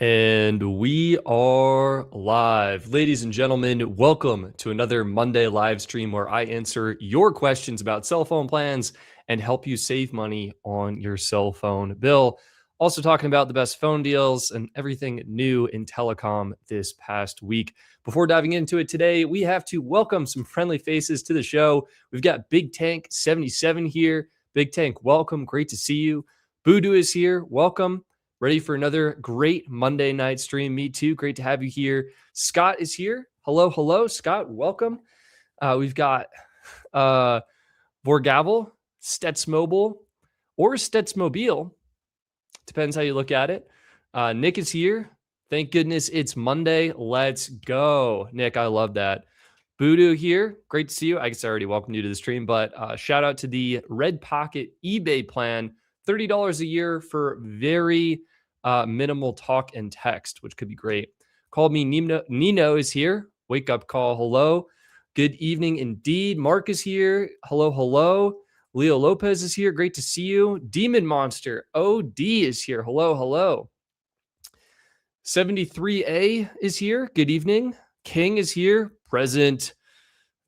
And we are live. Ladies and gentlemen, welcome to another Monday live stream where I answer your questions about cell phone plans and help you save money on your cell phone bill. Also talking about the best phone deals and everything new in telecom this past week. Before diving into it today, we have to welcome some friendly faces to the show. We've got Big Tank 77 here. Big Tank, welcome. Great to see you. Voodoo is here. Welcome. Ready for another great Monday night stream. Me too. Great to have you here. Scott is here. Hello, Scott. Welcome. We've got Vorgavel, Stetsmobile, or Stetsmobile. Depends how you look at it. Nick is here. Thank goodness it's Monday. Let's go. Nick, I love that. Voodoo here. Great to see you. I guess I already welcomed you to the stream, but shout out to the Red Pocket eBay plan. $30 a year for very minimal talk and text, which could be great. Call me Nino is here. Wake up call. Hello. Good evening indeed. Mark is here. Hello. Leo Lopez is here. Great to see you. Demon Monster OD is here. Hello. 73A is here. Good evening. King is here. Present.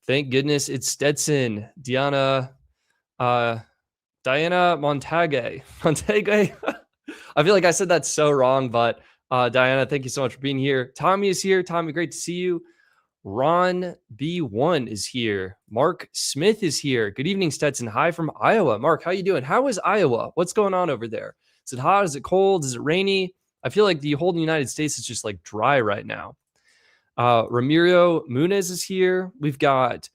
Thank goodness it's Stetson. Diana Montague. I feel like I said that so wrong, but Diana, thank you so much for being here. Tommy is here. Tommy, great to see you. Ron B1 is here. Mark Smith is here. Good evening, Stetson. Hi from Iowa. Mark, how you doing? How is Iowa? What's going on over there? Is it hot? Is it cold? Is it rainy? I feel like the whole United States is just like dry right now. Ramiro Munez is here. We've got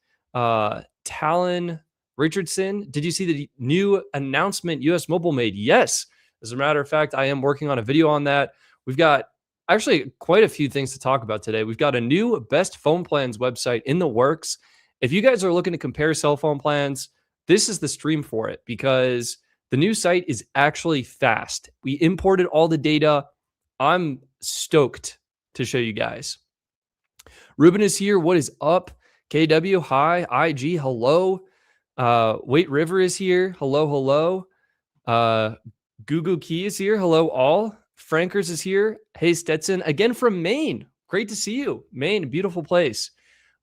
Talon Richardson. Did you see the new announcement US Mobile made? Yes. As a matter of fact, I am working on a video on that. We've got actually quite a few things to talk about today. We've got a new best phone plans website in the works. If you guys are looking to compare cell phone plans, this is the stream for it because the new site is actually fast. We imported all the data. I'm stoked to show you guys. Ruben is here. What is up? KW, hi. IG, hello. Wait River is here. Hello. Gugu Key is here. Hello, all. Frankers is here. Hey, Stetson, again from Maine. Great to see you. Maine, beautiful place.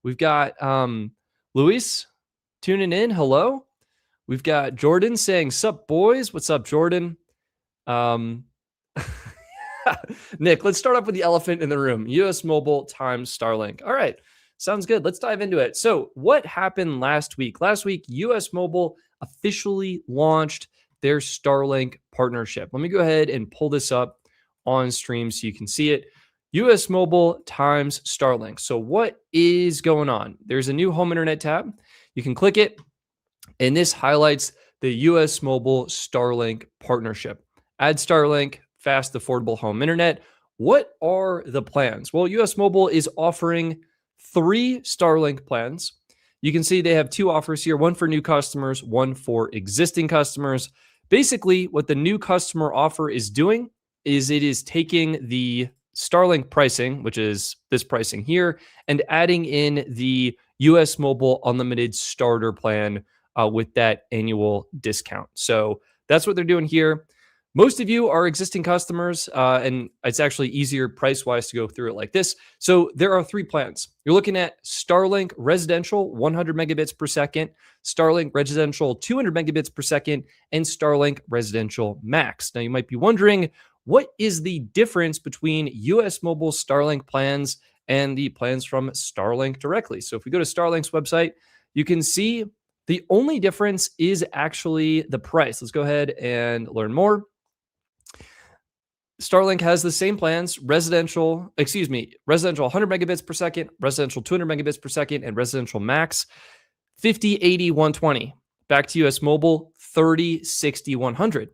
We've got Luis tuning in. Hello. We've got Jordan saying, sup, boys? What's up, Jordan? Nick, let's start off with the elephant in the room. US Mobile times Starlink. All right. Sounds good. Let's dive into it. So what happened last week? Last week, US Mobile officially launched their Starlink partnership. Let me go ahead and pull this up on stream so you can see it. US Mobile times Starlink. So what is going on? There's a new home internet tab. You can click it, and this highlights the US Mobile Starlink partnership. Add Starlink, fast, affordable home internet. What are the plans? Well, US Mobile is offering 3 Starlink plans. You can see they have 2 offers here, one for new customers, one for existing customers. Basically, what the new customer offer is doing is it is taking the Starlink pricing, which is this pricing here, and adding in the US Mobile Unlimited Starter plan with that annual discount. So that's what they're doing here. Most of you are existing customers, and it's actually easier price-wise to go through it like this. So there are 3 plans. You're looking at Starlink Residential, 100 megabits per second, Starlink Residential, 200 megabits per second, and Starlink Residential Max. Now, you might be wondering, what is the difference between US Mobile Starlink plans and the plans from Starlink directly? So if we go to Starlink's website, you can see the only difference is actually the price. Let's go ahead and learn more. Starlink has the same plans, residential 100 megabits per second, residential 200 megabits per second, and residential max 50, 80, 120. Back to US Mobile, 30, 60, 100.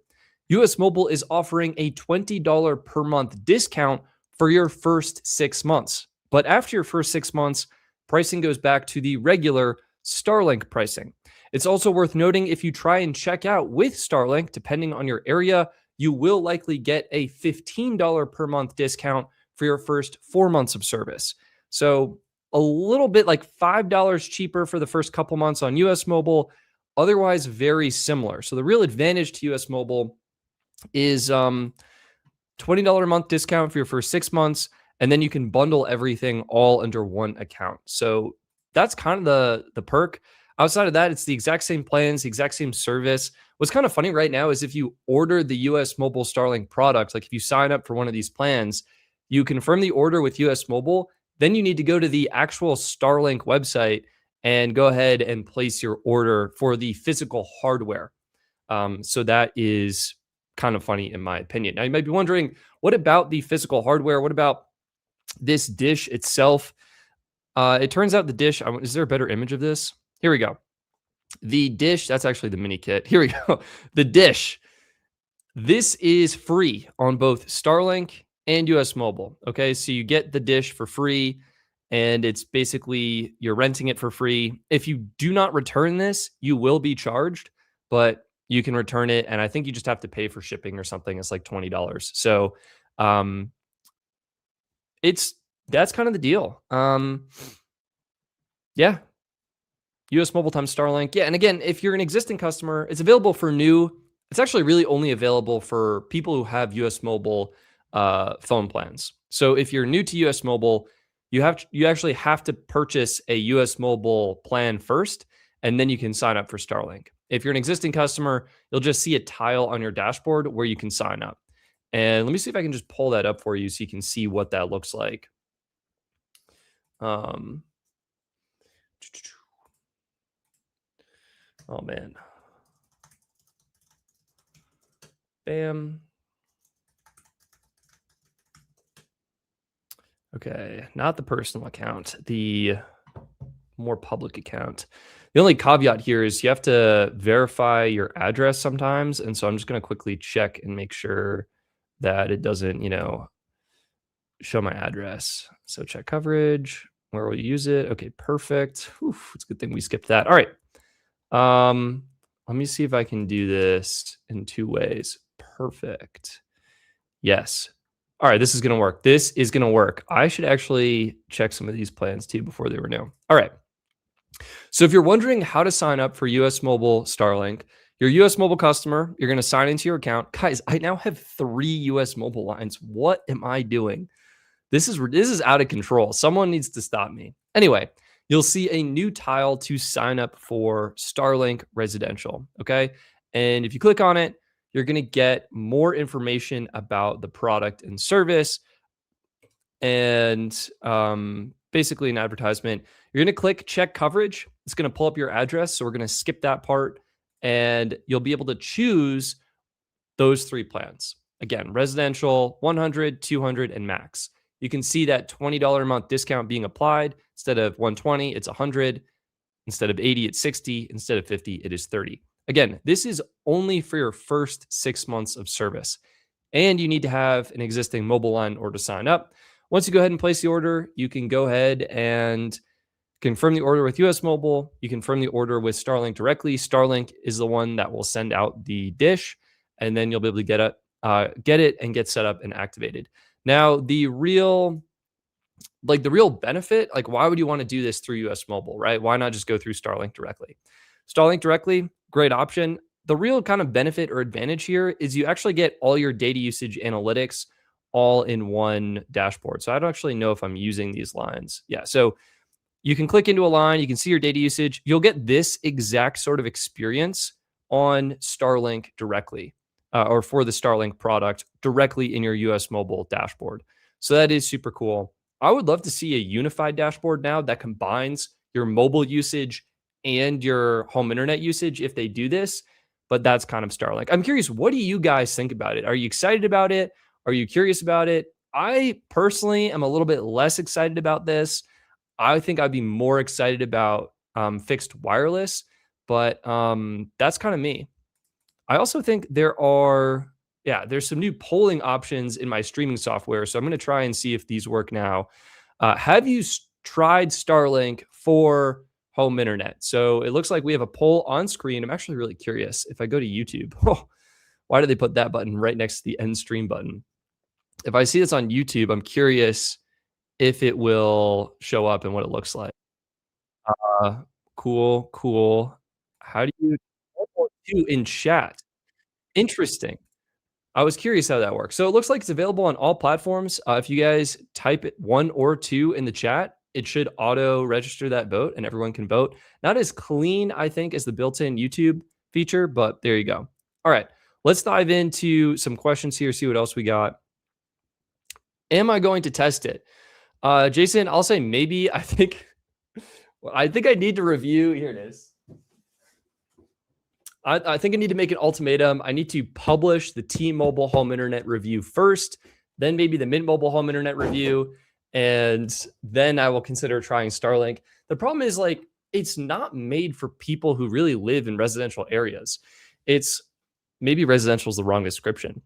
US Mobile is offering a $20 per month discount for your first 6 months. But after your first 6 months, pricing goes back to the regular Starlink pricing. It's also worth noting if you try and check out with Starlink, depending on your area, you will likely get a $15 per month discount for your first 4 months of service. So a little bit like $5 cheaper for the first couple months on US Mobile, otherwise very similar. So the real advantage to US Mobile is $20 $20 a month discount for your first 6 months, and then you can bundle everything all under one account. So that's kind of the perk. Outside of that, it's the exact same plans, the exact same service. What's kind of funny right now is if you order the US Mobile Starlink product, like if you sign up for one of these plans, you confirm the order with US Mobile, then you need to go to the actual Starlink website and go ahead and place your order for the physical hardware. So that is kind of funny in my opinion. Now you might be wondering, what about the physical hardware? What about this dish itself? It turns out the dish, is there a better image of this? Here we go. The dish, that's actually the mini kit. Here we go. The dish. This is free on both Starlink and US Mobile. Okay, so you get the dish for free, and it's basically you're renting it for free. If you do not return this, you will be charged, but you can return it, and I think you just have to pay for shipping or something. It's like $20. So um, it's that's kind of the deal. Yeah, US Mobile times Starlink. Yeah, and again, if you're an existing customer, it's available for new. It's actually really only available for people who have US Mobile phone plans. So if you're new to US Mobile, you actually have to purchase a US Mobile plan first, and then you can sign up for Starlink. If you're an existing customer, you'll just see a tile on your dashboard where you can sign up. And let me see if I can just pull that up for you so you can see what that looks like. Um, oh man. Bam. Okay, not the personal account, the more public account. The only caveat here is you have to verify your address sometimes. And so I'm just going to quickly check and make sure that it doesn't, show my address. So check coverage. Where will you use it? Okay, perfect. Whew, it's a good thing we skipped that. All right. Let me see if I can do this in 2 ways. Perfect. Yes. All right, this is going to work. This is going to work. I should actually check some of these plans too before they renew. All right. So if you're wondering how to sign up for US Mobile Starlink, you're a US Mobile customer, you're going to sign into your account. Guys, I now have 3 US Mobile lines. What am I doing? This is out of control. Someone needs to stop me. Anyway, you'll see a new tile to sign up for Starlink Residential, okay? And if you click on it, you're going to get more information about the product and service, and basically an advertisement. You're going to click check coverage. It's going to pull up your address. So we're going to skip that part, and you'll be able to choose those 3 plans. Again, residential, 100, 200, and max. You can see that $20 a month discount being applied. Instead of 120, it's 100. Instead of 80, it's 60. Instead of 50, it is 30. Again, this is only for your first 6 months of service, and you need to have an existing mobile line or to sign up. Once you go ahead and place the order, you can go ahead and confirm the order with US Mobile. You confirm the order with Starlink directly. Starlink is the one that will send out the dish, and then you'll be able to get it and get set up and activated. Now, the real benefit, like why would you want to do this through US Mobile, right? Why not just go through Starlink directly? Starlink directly, great option. The real kind of benefit or advantage here is you actually get all your data usage analytics all in one dashboard. So I don't actually know if I'm using these lines. Yeah, so you can click into a line, you can see your data usage. You'll get this exact sort of experience on Starlink directly, or for the Starlink product directly in your US Mobile dashboard. So that is super cool. I would love to see a unified dashboard now that combines your mobile usage and your home internet usage if they do this, but that's kind of Starlink. I'm curious, what do you guys think about it? Are you excited about it? Are you curious about it? I personally am a little bit less excited about this. I think I'd be more excited about fixed wireless, but that's kind of me. I also think there's some new polling options in my streaming software. So I'm going to try and see if these work now. Have you tried Starlink for home internet? So it looks like we have a poll on screen. I'm actually really curious. If I go to YouTube, why did they put that button right next to the end stream button? If I see this on YouTube, I'm curious if it will show up and what it looks like. Uh, cool. How do you in chat? Interesting. I was curious how that works. So it looks like it's available on all platforms. If you guys type it 1 or 2 in the chat, it should auto register that vote and everyone can vote. Not as clean, I think, as the built-in YouTube feature, but there you go. All right, let's dive into some questions here, see what else we got. Am I going to test it? Jason, I'll say maybe. I think I need to review. Here it is. I think I need to make an ultimatum. I need to publish the T-Mobile home internet review first, then maybe the Mint Mobile home internet review, and then I will consider trying Starlink. The problem is, like, it's not made for people who really live in residential areas. It's maybe residential is the wrong description,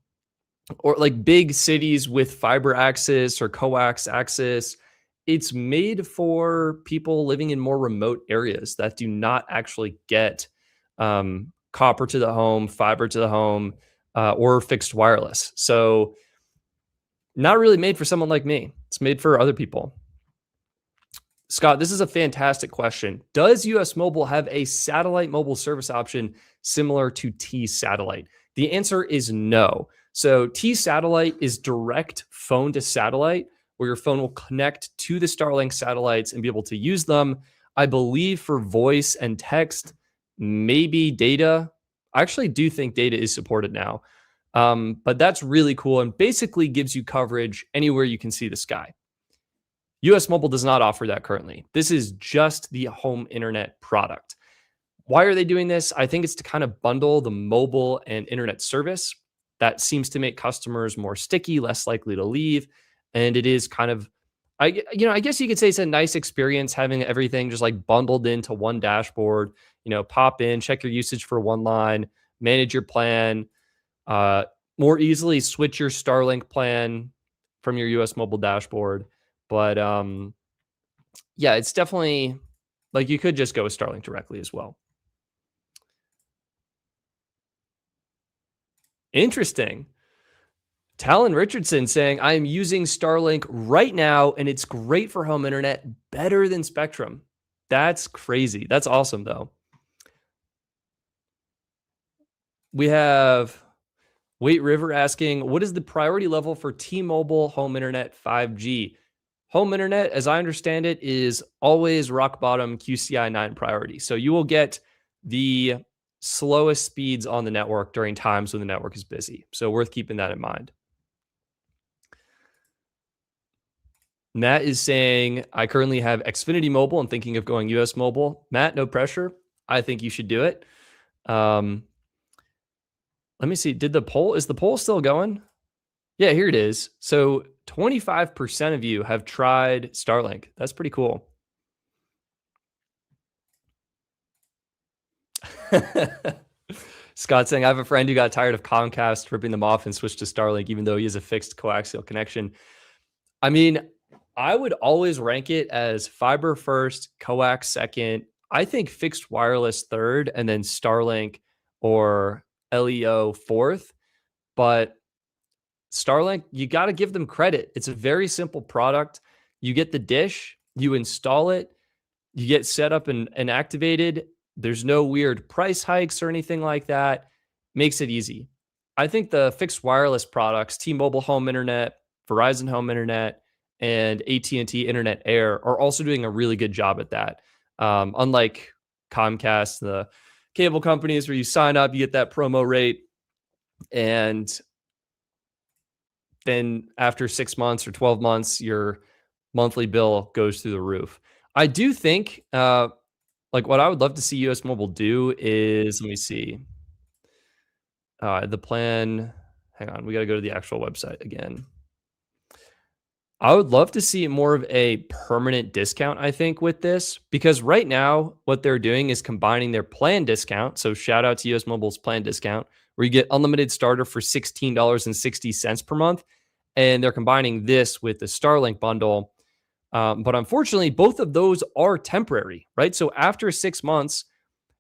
or like big cities with fiber access or coax access. It's made for people living in more remote areas that do not actually get copper to the home, fiber to the home, or fixed wireless. So not really made for someone like me. It's made for other people. Scott, this is a fantastic question. Does US Mobile have a satellite mobile service option similar to T-Satellite? The answer is no. So T-Satellite is direct phone to satellite, where your phone will connect to the Starlink satellites and be able to use them, I believe, for voice and text, maybe data. I actually do think data is supported now. But that's really cool and basically gives you coverage anywhere you can see the sky. US Mobile does not offer that currently. This is just the home internet product. Why are they doing this? I think it's to kind of bundle the mobile and internet service. That seems to make customers more sticky, less likely to leave. And it is kind of, I guess you could say it's a nice experience having everything just like bundled into one dashboard. Pop in, check your usage for one line, manage your plan, more easily switch your Starlink plan from your US Mobile dashboard. But yeah, it's definitely like you could just go with Starlink directly as well. Interesting. Talon Richardson saying, I am using Starlink right now, and it's great for home internet, better than Spectrum. That's crazy. That's awesome, though. We have Wait River asking, what is the priority level for T-Mobile home internet 5G? Home internet, as I understand it, is always rock bottom QCI 9 priority. So you will get the slowest speeds on the network during times when the network is busy. So worth keeping that in mind. Matt is saying, I currently have Xfinity Mobile. I'm thinking of going US Mobile. Matt, no pressure. I think you should do it. Let me see. Is the poll still going? Yeah, here it is. So 25% of you have tried Starlink. That's pretty cool. Scott saying, I have a friend who got tired of Comcast ripping them off and switched to Starlink, even though he has a fixed coaxial connection. I mean, I would always rank it as fiber first, coax second. I think fixed wireless third, and then Starlink or LEO fourth. But Starlink, you got to give them credit. It's a very simple product. You get the dish, you install it, you get set up and activated. There's no weird price hikes or anything like that. Makes it easy. I think the fixed wireless products, T-Mobile Home Internet, Verizon Home Internet, and AT&T Internet Air are also doing a really good job at that. Unlike Comcast, the cable companies where you sign up, you get that promo rate, and then after 6 months or 12 months, your monthly bill goes through the roof. I do think, like what I would love to see US Mobile do is, let me see, the plan. Hang on, we got to go to the actual website again. I would love to see more of a permanent discount, I think, with this, because right now what they're doing is combining their plan discount. So shout out to US Mobile's plan discount, where you get unlimited starter for $16.60 per month. And they're combining this with the Starlink bundle. But unfortunately, both of those are temporary, right? So after 6 months,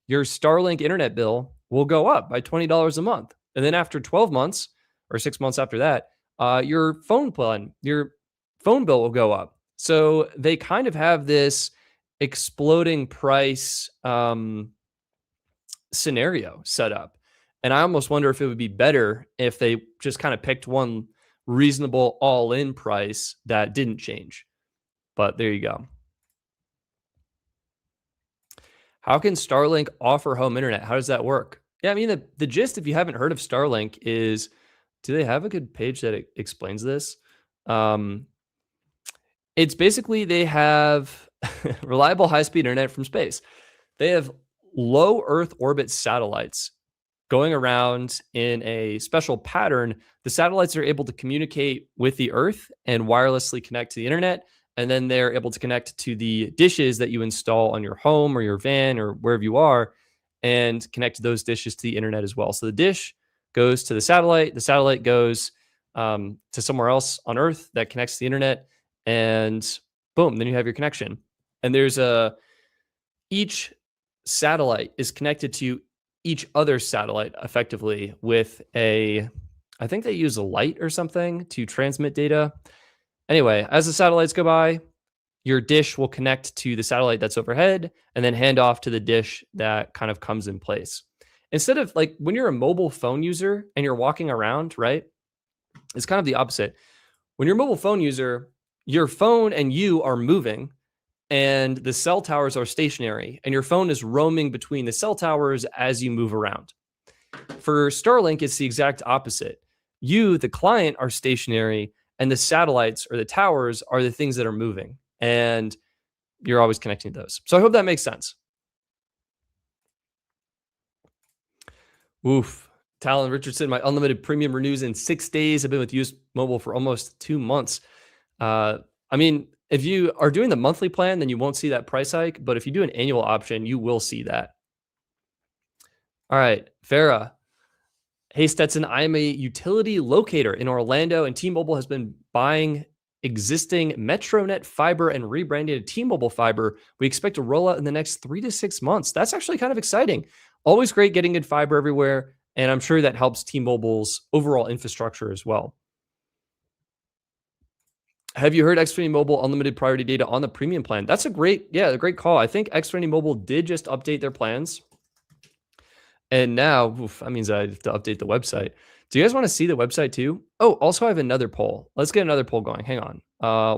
your Starlink internet bill will go up by $20 a month. And then after 12 months or 6 months after that, your phone bill will go up. So they kind of have this exploding price scenario set up. And I almost wonder if it would be better if they just kind of picked one reasonable all-in price that didn't change. But there you go. How can Starlink offer home internet? How does that work? Yeah, I mean, the gist, if you haven't heard of Starlink, is do they have a good page that explains this? Um, it's basically they have reliable high speed internet from space. They have low Earth orbit satellites going around in a special pattern. The satellites are able to communicate with the Earth and wirelessly connect to the internet. And then they're able to connect to the dishes that you install on your home or your van or wherever you are and connect those dishes to the internet as well. So the dish goes to the satellite goes to somewhere else on Earth that connects to the internet, and boom, then you have your connection. And there's each satellite is connected to each other satellite effectively with I think they use a light or something to transmit data. Anyway, as the satellites go by, your dish will connect to the satellite that's overhead and then hand off to the dish that kind of comes in place. Instead of like when you're a mobile phone user and you're walking around, right? It's kind of the opposite. When you're a mobile phone user, your phone and you are moving and the cell towers are stationary and your phone is roaming between the cell towers as you move around. For Starlink, it's the exact opposite. You, the client, are stationary and the satellites or the towers are the things that are moving. And you're always connecting to those. So I hope that makes sense. Oof. Talon Richardson, my unlimited premium renews in 6 days. I've been with US Mobile for almost 2 months. I mean, if you are doing the monthly plan, then you won't see that price hike. But if you do an annual option, you will see that. All right, Farah. Hey, Stetson, I am a utility locator in Orlando, and T-Mobile has been buying existing MetroNet fiber and rebranding to T-Mobile fiber. We expect to roll out in the next 3 to 6 months. That's actually kind of exciting. Always great getting good fiber everywhere, and I'm sure that helps T-Mobile's overall infrastructure as well. Have you heard Xfinity Mobile unlimited priority data on the premium plan? That's a great call. I think Xfinity Mobile did just update their plans. And now, that means I have to update the website. Do you guys want to see the website too? Oh, also I have another poll. Let's get another poll going. Hang on.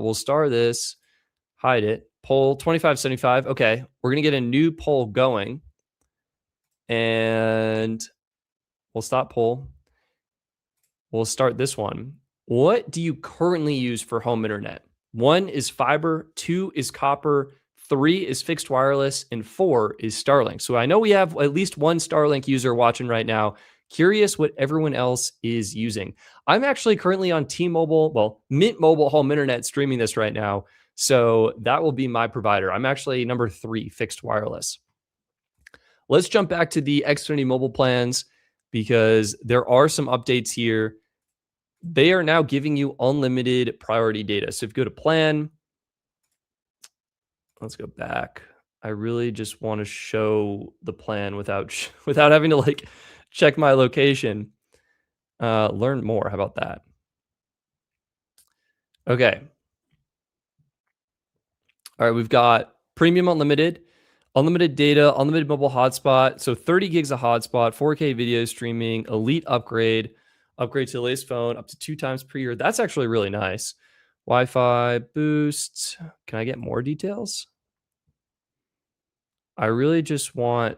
We'll star this, hide it. Poll 2575. Okay, we're going to get a new poll going. And we'll stop poll. We'll start this one. What do you currently use for home internet? 1 is fiber, 2 is copper, 3 is fixed wireless, and 4 is Starlink. So I know we have at least one Starlink user watching right now. Curious what everyone else is using. I'm actually currently on T-Mobile, Mint Mobile home internet streaming this right now. So that will be my provider. I'm actually number 3, fixed wireless. Let's jump back to the Xfinity Mobile plans because there are some updates here. They are now giving you unlimited priority data. So if you go to plan, let's go back. I really just want to show the plan without having to like check my location. Learn more. How about that? Okay. All right. We've got premium unlimited, unlimited data, unlimited mobile hotspot. So 30 gigs of hotspot, 4K video streaming, elite upgrade to the latest phone up to 2 times per year. That's actually really nice. Wi-Fi boost. Can I get more details? I really just want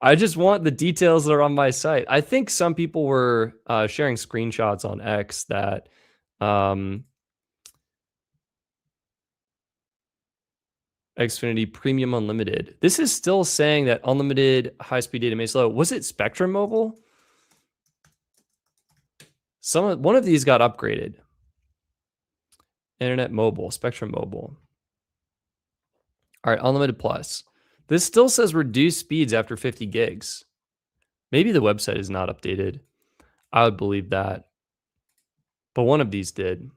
I just want the details that are on my site. I think some people were sharing screenshots on X that Xfinity Premium Unlimited. This is still saying that unlimited high-speed data may slow. Was it Spectrum Mobile? One of these got upgraded. Internet Mobile, Spectrum Mobile. All right, Unlimited Plus. This still says reduced speeds after 50 gigs. Maybe the website is not updated. I would believe that. But one of these did.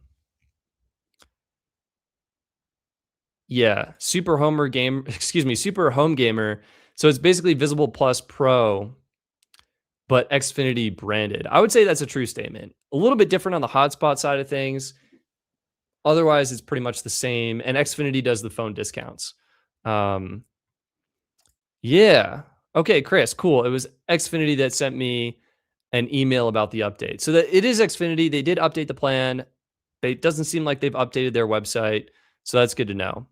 Yeah, Super Home Gamer. So it's basically Visible Plus Pro, but Xfinity branded. I would say that's a true statement. A little bit different on the hotspot side of things. Otherwise, it's pretty much the same. And Xfinity does the phone discounts. Yeah. Okay, Chris, cool. It was Xfinity that sent me an email about the update. So that it is Xfinity. They did update the plan. It doesn't seem like they've updated their website. So that's good to know.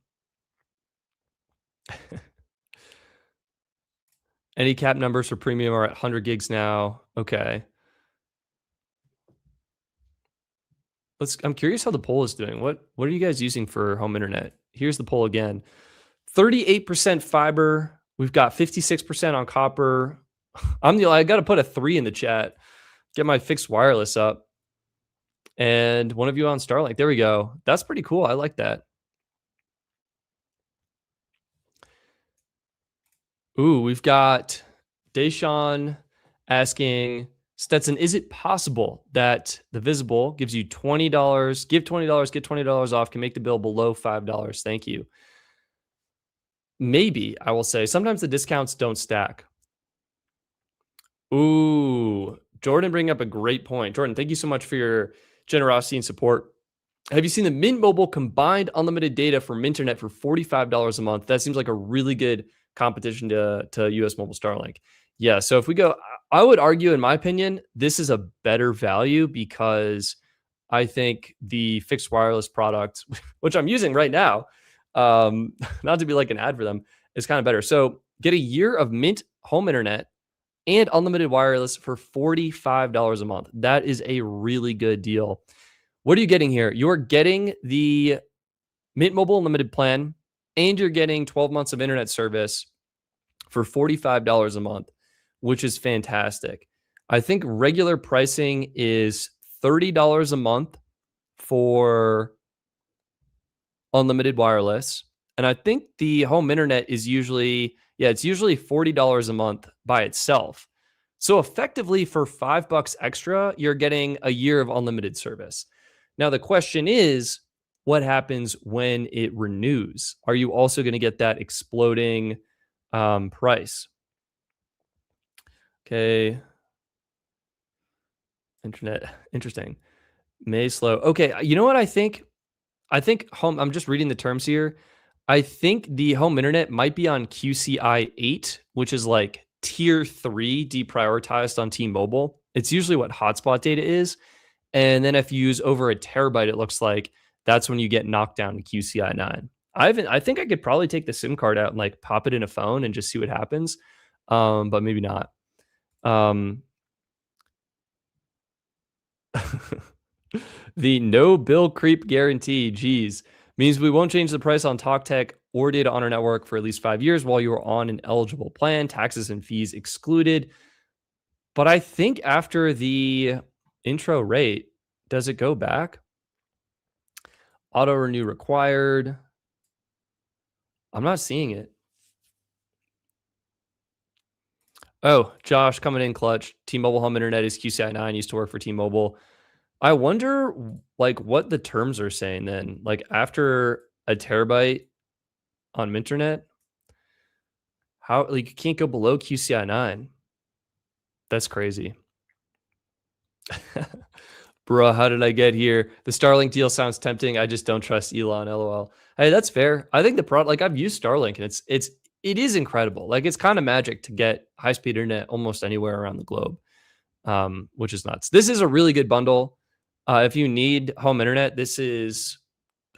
Any cap numbers for premium are at 100 gigs now. Okay. I'm curious how the poll is doing. What are you guys using for home internet? Here's the poll again. 38% fiber. We've got 56% on copper. I got to put a 3 in the chat. Get my fixed wireless up. And one of you on Starlink. There we go. That's pretty cool. I like that. Ooh, we've got Deshaun asking, Stetson, is it possible that the Visible gives you $20, give $20, get $20 off, can make the bill below $5? Thank you. Maybe, I will say. Sometimes the discounts don't stack. Ooh, Jordan bringing up a great point. Jordan, thank you so much for your generosity and support. Have you seen the Mint Mobile combined unlimited data for Minternet for $45 a month? That seems like a really good competition to US Mobile Starlink. Yeah, so if we go, I would argue, in my opinion, this is a better value because I think the fixed wireless product, which I'm using right now, not to be like an ad for them, is kind of better. So get a year of Mint home internet and unlimited wireless for $45 a month. That is a really good deal. What are you getting here? You're getting the Mint Mobile Unlimited plan, and you're getting 12 months of internet service for $45 a month, which is fantastic. I think regular pricing is $30 a month for unlimited wireless. And I think the home internet is usually, it's usually $40 a month by itself. So effectively for $5 extra, you're getting a year of unlimited service. Now, the question is, what happens when it renews? Are you also going to get that exploding price? Okay. Internet. Interesting. May slow. Okay. You know what I think? I think I'm just reading the terms here. I think the home internet might be on QCI 8, which is like tier 3 deprioritized on T-Mobile. It's usually what hotspot data is. And then if you use over a terabyte, it looks like that's when you get knocked down to QCI 9. I think I could probably take the SIM card out and like pop it in a phone and just see what happens. But maybe not. The no bill creep guarantee, geez, means we won't change the price on TalkTech or data on our network for at least 5 years while you are on an eligible plan, taxes and fees excluded. But I think after the intro rate, does it go back? Auto renew required. I'm not seeing it. Oh, Josh coming in clutch. T-Mobile home internet is QCI 9, used to work for T-Mobile. I wonder like what the terms are saying then. Like after a terabyte on Minternet, how like you can't go below QCI 9. That's crazy. Bruh, how did I get here? The Starlink deal sounds tempting. I just don't trust Elon. LOL. Hey, that's fair. I think the product, like I've used Starlink, and it is incredible. Like it's kind of magic to get high-speed internet almost anywhere around the globe, which is nuts. This is a really good bundle. If you need home internet,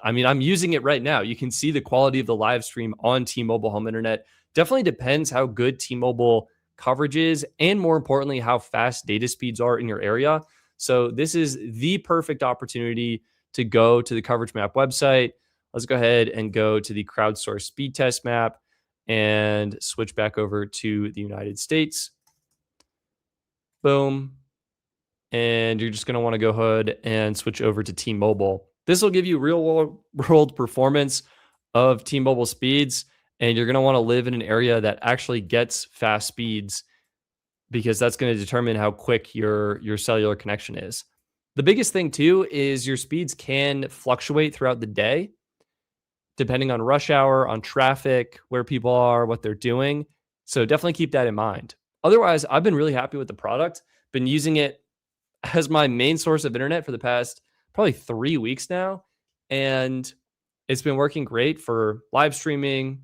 I'm using it right now. You can see the quality of the live stream on T-Mobile home internet. Definitely depends how good T-Mobile coverage is, and more importantly, how fast data speeds are in your area. So this is the perfect opportunity to go to the Coverage Map website. Let's go ahead and go to the crowdsourced speed test map and switch back over to the United States. Boom. And you're just going to want to go ahead and switch over to T-Mobile. This will give you real world performance of T-Mobile speeds, and you're going to want to live in an area that actually gets fast speeds because that's going to determine how quick your cellular connection is. The biggest thing too is your speeds can fluctuate throughout the day depending on rush hour, on traffic, where people are, what they're doing. So definitely keep that in mind. Otherwise, I've been really happy with the product. Been using it as my main source of internet for the past probably 3 weeks now. And it's been working great for live streaming,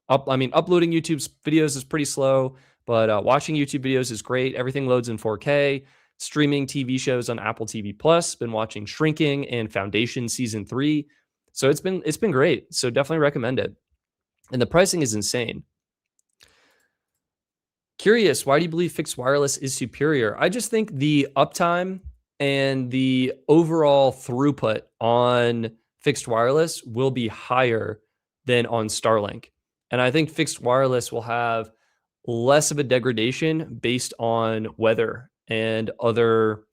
Uploading YouTube's videos is pretty slow, but watching YouTube videos is great. Everything loads in 4K. Streaming TV shows on Apple TV Plus. Been watching Shrinking and Foundation season 3. So it's been great. So definitely recommend it. And the pricing is insane. Curious, why do you believe fixed wireless is superior? I just think the uptime and the overall throughput on fixed wireless will be higher than on Starlink. And I think fixed wireless will have less of a degradation based on weather and other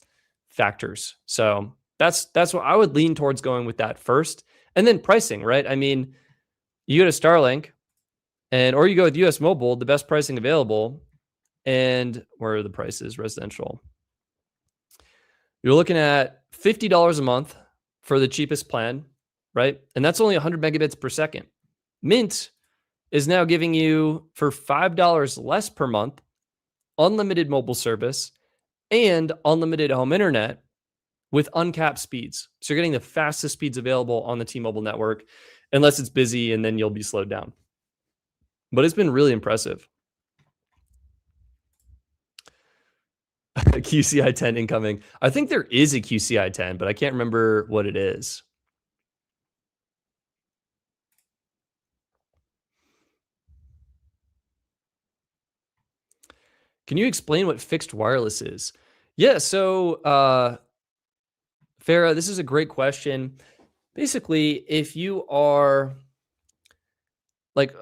factors. So that's what I would lean towards going with that first. And then pricing, right? I mean, you go to Starlink or you go with US Mobile, the best pricing available. And where are the prices? Residential. You're looking at $50 a month for the cheapest plan, right? And that's only 100 megabits per second. Mint is now giving you, for $5 less per month, unlimited mobile service and unlimited home internet with uncapped speeds. So you're getting the fastest speeds available on the T-Mobile network, unless it's busy and then you'll be slowed down. But it's been really impressive. QCI 10 incoming. I think there is a QCI 10, but I can't remember what it is. Can you explain what fixed wireless is? Yeah, so Farah, this is a great question. Basically, if you are like,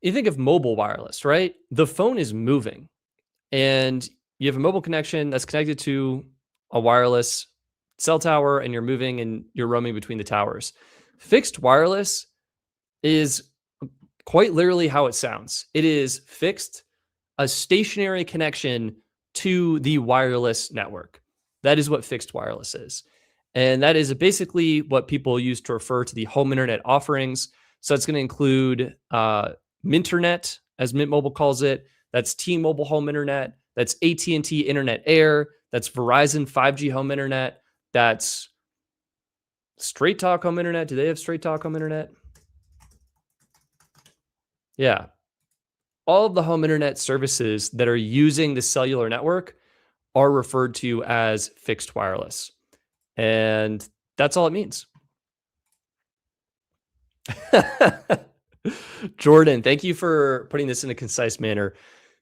you think of mobile wireless, right? The phone is moving and you have a mobile connection that's connected to a wireless cell tower and you're moving and you're roaming between the towers. Fixed wireless is quite literally how it sounds. It is fixed, a stationary connection to the wireless network. That is what fixed wireless is. And that is basically what people use to refer to the home internet offerings. So it's going to include Minternet, as Mint Mobile calls it. That's T-Mobile home internet. That's AT&T Internet Air. That's Verizon 5G home internet. That's Straight Talk home internet. Do they have Straight Talk home internet? Yeah. All of the home internet services that are using the cellular network are referred to as fixed wireless. And that's all it means. Jordan, thank you for putting this in a concise manner.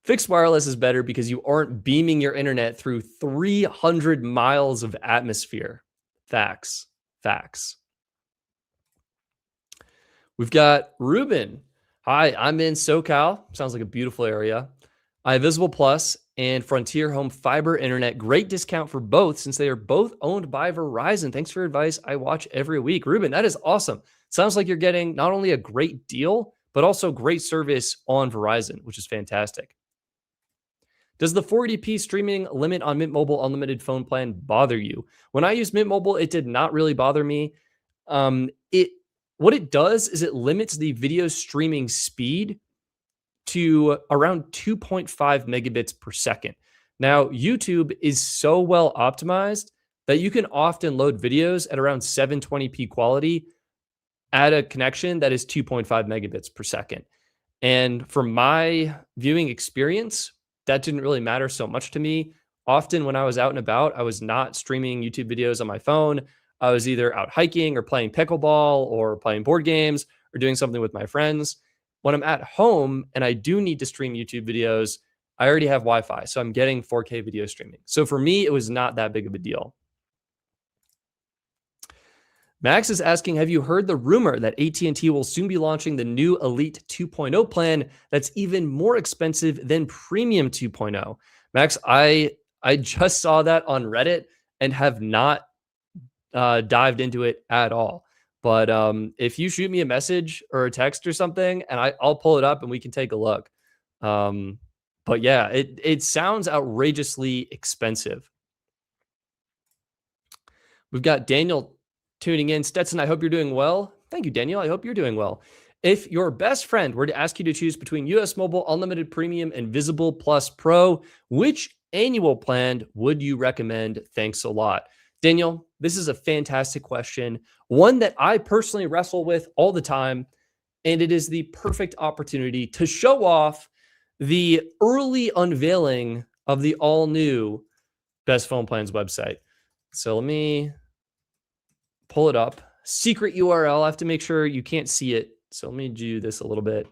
Fixed wireless is better because you aren't beaming your internet through 300 miles of atmosphere. Facts. We've got Ruben. Hi, I'm in SoCal. Sounds like a beautiful area. I have Visible Plus and Frontier Home Fiber Internet. Great discount for both since they are both owned by Verizon. Thanks for your advice. I watch every week. Ruben, that is awesome. Sounds like you're getting not only a great deal, but also great service on Verizon, which is fantastic. Does the 480p streaming limit on Mint Mobile unlimited phone plan bother you? When I used Mint Mobile, it did not really bother me. What it does is it limits the video streaming speed to around 2.5 megabits per second. Now, YouTube is so well optimized that you can often load videos at around 720p quality at a connection that is 2.5 megabits per second. And for my viewing experience, that didn't really matter so much to me. Often when I was out and about, I was not streaming YouTube videos on my phone. I was either out hiking or playing pickleball or playing board games or doing something with my friends. When I'm at home and I do need to stream YouTube videos, I already have Wi-Fi, so I'm getting 4K video streaming. So for me, it was not that big of a deal. Max is asking, have you heard the rumor that AT&T will soon be launching the new Elite 2.0 plan that's even more expensive than Premium 2.0? Max, I just saw that on Reddit and have not dived into it at all. But if you shoot me a message or a text or something, and I'll pull it up and we can take a look. But yeah, it sounds outrageously expensive. We've got Daniel tuning in. Stetson, I hope you're doing well. Thank you, Daniel. I hope you're doing well. If your best friend were to ask you to choose between US Mobile Unlimited Premium and Visible Plus Pro, which annual plan would you recommend? Thanks a lot. Daniel, this is a fantastic question. One that I personally wrestle with all the time. and it is the perfect opportunity to show off the early unveiling of the all new Best Phone Plans website. So let me pull it up. Secret URL. I have to make sure you can't see it. So let me do this a little bit.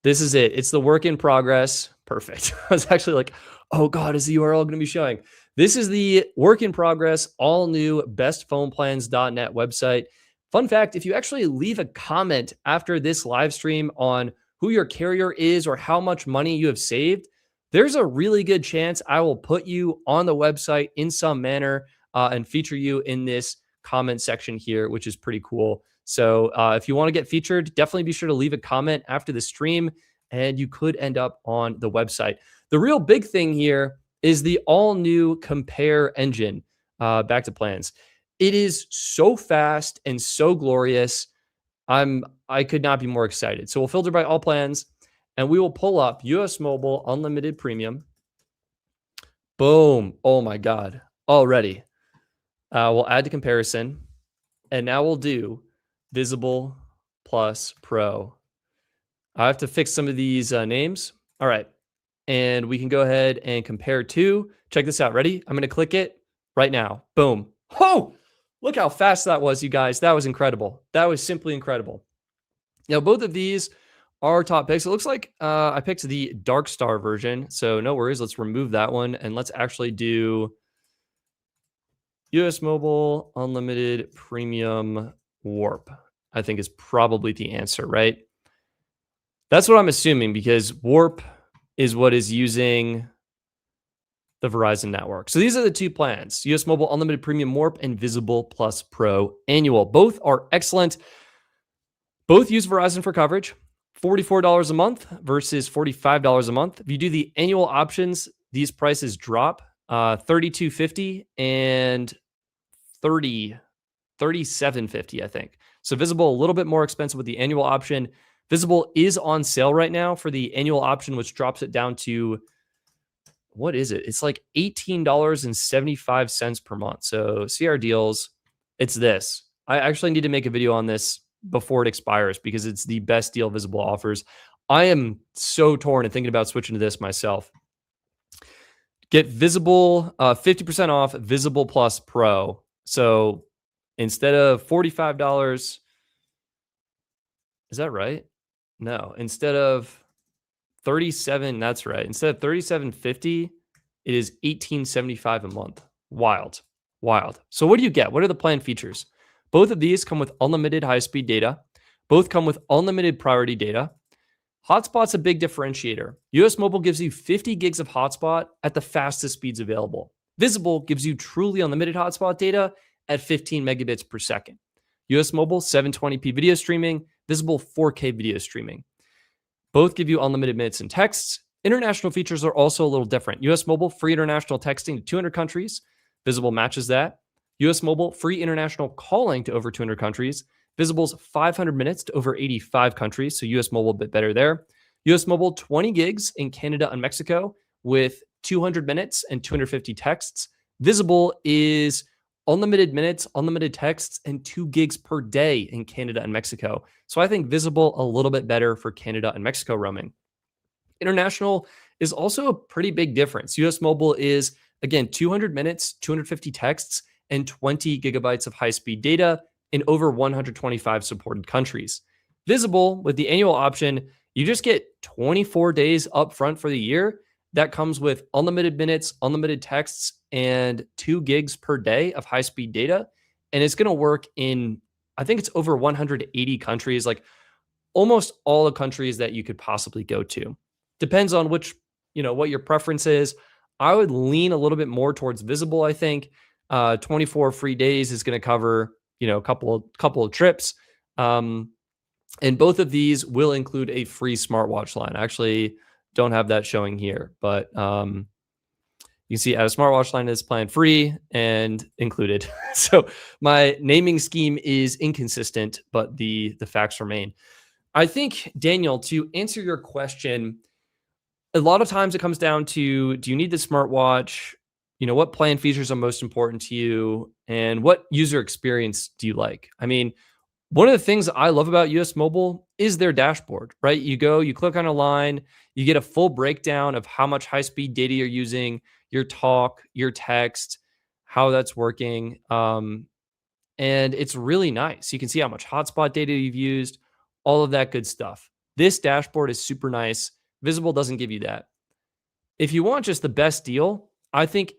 This is it. It's the work in progress. Perfect. I was actually like, oh God, is the URL going to be showing? This is the work in progress, all new bestphoneplans.net website. Fun fact, if you actually leave a comment after this live stream on who your carrier is or how much money you have saved, there's a really good chance I will put you on the website in some manner and feature you in this comment section here, which is pretty cool. So if you want to get featured, definitely be sure to leave a comment after the stream and you could end up on the website. The real big thing here is the all new compare engine. Back to plans. It is so fast and so glorious. I could not be more excited. So we'll filter by all plans and we will pull up US Mobile Unlimited Premium. Boom. Oh my God. Already. We'll add to comparison. And now we'll do Visible plus Pro. I have to fix some of these names. All right. And we can go ahead and compare to. Check this out. Ready? I'm going to click it right now. Boom. Oh, look how fast that was, you guys. That was incredible. That was simply incredible. Now, both of these are top picks. It looks like I picked the Dark Star version. So no worries. Let's remove that one. And let's actually do US Mobile Unlimited Premium Warp. I think is probably the answer, right? That's what I'm assuming because Warp is what is using the Verizon network. So these are the two plans, US Mobile Unlimited Premium Warp and Visible Plus Pro Annual. Both are excellent. Both use Verizon for coverage, $44 a month versus $45 a month. If you do the annual options, these prices drop $32.50 and $37.50, I think. So Visible, a little bit more expensive with the annual option. Visible is on sale right now for the annual option, which drops it down to, what is it? It's like $18.75 per month. So see our deals. It's this. I actually need to make a video on this before it expires because it's the best deal Visible offers. I am so torn and thinking about switching to this myself. Get Visible 50% off Visible Plus Pro. So instead of $45, is that right? No, instead of 37, that's right. Instead of $37.50, it is $18.75 a month. Wild. So what do you get? What are the plan features? Both of these come with unlimited high-speed data. Both come with unlimited priority data. Hotspot's a big differentiator. US Mobile gives you 50 gigs of hotspot at the fastest speeds available. Visible gives you truly unlimited hotspot data at 15 megabits per second. US Mobile 720p video streaming, Visible 4K video streaming. Both give you unlimited minutes and texts. International features are also a little different. US Mobile free international texting to 200 countries. Visible matches that. US Mobile free international calling to over 200 countries. Visible's 500 minutes to over 85 countries. So US Mobile a bit better there. US Mobile 20 gigs in Canada and Mexico with 200 minutes and 250 texts. Visible is unlimited minutes, unlimited texts, and 2 gigs per day in Canada and Mexico. So I think Visible a little bit better for Canada and Mexico roaming. International is also a pretty big difference. US Mobile is, again, 200 minutes, 250 texts, and 20 gigabytes of high-speed data in over 125 supported countries. Visible, with the annual option, you just get 24 days upfront for the year. That comes with unlimited minutes, unlimited texts, and 2 gigs per day of high-speed data. And it's going to work in, I think it's over 180 countries, like almost all the countries that you could possibly go to. Depends on which, what your preference is. I would lean a little bit more towards Visible, I think. 24 free days is going to cover, a couple of trips. And both of these will include a free smartwatch line. I actually don't have that showing here, but you can see add a smartwatch line is plan free and included. So my naming scheme is inconsistent, but the facts remain. I think, Daniel, to answer your question, a lot of times it comes down to, do you need the smartwatch? What plan features are most important to you? And what user experience do you like? I mean, One of the things I love about US Mobile is their dashboard, right? You go, you click on a line, you get a full breakdown of how much high speed data you're using, your talk, your text, how that's working. And it's really nice. You can see how much hotspot data you've used, all of that good stuff. This dashboard is super nice. Visible doesn't give you that. If you want just the best deal, I think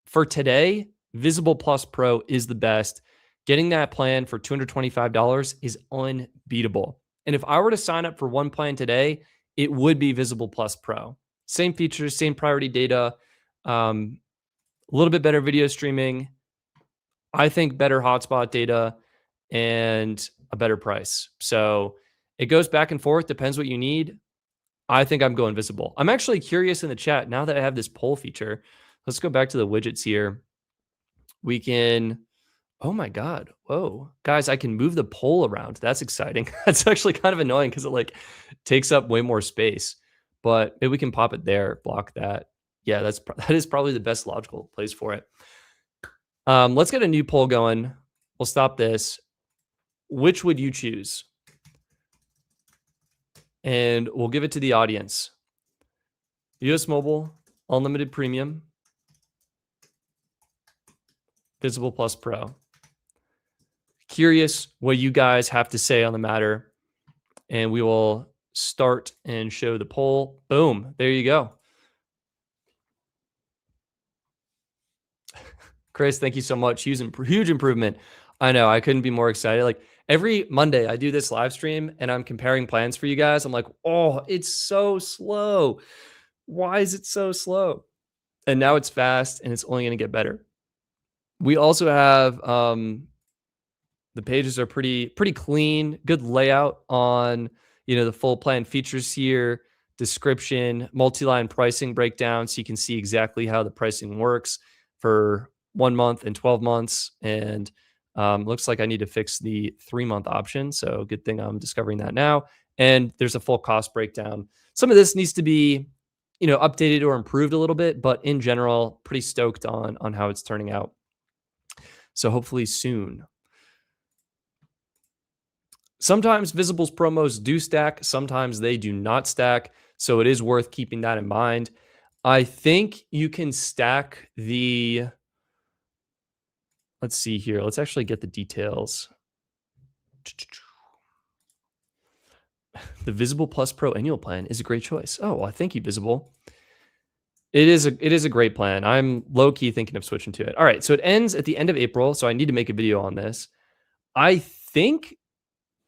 for today, Visible Plus Pro is the best. Getting that plan for $225 is unbeatable. And if I were to sign up for one plan today, it would be Visible Plus Pro. Same features, same priority data, a little bit better video streaming. I think better hotspot data and a better price. So it goes back and forth, depends what you need. I think I'm going Visible. I'm actually curious in the chat now that I have this poll feature. Let's go back to the widgets here. We can, oh my God. Whoa. Guys, I can move the poll around. That's exciting. That's actually kind of annoying because it like takes up way more space. But maybe we can pop it there, block that. Yeah, that is probably the best logical place for it. Let's get a new poll going. We'll stop this. Which would you choose? And we'll give it to the audience. US Mobile, Unlimited Premium, Visible Plus Pro. Curious what you guys have to say on the matter. And we will start and show the poll. Boom. There you go. Chris, thank you so much. Huge improvement. I know. I couldn't be more excited. Like every Monday, I do this live stream and I'm comparing plans for you guys. I'm like, oh, it's so slow. Why is it so slow? And now it's fast and it's only going to get better. We also have the pages are pretty clean, good layout on the full plan features here, description, multi-line pricing breakdown, so you can see exactly how the pricing works for 1 month and 12 months. And looks like I need to fix the 3-month option, so good thing I'm discovering that now. And there's a full cost breakdown. Some of this needs to be updated or improved a little bit, but in general, pretty stoked on how it's turning out. So hopefully soon. Sometimes Visible's promos do stack, sometimes they do not stack, so it is worth keeping that in mind. I think you can stack the, let's see here, let's actually get the details. The Visible Plus Pro annual plan is a great choice. Oh, well, thank you, Visible. It is a great plan. I'm low-key thinking of switching to it. All right, so it ends at the end of April, so I need to make a video on this. I think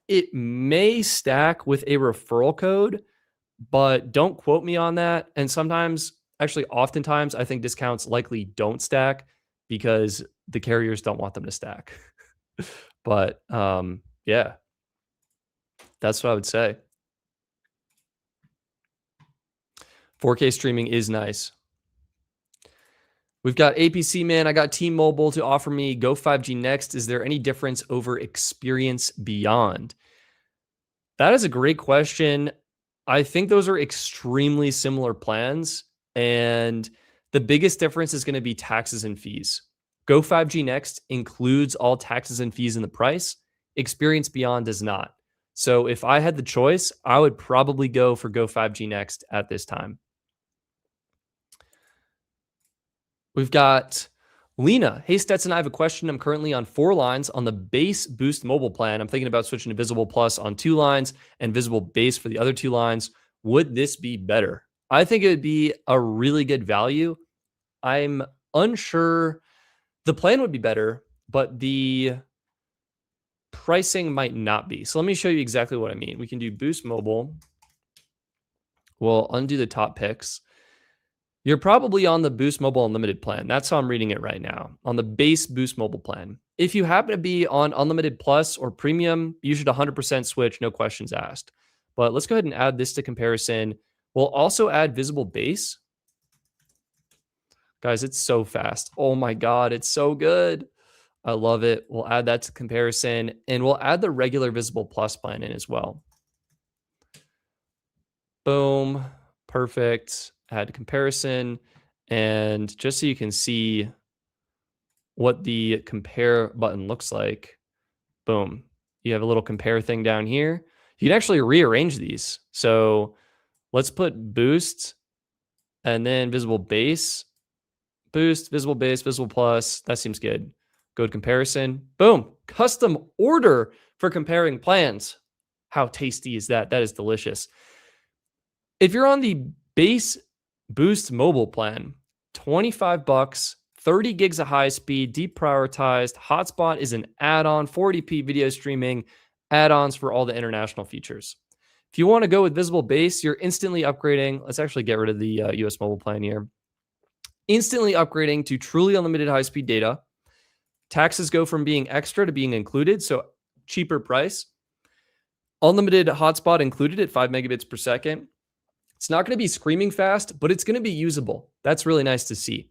it may stack with a referral code, but don't quote me on that. And sometimes, actually, oftentimes, I think discounts likely don't stack because the carriers don't want them to stack. But yeah, that's what I would say. 4K streaming is nice. We've got APC Man. I got T-Mobile to offer me Go 5G Next. Is there any difference over Experience Beyond? That is a great question. I think those are extremely similar plans. And the biggest difference is going to be taxes and fees. Go 5G Next includes all taxes and fees in the price. Experience Beyond does not. So if I had the choice, I would probably go for Go 5G Next at this time. We've got Lena. Hey, Stetson, I have a question. I'm currently on 4 lines on the base Boost mobile plan. I'm thinking about switching to Visible Plus on 2 lines and Visible Base for the other 2 lines. Would this be better? I think it would be a really good value. I'm unsure. The plan would be better, but the pricing might not be. So let me show you exactly what I mean. We can do Boost Mobile. We'll undo the top picks. You're probably on the Boost Mobile Unlimited plan. That's how I'm reading it right now, on the base Boost Mobile plan. If you happen to be on Unlimited Plus or Premium, you should 100% switch, no questions asked. But let's go ahead and add this to comparison. We'll also add Visible Base. Guys, it's so fast. Oh my God, it's so good. I love it. We'll add that to comparison, and we'll add the regular Visible Plus plan in as well. Boom. Perfect. Add comparison. And just so you can see what the compare button looks like, boom. You have a little compare thing down here. You can actually rearrange these. So let's put boost and then visible base, boost, visible base, visible plus. That seems good. Go to comparison. Boom. Custom order for comparing plans. How tasty is that? That is delicious. If you're on the base boost mobile plan, 25 bucks, 30 gigs of high speed, deprioritized. Hotspot is an add-on, 40p video streaming, add-ons for all the international features. If you want to go with visible base, you're instantly upgrading. Let's actually get rid of the US mobile plan here. Instantly upgrading to truly unlimited high-speed data. Taxes go from being extra to being included, so cheaper price. Unlimited hotspot included at 5 megabits per second. It's not going to be screaming fast, but it's going to be usable. That's really nice to see.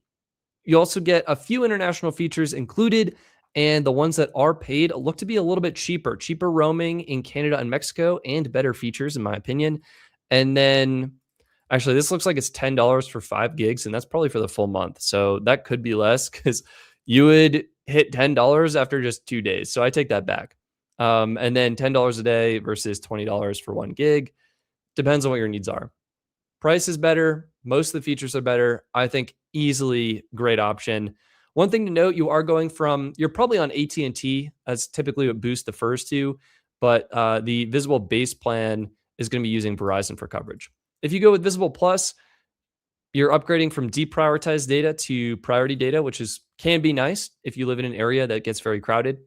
You also get a few international features included, and the ones that are paid look to be a little bit cheaper. Cheaper roaming in Canada and Mexico, and better features, in my opinion. And then, actually, this looks like it's $10 for 5 gigs, and that's probably for the full month. So that could be less because you would hit $10 after just 2 days. So I take that back. And then $10 a day versus $20 for 1 gig. Depends on what your needs are. Price is better. Most of the features are better. I think easily great option. One thing to note, you're probably on AT&T. That's typically what Boost defers to, but the Visible Base plan is going to be using Verizon for coverage. If you go with Visible Plus, you're upgrading from deprioritized data to priority data, which can be nice if you live in an area that gets very crowded.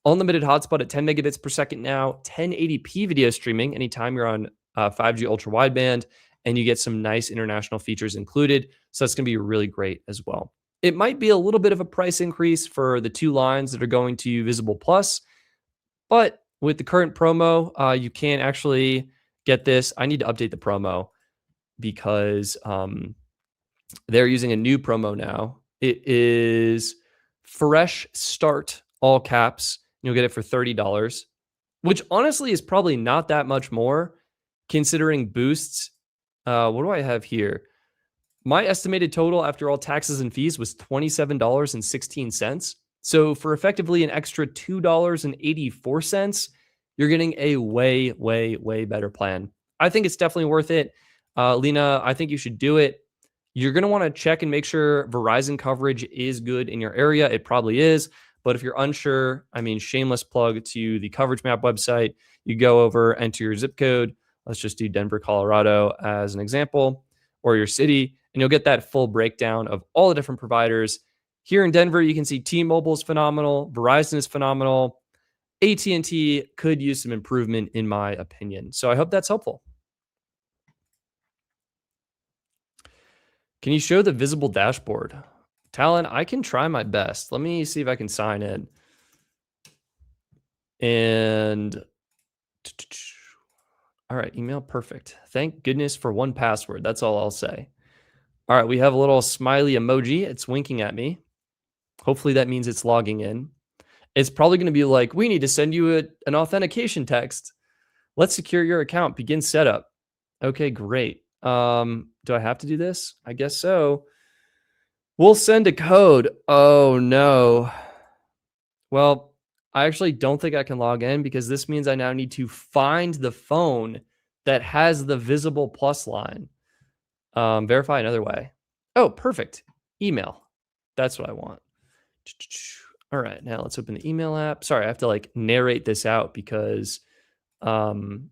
Unlimited hotspot at 10 megabits per second now, 1080p video streaming anytime you're on 5G ultra wideband, and you get some nice international features included. So that's going to be really great as well. It might be a little bit of a price increase for the 2 lines that are going to Visible Plus, but with the current promo, you can actually get this. I need to update the promo because they're using a new promo now. It is Fresh Start, all caps. You'll get it for $30, which honestly is probably not that much more considering Boost's. What do I have here? My estimated total after all taxes and fees was $27.16. So for effectively an extra $2.84, you're getting a way, way, way better plan. I think it's definitely worth it. Lena, I think you should do it. You're going to want to check and make sure Verizon coverage is good in your area. It probably is. But if you're unsure, shameless plug to the Coverage Map website. You go over, enter your zip code. Let's just do Denver, Colorado as an example, or your city, and you'll get that full breakdown of all the different providers. Here in Denver, you can see T-Mobile is phenomenal. Verizon is phenomenal. AT&T could use some improvement, in my opinion. So I hope that's helpful. Can you show the visible dashboard? Talon, I can try my best. Let me see if I can sign in. And all right, email, perfect. Thank goodness for 1Password. That's all I'll say. All right, we have a little smiley emoji. It's winking at me. Hopefully that means it's logging in. It's probably going to be like, we need to send you an authentication text. Let's secure your account. Begin setup. Okay, great. Do I have to do this? I guess so. We'll send a code. Oh, no. Well, I actually don't think I can log in because this means I now need to find the phone that has the Visible Plus line. Verify another way. Oh, perfect. Email. That's what I want. All right, now let's open the email app. Sorry, I have to narrate this out because, obviously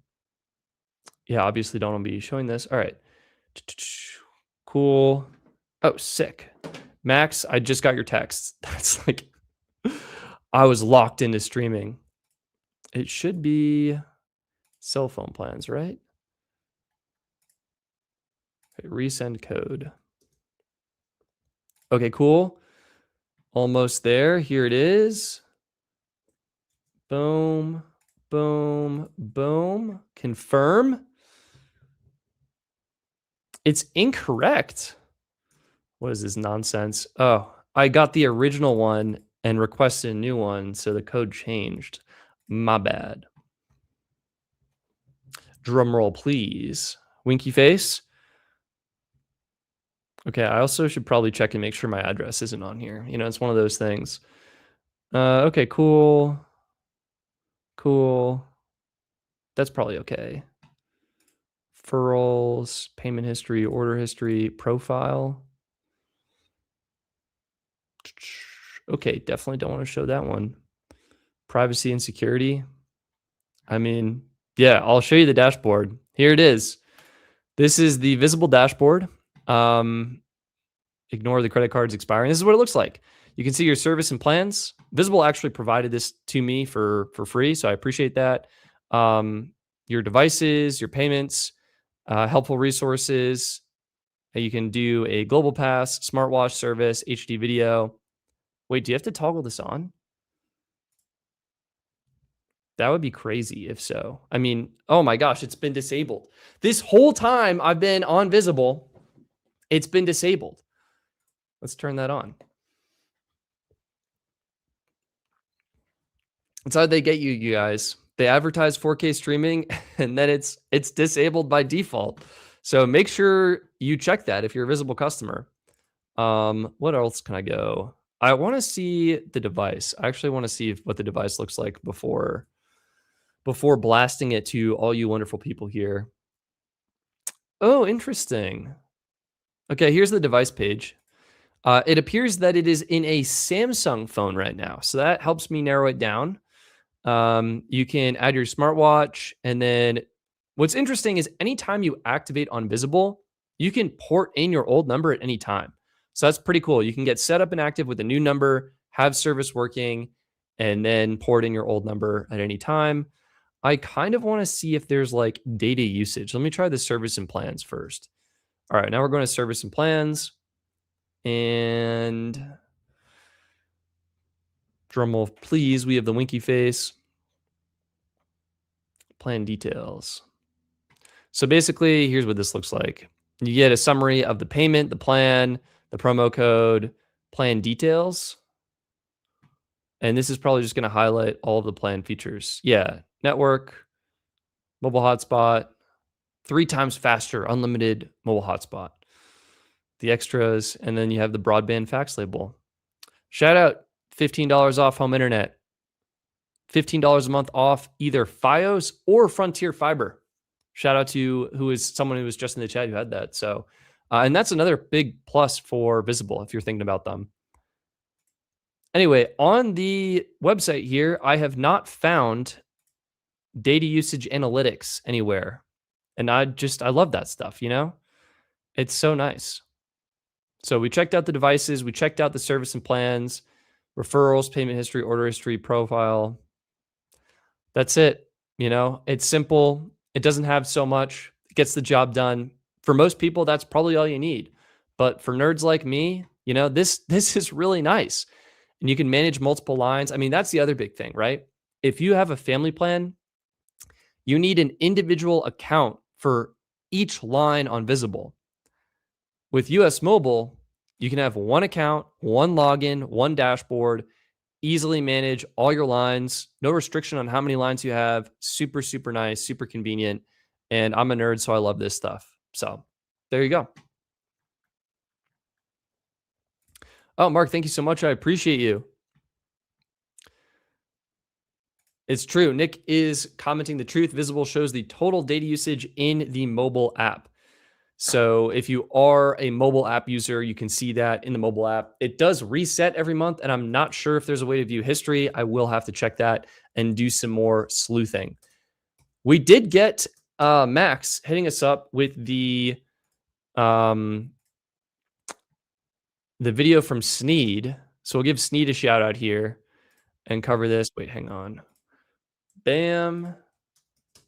don't want to be showing this. All right. Cool. Oh, sick. Max, I just got your text. That's I was locked into streaming. It should be cell phone plans, right? Okay, resend code. Okay, cool. Almost there. Here it is. Boom, boom, boom. Confirm. It's incorrect. What is this nonsense? Oh, I got the original one and requested a new one, so the code changed. My bad. Drum roll, please. Winky face. Okay, I also should probably check and make sure my address isn't on here. It's one of those things. Okay, cool. Cool. That's probably okay. Referrals, payment history, order history, profile. Okay, definitely don't want to show that one. Privacy and security. I mean, yeah, I'll show you the dashboard. Here it is. This is the visible dashboard. Ignore the credit cards expiring. This is what it looks like. You can see your service and plans. Visible actually provided this to me for free, so I appreciate that. Your devices, your payments, helpful resources. You can do a global pass, smartwatch service, HD video. Wait, do you have to toggle this on? That would be crazy if so. I mean, oh my gosh, it's been disabled. This whole time I've been on Visible, it's been disabled. Let's turn that on. That's how they get you, you guys. They advertise 4K streaming and then it's disabled by default. So make sure you check that if you're a Visible customer. What else can I go? I want to see the device. I actually want to see what the device looks like before blasting it to all you wonderful people here. Oh, interesting. Okay, here's the device page. It appears that it is in a Samsung phone right now. So that helps me narrow it down. You can add your smartwatch. And then what's interesting is anytime you activate on Visible, you can port in your old number at any time. So that's pretty cool. You can get set up and active with a new number, have service working, and then port in your old number at any time. I kind of want to see if there's like data usage. Let me try the service and plans first. All right, now we're going to service and plans. And drum roll, please. We have the winky face. Plan details. So basically, here's what this looks like. You get a summary of the payment, the plan, the promo code, plan details. And this is probably just going to highlight all of the plan features. Yeah, network, mobile hotspot, 3 times faster, unlimited mobile hotspot. The extras, and then you have the broadband fax label. Shout out, $15 off home internet. $15 a month off either Fios or Frontier Fiber. Shout out to someone who was just in the chat who had that. So, and that's another big plus for Visible if you're thinking about them. Anyway, on the website here, I have not found data usage analytics anywhere. And I love that stuff, you know? It's so nice. So we checked out the devices, we checked out the service and plans, referrals, payment history, order history, profile. That's it. You know, it's simple. It doesn't have so much. It gets the job done. For most people, that's probably all you need. But for nerds like me, you know, this is really nice. And you can manage multiple lines. I mean, that's the other big thing, right? If you have a family plan, you need an individual account for each line on Visible. With US Mobile, you can have one account, one login, one dashboard, easily manage all your lines, no restriction on how many lines you have. Super, super nice, super convenient. And I'm a nerd, so I love this stuff. So there you go. Oh, Mark, thank you so much. I appreciate you. It's true. Nick is commenting the truth. Visible shows the total data usage in the mobile app. So if you are a mobile app user, you can see that in the mobile app. It does reset every month, and I'm not sure if there's a way to view history. I will have to check that and do some more sleuthing. We did get Max hitting us up with the video from Sneed. So we'll give Sneed a shout out here and cover this. Wait, hang on. Bam.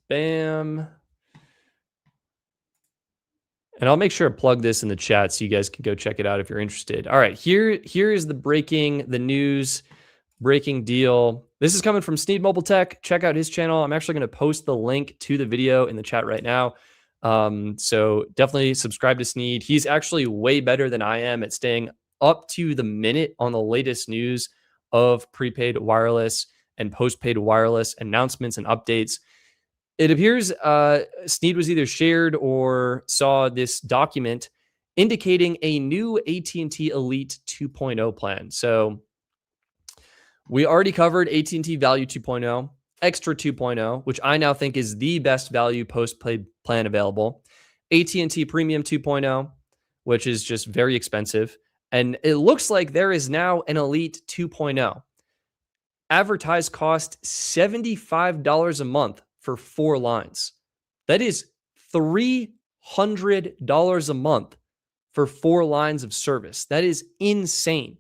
Bam. And I'll make sure to plug this in the chat so you guys can go check it out if you're interested. All right, here is the news breaking deal. This is coming from Sneed Mobile Tech. Check out his channel. I'm actually going to post the link to the video in the chat right now. So definitely subscribe to Sneed. He's actually way better than I am at staying up to the minute on the latest news of prepaid wireless and postpaid wireless announcements and updates. It appears Sneed was either shared or saw this document indicating a new AT&T Elite 2.0 plan. So we already covered AT&T Value 2.0. Extra 2.0, which I now think is the best value post-paid plan available. AT&T Premium 2.0, which is just very expensive. And it looks like there is now an Elite 2.0. Advertised cost $75 a month for 4 lines. That is $300 a month for 4 lines of service. That is insane.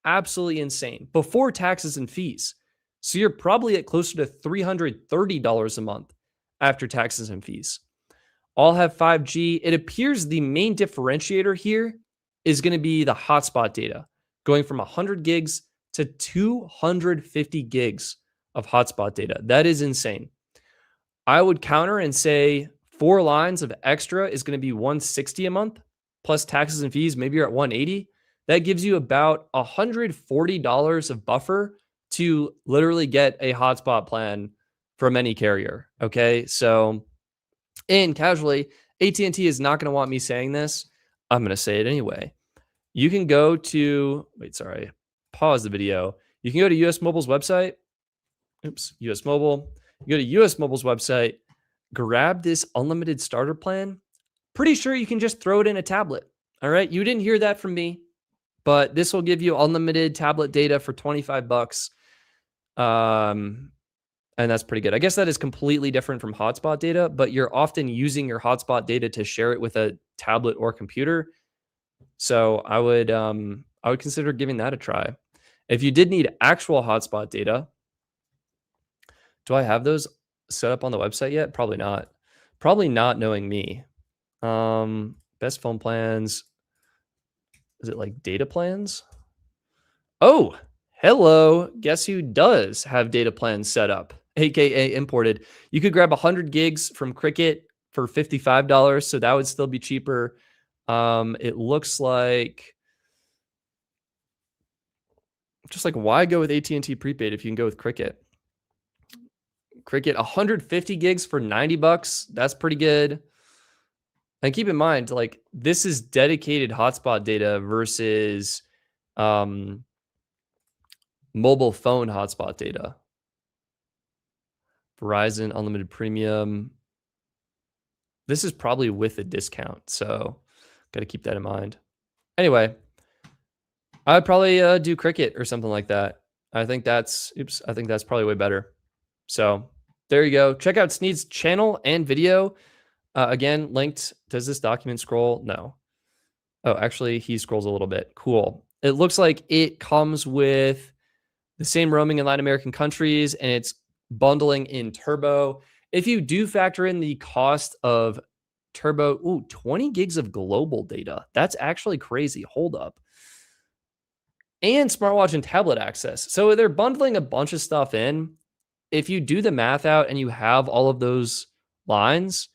Absolutely insane. Before taxes and fees. So you're probably at closer to $330 a month after taxes and fees. All have 5G. It appears the main differentiator here is going to be the hotspot data, going from 100 gigs to 250 gigs of hotspot data. That is insane. I would counter and say 4 lines of extra is going to be $160 a month plus taxes and fees. Maybe you're at $180. That gives you about $140 of buffer to literally get a hotspot plan from any carrier. Okay. So, and casually, AT&T is not going to want me saying this. I'm going to say it anyway. You can go to, pause the video. You can go to US Mobile's website. US Mobile. You go to US Mobile's website, grab this unlimited starter plan. Pretty sure you can just throw it in a tablet. All right. You didn't hear that from me, but this will give you unlimited tablet data for $25. And that's pretty good. I guess that is completely different from hotspot data, but you're often using your hotspot data to share it with a tablet or computer. So I would consider giving that a try. If you did need actual hotspot data, do I have those set up on the website yet? Probably not. Probably not, knowing me. Best phone plans. Is it like data plans? Oh, hello. Guess who does have data plans set up, aka imported? You could grab 100 gigs from Cricket for $55, so that would still be cheaper. It looks like, just like, why go with AT&T Prepaid if you can go with Cricket? Cricket, 150 gigs for $90. That's pretty good. And keep in mind, like, this is dedicated hotspot data versus mobile phone hotspot data. Verizon Unlimited Premium. This is probably with a discount, so got to keep that in mind. Anyway, I'd probably do Cricket or something like that. I think that's probably way better. So there you go. Check out Sneed's channel and video. Again, linked. Does this document scroll? No. Oh, actually, he scrolls a little bit. Cool. It looks like it comes with the same roaming in Latin American countries, and it's bundling in Turbo. If you do factor in the cost of Turbo, 20 gigs of global data. That's actually crazy. Hold up. And smartwatch and tablet access. So they're bundling a bunch of stuff in. If you do the math out and you have all of those lines,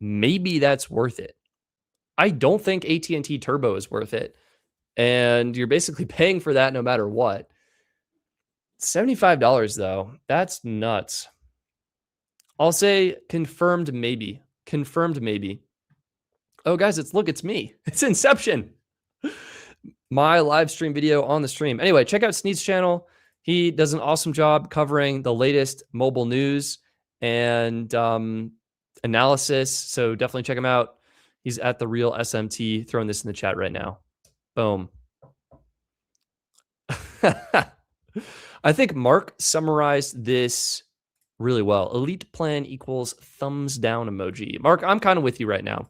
maybe that's worth it. I don't think AT&T Turbo is worth it. And you're basically paying for that no matter what. $75 though, that's nuts. I'll say confirmed maybe. Confirmed maybe. Oh guys, it's me. It's Inception. My live stream video on the stream. Anyway, check out Sneed's channel. He does an awesome job covering the latest mobile news and analysis. So definitely check him out. He's at the Real SMT. Throwing this in the chat right now. Boom. I think Mark summarized this really well. Elite plan equals thumbs down emoji. Mark, I'm kind of with you right now.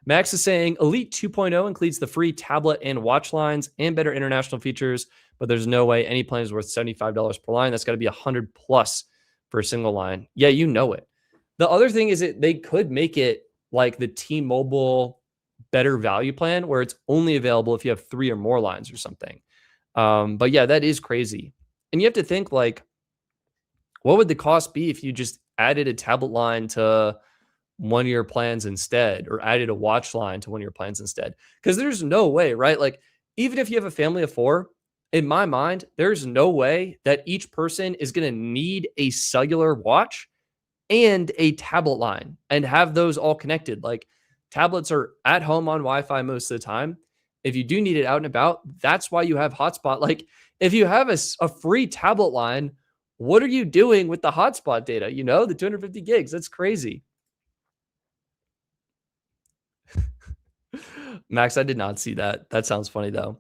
Max is saying Elite 2.0 includes the free tablet and watch lines and better international features, but there's no way any plan is worth $75 per line. That's got to be $100 plus for a single line. Yeah, you know it. The other thing is that they could make it like the T-Mobile better value plan where it's only available if you have 3 or more lines or something. But yeah, that is crazy. And you have to think, like, what would the cost be if you just added a tablet line to one of your plans instead, or added a watch line to one of your plans instead? Because there's no way, right? Like, even if you have a family of 4, in my mind, there's no way that each person is going to need a cellular watch and a tablet line and have those all connected. Like, tablets are at home on Wi-Fi most of the time. If you do need it out and about, that's why you have hotspot. Like, if you have a free tablet line, what are you doing with the hotspot data? You know, the 250 gigs. That's crazy. Max, I did not see that. That sounds funny though.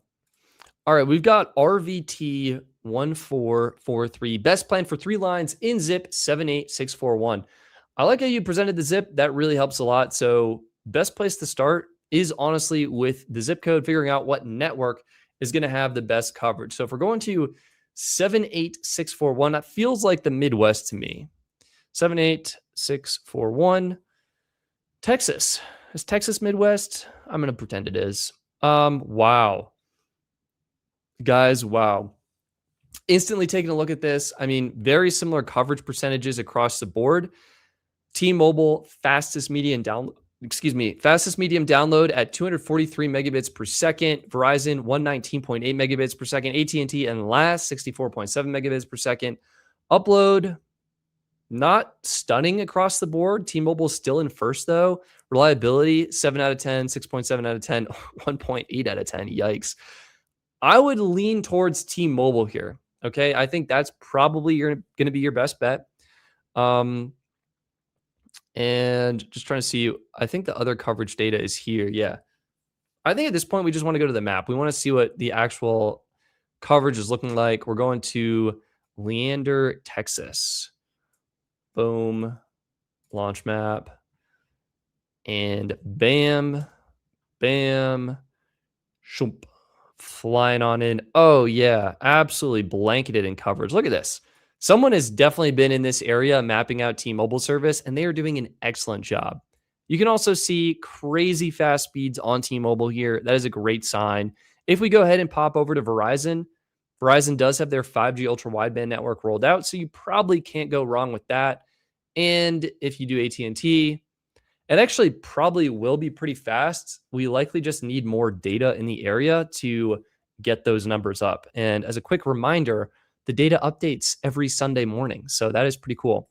All right, we've got RVT 1443. Best plan for 3 lines in zip 78641. I like how you presented the zip. That really helps a lot. So best place to start is honestly with the zip code, figuring out what network is going to have the best coverage. So if we're going to 78641, that feels like the Midwest to me. 78641. Texas. Is Texas Midwest? I'm going to pretend it is. Wow. Guys, wow. Instantly taking a look at this. I mean, very similar coverage percentages across the board. T-Mobile fastest medium download at 243 megabits per second. Verizon 119.8 megabits per second. AT&T and last 64.7 megabits per second. Upload not stunning across the board. T-Mobile still in first though. Reliability 7 out of 10, 6.7 out of 10, 1.8 out of 10. Yikes. I would lean towards T-Mobile here. Okay, I think that's probably going to be your best bet. And just trying to see, I think the other coverage data is here. Yeah. I think at this point, we just want to go to the map. We want to see what the actual coverage is looking like. We're going to Leander, Texas. Boom. Launch map. And bam, bam, shoop. Flying on in. Oh, yeah. Absolutely blanketed in coverage. Look at this. Someone has definitely been in this area mapping out T-Mobile service, and they are doing an excellent job. You can also see crazy fast speeds on T-Mobile here. That is a great sign. If we go ahead and pop over to Verizon, Verizon does have their 5G ultra wideband network rolled out, so you probably can't go wrong with that. And if you do AT&T, it actually probably will be pretty fast. We likely just need more data in the area to get those numbers up. And as a quick reminder, the data updates every Sunday morning. So that is pretty cool.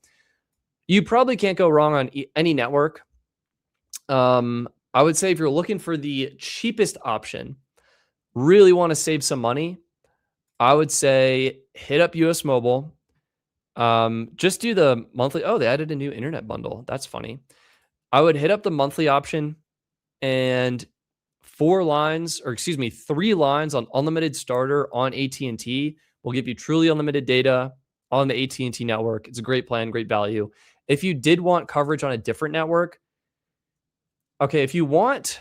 You probably can't go wrong on any network. I would say if you're looking for the cheapest option, really want to save some money, I would say hit up US Mobile. Just do the monthly. Oh, they added a new internet bundle. That's funny. I would hit up the monthly option and 3 lines on unlimited starter on AT&T will give you truly unlimited data on the AT&T network. It's a great plan, great value. If you did want coverage on a different network, okay, if you want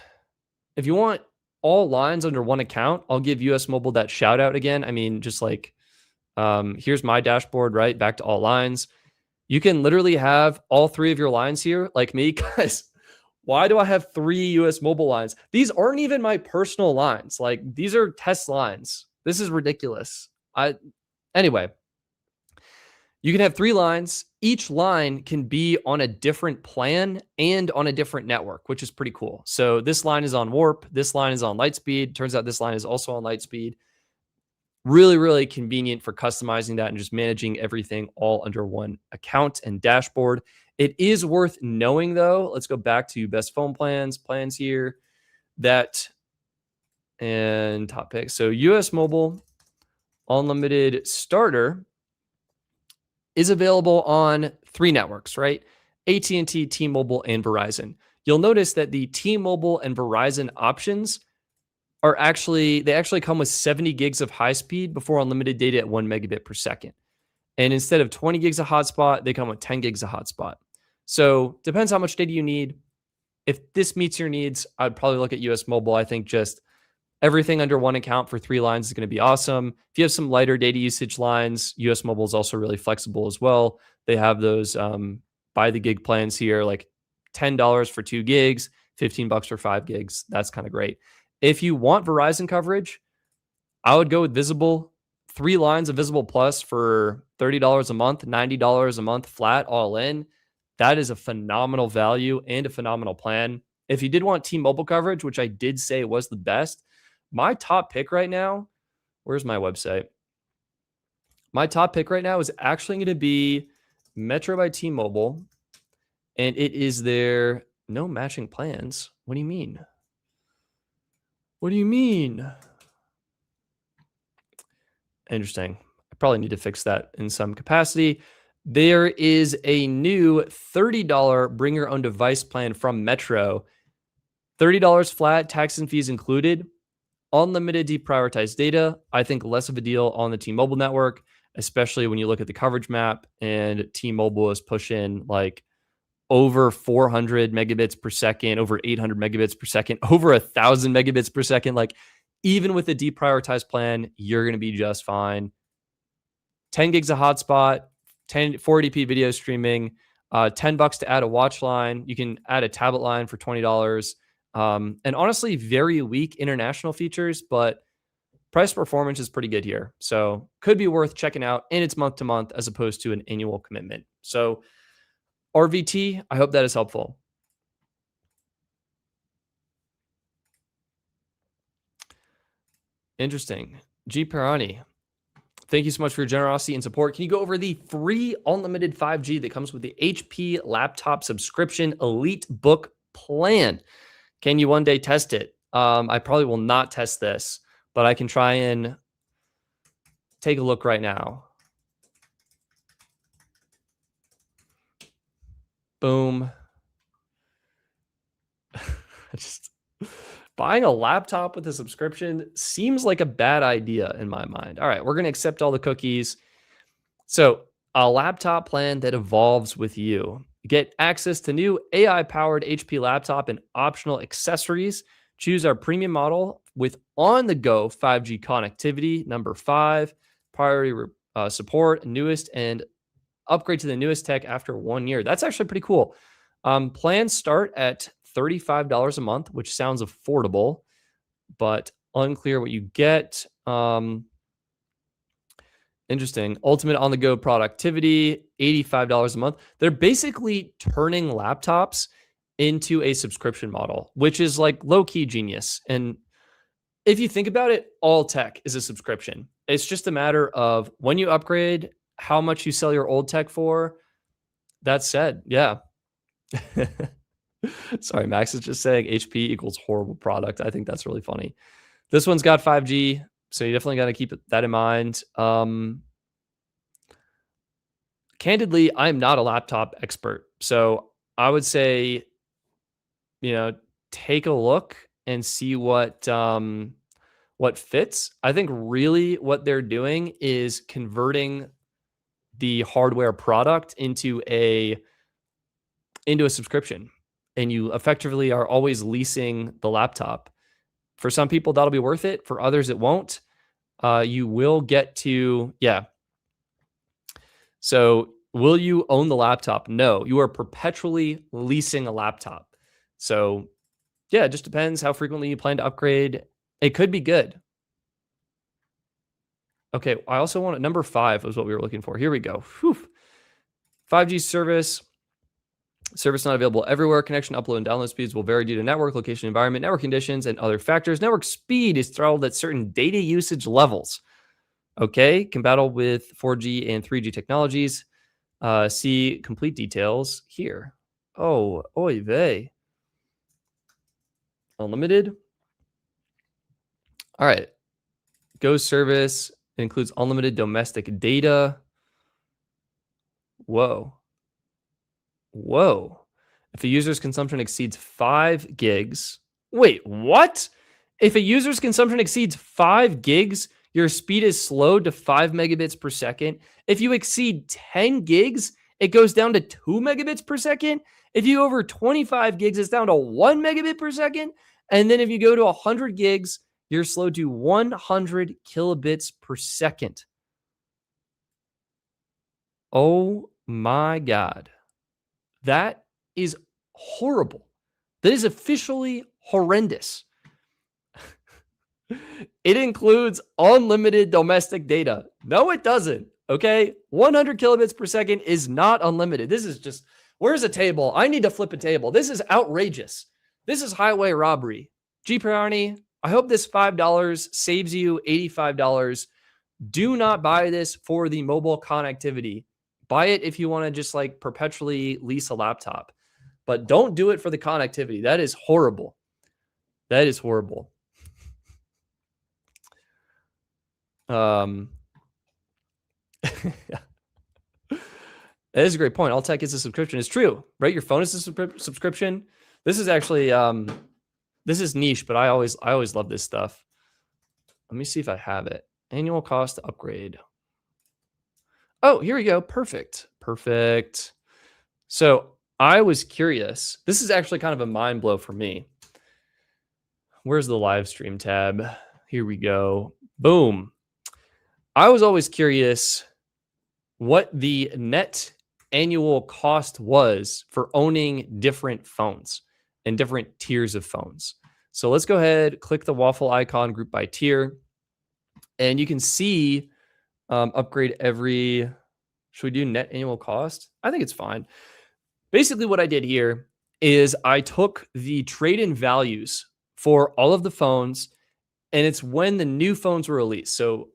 all lines under one account, I'll give US Mobile that shout out again. I mean, just like, here's my dashboard, right? Back to all lines. You can literally have all 3 of your lines here, like me, guys. Why do I have 3 US Mobile lines? These aren't even my personal lines. Like, these are test lines. This is ridiculous. Anyway, you can have 3 lines. Each line can be on a different plan and on a different network, which is pretty cool. So this line is on Warp. This line is on Lightspeed. Turns out this line is also on Lightspeed. Really, really convenient for customizing that and just managing everything all under one account and dashboard. It is worth knowing, though. Let's go back to best phone plans here. And top pick. So US Mobile Unlimited Starter is available on 3 networks, right? AT&T, T-Mobile, and Verizon. You'll notice that the T-Mobile and Verizon options they actually come with 70 gigs of high speed before unlimited data at 1 megabit per second. And instead of 20 gigs of hotspot, they come with 10 gigs of hotspot. So depends how much data you need. If this meets your needs, I'd probably look at US Mobile. I think just everything under one account for 3 lines is going to be awesome. If you have some lighter data usage lines, US Mobile is also really flexible as well. They have those by the gig plans here, like $10 for 2 gigs, $15 for 5 gigs. That's kind of great. If you want Verizon coverage, I would go with Visible. 3 lines of Visible Plus for $30 a month, $90 a month flat, all in. That is a phenomenal value and a phenomenal plan. If you did want T-Mobile coverage, which I did say was the best, my top pick right now, where's my website? My top pick right now is actually going to be Metro by T-Mobile, and it is their no matching plans. What do you mean? What do you mean? Interesting. I Probably need to fix that in some capacity. There is a new $30 bring your own device plan from Metro. $30 flat, tax and fees included. Unlimited deprioritized data. I think less of a deal on the T-Mobile network, especially when you look at the coverage map, and T-Mobile is pushing like over 400 megabits per second, over 800 megabits per second, over 1,000 megabits per second. Like, even with the deprioritized plan, you're going to be just fine. 10 gigs of hotspot, 480p video streaming, $10 to add a watch line. You can add a tablet line for $20. And honestly, very weak international features, but price performance is pretty good here. So could be worth checking out, and it's month to month as opposed to an annual commitment. So RVT, I hope that is helpful. Interesting. G Pirani, thank you so much for your generosity and support. Can you go over the free unlimited 5G that comes with the HP laptop subscription Elite Book plan? Can you one day test it? I probably will not test this, but I can try and take a look right now. Boom. Just buying a laptop with a subscription seems like a bad idea in my mind. All right, we're going to accept all the cookies. So a laptop plan that evolves with you. Get access to new AI-powered HP laptop and optional accessories. Choose our premium model with on-the-go 5G connectivity. Number 5, priority support, newest, and upgrade to the newest tech after 1 year. That's actually pretty cool. Plans start at $35 a month, which sounds affordable, but unclear what you get. Interesting. Ultimate on-the-go productivity, $85 a month. They're basically turning laptops into a subscription model, which is like low-key genius. And if you think about it, all tech is a subscription. It's just a matter of when you upgrade, how much you sell your old tech for. That said, yeah. Sorry, Max is just saying HP equals horrible product. I think that's really funny. This one's got 5G, so you definitely got to keep that in mind. Candidly, I'm not a laptop expert, so I would say, take a look and see what fits. I think really what they're doing is converting the hardware product into a subscription, and you effectively are always leasing the laptop. For some people, that'll be worth it. For others, it won't. You will get to, So will you own the laptop? No, you are perpetually leasing a laptop. So yeah, it just depends how frequently you plan to upgrade. It could be good. Okay, I also want number 5 was what we were looking for. Here we go. 5G service. Service not available everywhere. Connection, upload, and download speeds will vary due to network, location, environment, network conditions, and other factors. Network speed is throttled at certain data usage levels. Okay, compatible with 4G and 3G technologies. See complete details here. Oh, oy vey. Unlimited. All right. Go service. It includes unlimited domestic data. Whoa. If a user's consumption exceeds 5 gigs. Wait, what? If a user's consumption exceeds 5 gigs, your speed is slowed to 5 megabits per second. If you exceed 10 gigs, it goes down to 2 megabits per second. If you go over 25 gigs, it's down to 1 megabit per second. And then if you go to 100 gigs, you're slowed to 100 kilobits per second. Oh my God. That is horrible. That is officially horrendous. It includes unlimited domestic data. No, it doesn't. Okay. 100 kilobits per second is not unlimited. This is just, where's a table? I need to flip a table. This is outrageous. This is highway robbery. G Pirani, I hope this $5 saves you $85. Do not buy this for the mobile connectivity. Buy it if you want to just like perpetually lease a laptop, but don't do it for the connectivity. That is horrible. That is horrible. That is a great point. All tech is a subscription. It's true, right? Your phone is a subscription. This is actually this is niche, but I always love this stuff. Let me see if I have it. Annual cost to upgrade. Oh, here we go. Perfect. So I was curious. This is actually kind of a mind blow for me. Where's the live stream tab? Here we go. Boom. I was always curious what the net annual cost was for owning different phones and different tiers of phones. So let's go ahead, click the waffle icon, group by tier, and you can see upgrade every. Should we do net annual cost? I think it's fine. Basically, what I did here is I took the trade-in values for all of the phones, and it's when the new phones were released. So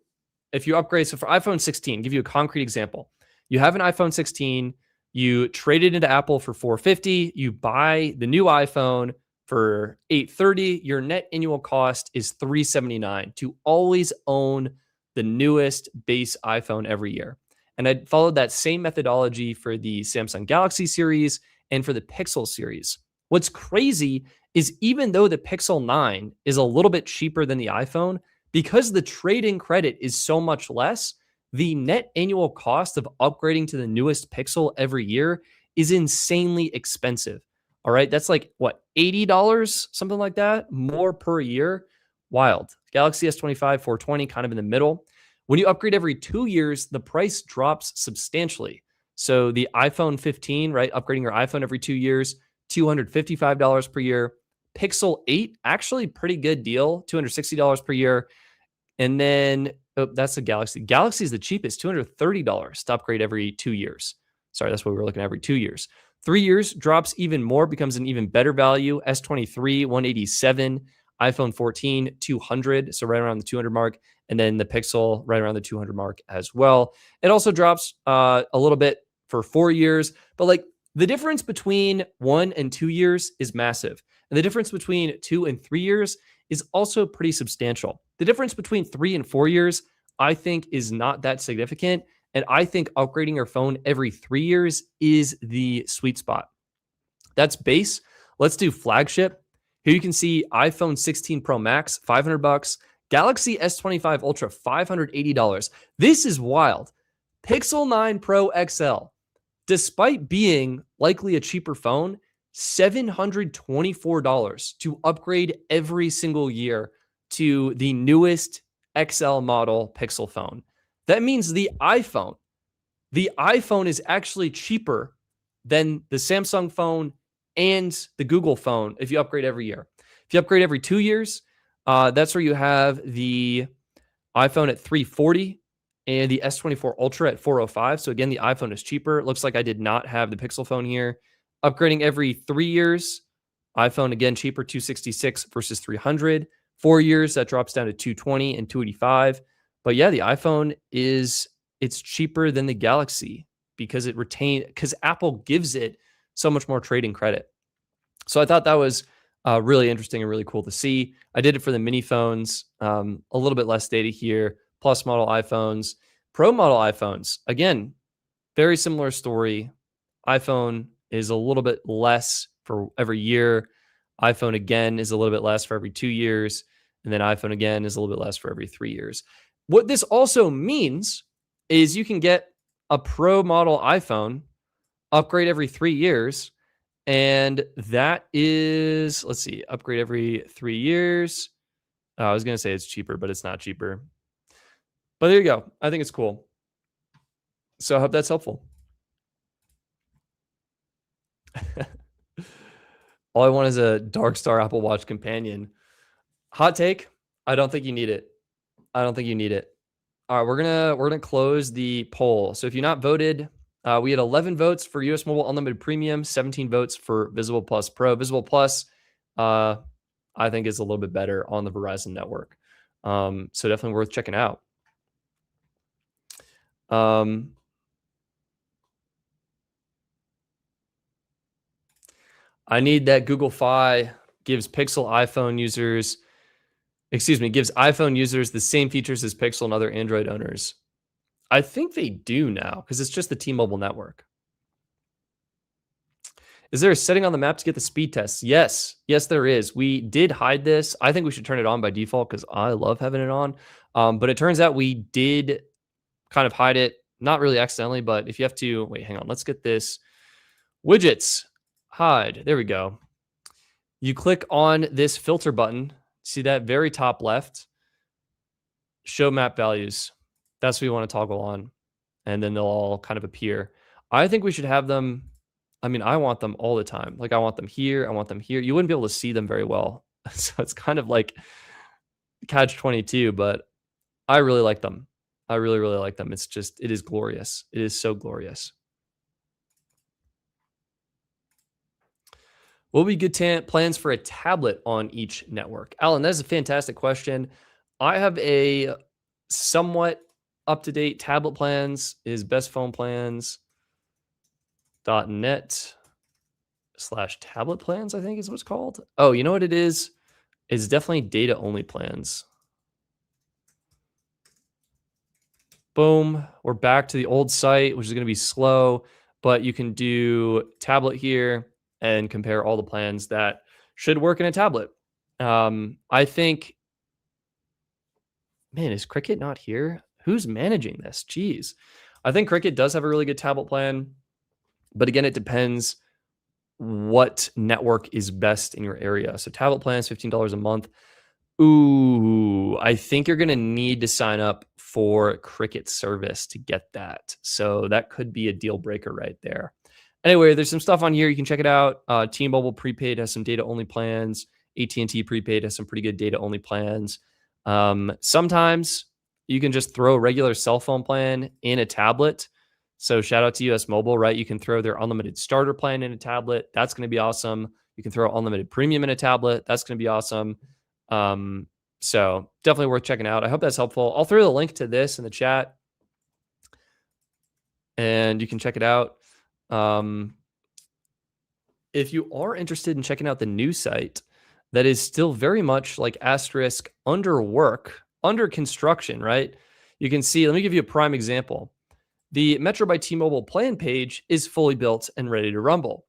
if you upgrade, so for iPhone 16, give you a concrete example. You have an iPhone 16, you trade it into Apple for $450, you buy the new iPhone for $830, your net annual cost is $379 to always own the newest base iPhone every year. And I followed that same methodology for the Samsung Galaxy series and for the Pixel series. What's crazy is even though the Pixel 9 is a little bit cheaper than the iPhone, because the trade-in credit is so much less, the net annual cost of upgrading to the newest Pixel every year is insanely expensive. All right, that's like, what, $80, something like that, more per year? Wild. Galaxy S25, $420, kind of in the middle. When you upgrade every 2 years, the price drops substantially. So the iPhone 15, right, upgrading your iPhone every 2 years, $255 per year. Pixel 8, actually pretty good deal, $260 per year. And then, that's the Galaxy. Galaxy is the cheapest, $230 to upgrade every 2 years. Sorry, that's what we were looking at, every 2 years. 3 years drops even more, becomes an even better value. S23, $187. iPhone 14, $200, so right around the 200 mark. And then the Pixel right around the 200 mark as well. It also drops a little bit for 4 years, but like the difference between 1 and 2 years is massive. And the difference between 2 and 3 years is also pretty substantial. The difference between 3 and 4 years, I think, is not that significant. And I think upgrading your phone every 3 years is the sweet spot. That's base. Let's do flagship. Here you can see iPhone 16 Pro Max, $500. Galaxy S25 Ultra, $580. This is wild. Pixel 9 Pro XL, despite being likely a cheaper phone, $724 to upgrade every single year to the newest XL model Pixel phone. That means the iPhone is actually cheaper than the Samsung phone and the Google phone if you upgrade every year. If you upgrade every 2 years, that's where you have the iPhone at $340 and the S24 Ultra at $405. So again, the iPhone is cheaper. It looks like I did not have the Pixel phone here. Upgrading every 3 years, iPhone again cheaper, $266 versus $300. 4 years, that drops down to $220 and $285. But yeah, the iPhone it's cheaper than the Galaxy because Apple gives it so much more trading credit. So I thought that was really interesting and really cool to see. I did it for the mini phones, a little bit less data here. Plus model iPhones, Pro model iPhones. Again, very similar story. iPhone is a little bit less for every year. iPhone again is a little bit less for every 2 years. And then iPhone again is a little bit less for every 3 years. What this also means is you can get a Pro model iPhone, upgrade every 3 years. And that is, let's see, upgrade every 3 years. I was going to say it's cheaper, but it's not cheaper. But there you go. I think it's cool. So I hope that's helpful. All I want is a Dark Star Apple Watch companion. Hot take, I don't think you need it. All right, we're gonna close the poll. So if you're not voted, we had 11 votes for US Mobile Unlimited Premium, 17 votes for Visible Plus Pro. Visible Plus, I think is a little bit better on the Verizon network. So definitely worth checking out. I need that Google Fi gives iPhone users the same features as Pixel and other Android owners. I think they do now because it's just the T-Mobile network. Is there a setting on the map to get the speed tests? Yes. Yes, there is. We did hide this. I think we should turn it on by default because I love having it on. But it turns out we did kind of hide it, not really accidentally, but if you have to, wait, hang on. Let's get this. Widgets, hide. There we go. You click on this filter button. See that very top left? Show map values. That's what you want to toggle on. And then they'll all kind of appear. I think we should have them. I mean, I want them all the time. Like I want them here. I want them here. You wouldn't be able to see them very well. So it's kind of like catch 22, but I really like them. I really, really like them. It's just, it is glorious. It is so glorious. What would be good plans for a tablet on each network? Alan, that is a fantastic question. I have a somewhat up-to-date tablet plans is bestphoneplans.net/tablet plans, I think is what's called. Oh, you know what it is? It's definitely data-only plans. Boom. We're back to the old site, which is going to be slow, but you can do tablet here and compare all the plans that should work in a tablet. I think, man, is Cricket not here? Who's managing this? Jeez. I think Cricket does have a really good tablet plan, but again, it depends what network is best in your area. So tablet plans, $15 a month. Ooh, I think you're going to need to sign up for Cricket service to get that. So that could be a deal breaker right there. Anyway, there's some stuff on here. You can check it out. T-Mobile Prepaid has some data-only plans. AT&T Prepaid has some pretty good data-only plans. Sometimes you can just throw a regular cell phone plan in a tablet. So shout out to US Mobile, right? You can throw their unlimited starter plan in a tablet. That's going to be awesome. You can throw unlimited premium in a tablet. That's going to be awesome. So definitely worth checking out. I hope that's helpful. I'll throw the link to this in the chat and you can check it out. If you are interested in checking out the new site that is still very much like asterisk under construction, right? You can see, let me give you a prime example. The Metro by T-Mobile plan page is fully built and ready to rumble.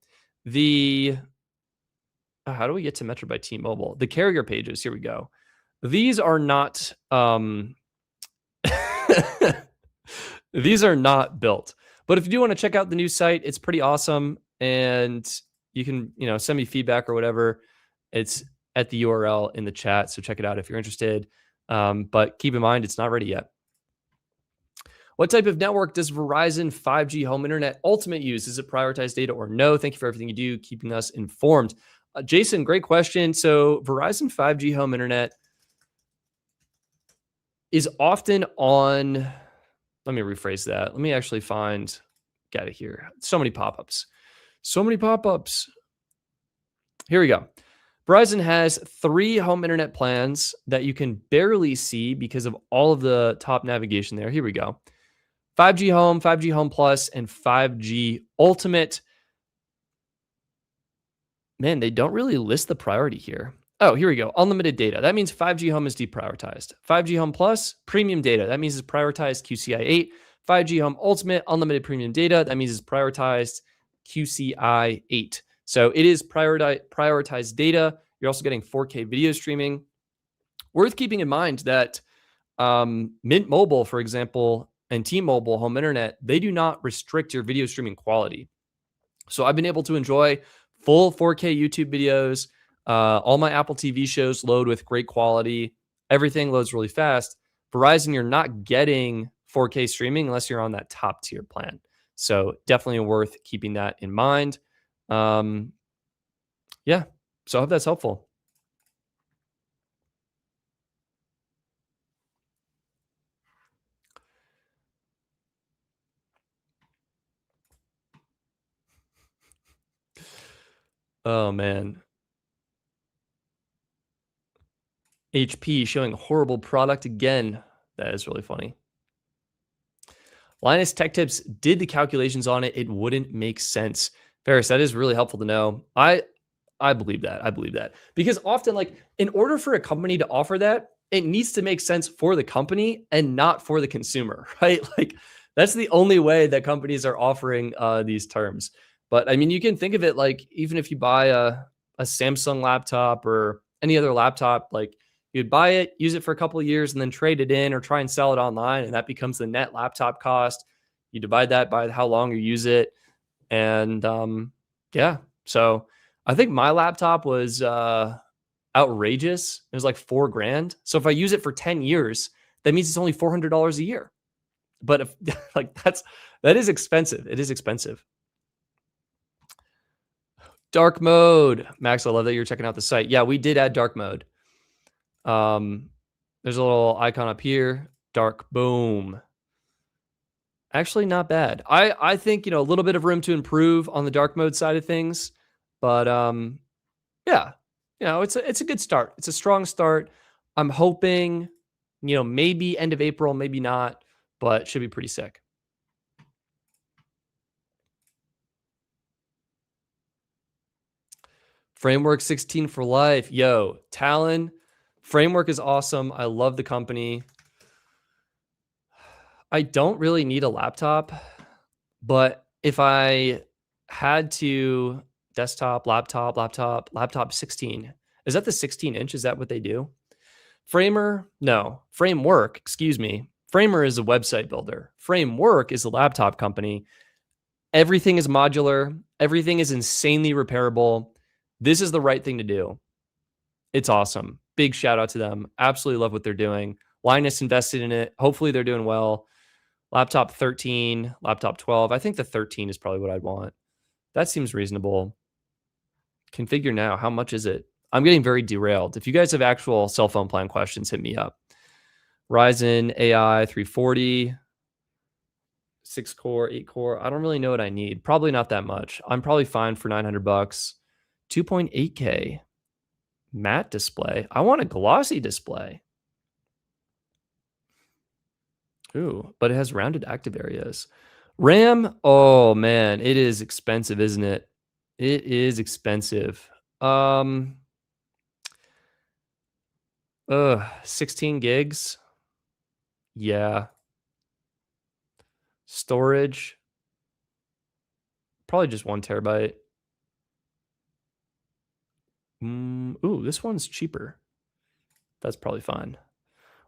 How do we get to Metro by T-Mobile? The carrier pages, here we go. These are not, these are not built. But if you do want to check out the new site, it's pretty awesome. And you can, send me feedback or whatever. It's at the URL in the chat. So check it out if you're interested. But keep in mind, it's not ready yet. What type of network does Verizon 5G home internet ultimate use? Is it prioritized data or no? Thank you for everything you do, keeping us informed. Jason, great question. So Verizon 5G home internet is often on, let me rephrase that. Let me actually get it here. So many pop-ups. Here we go. Verizon has 3 home internet plans that you can barely see because of all of the top navigation there. Here we go. 5G Home, 5G Home Plus, and 5G Ultimate. Man, they don't really list the priority here. Oh, here we go. Unlimited data. That means 5G Home is deprioritized. 5G Home Plus, premium data. That means it's prioritized QCI 8. 5G Home Ultimate, unlimited premium data. That means it's prioritized QCI 8. So it is prioritized data. You're also getting 4K video streaming. Worth keeping in mind that Mint Mobile, for example, and T-Mobile home internet, they do not restrict your video streaming quality. So I've been able to enjoy full 4K YouTube videos. All my Apple TV shows load with great quality. Everything loads really fast. Verizon, you're not getting 4K streaming unless you're on that top tier plan. So definitely worth keeping that in mind. Yeah, so I hope that's helpful. Oh, man. HP showing horrible product again. That is really funny. Linus Tech Tips did the calculations on it. It wouldn't make sense. Ferris, that is really helpful to know. I believe that. Because often, like, in order for a company to offer that, it needs to make sense for the company and not for the consumer, right? Like that's the only way that companies are offering these terms. But I mean, you can think of it like even if you buy a Samsung laptop or any other laptop, like you'd buy it, use it for a couple of years, and then trade it in or try and sell it online, and that becomes the net laptop cost. You divide that by how long you use it, and yeah. So I think my laptop was outrageous. It was like $4,000. So if I use it for 10 years, that means it's only $400 a year. But if like that is expensive. It is expensive. Dark mode. Max, I love that you're checking out the site. Yeah, we did add dark mode. There's a little icon up here. Dark, boom. Actually, not bad. I think, a little bit of room to improve on the dark mode side of things. But yeah, it's a good start. It's a strong start. I'm hoping, maybe end of April, maybe not, but it should be pretty sick. Framework 16 for life. Yo, Talon. Framework is awesome. I love the company. I don't really need a laptop, but if I had to laptop 16. Is that the 16-inch? Is that what they do? Framework, excuse me. Framer is a website builder. Framework is a laptop company. Everything is modular. Everything is insanely repairable. This is the right thing to do. It's awesome. Big shout out to them. Absolutely love what they're doing. Linus invested in it. Hopefully they're doing well. Laptop 13, laptop 12. I think the 13 is probably what I'd want. That seems reasonable. Configure now. How much is it? I'm getting very derailed. If you guys have actual cell phone plan questions, hit me up. Ryzen AI 340, 6 core, 8 core. I don't really know what I need. Probably not that much. I'm probably fine for $900. 2.8K matte display. I want a glossy display. Ooh, but it has rounded active areas. RAM, oh man, it is expensive, isn't it? It is expensive. 16 gigs. Yeah. Storage, probably just 1 terabyte. Ooh, this one's cheaper. That's probably fine.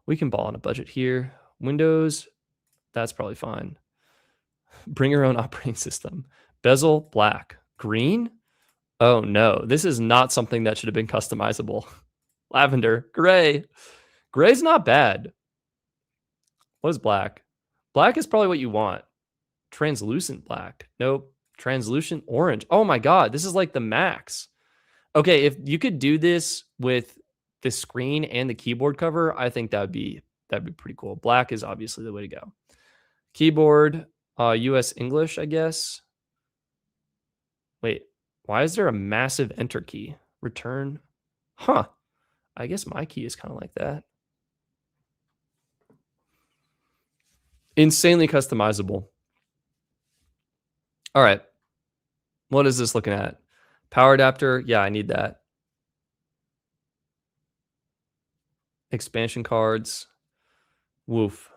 We can ball on a budget here. Windows, that's probably fine. Bring your own operating system. Bezel, black. Green? Oh no, this is not something that should have been customizable. Lavender, gray. Gray's not bad. What is black? Black is probably what you want. Translucent black. Nope. Translucent orange. Oh my God, this is like the max. Okay, if you could do this with the screen and the keyboard cover, I think that'd be pretty cool. Black is obviously the way to go. Keyboard, US English, I guess. Wait, why is there a massive enter key? Return. Huh. I guess my key is kind of like that. Insanely customizable. All right. What is this looking at? Power adapter. Yeah, I need that. Expansion cards. Woof.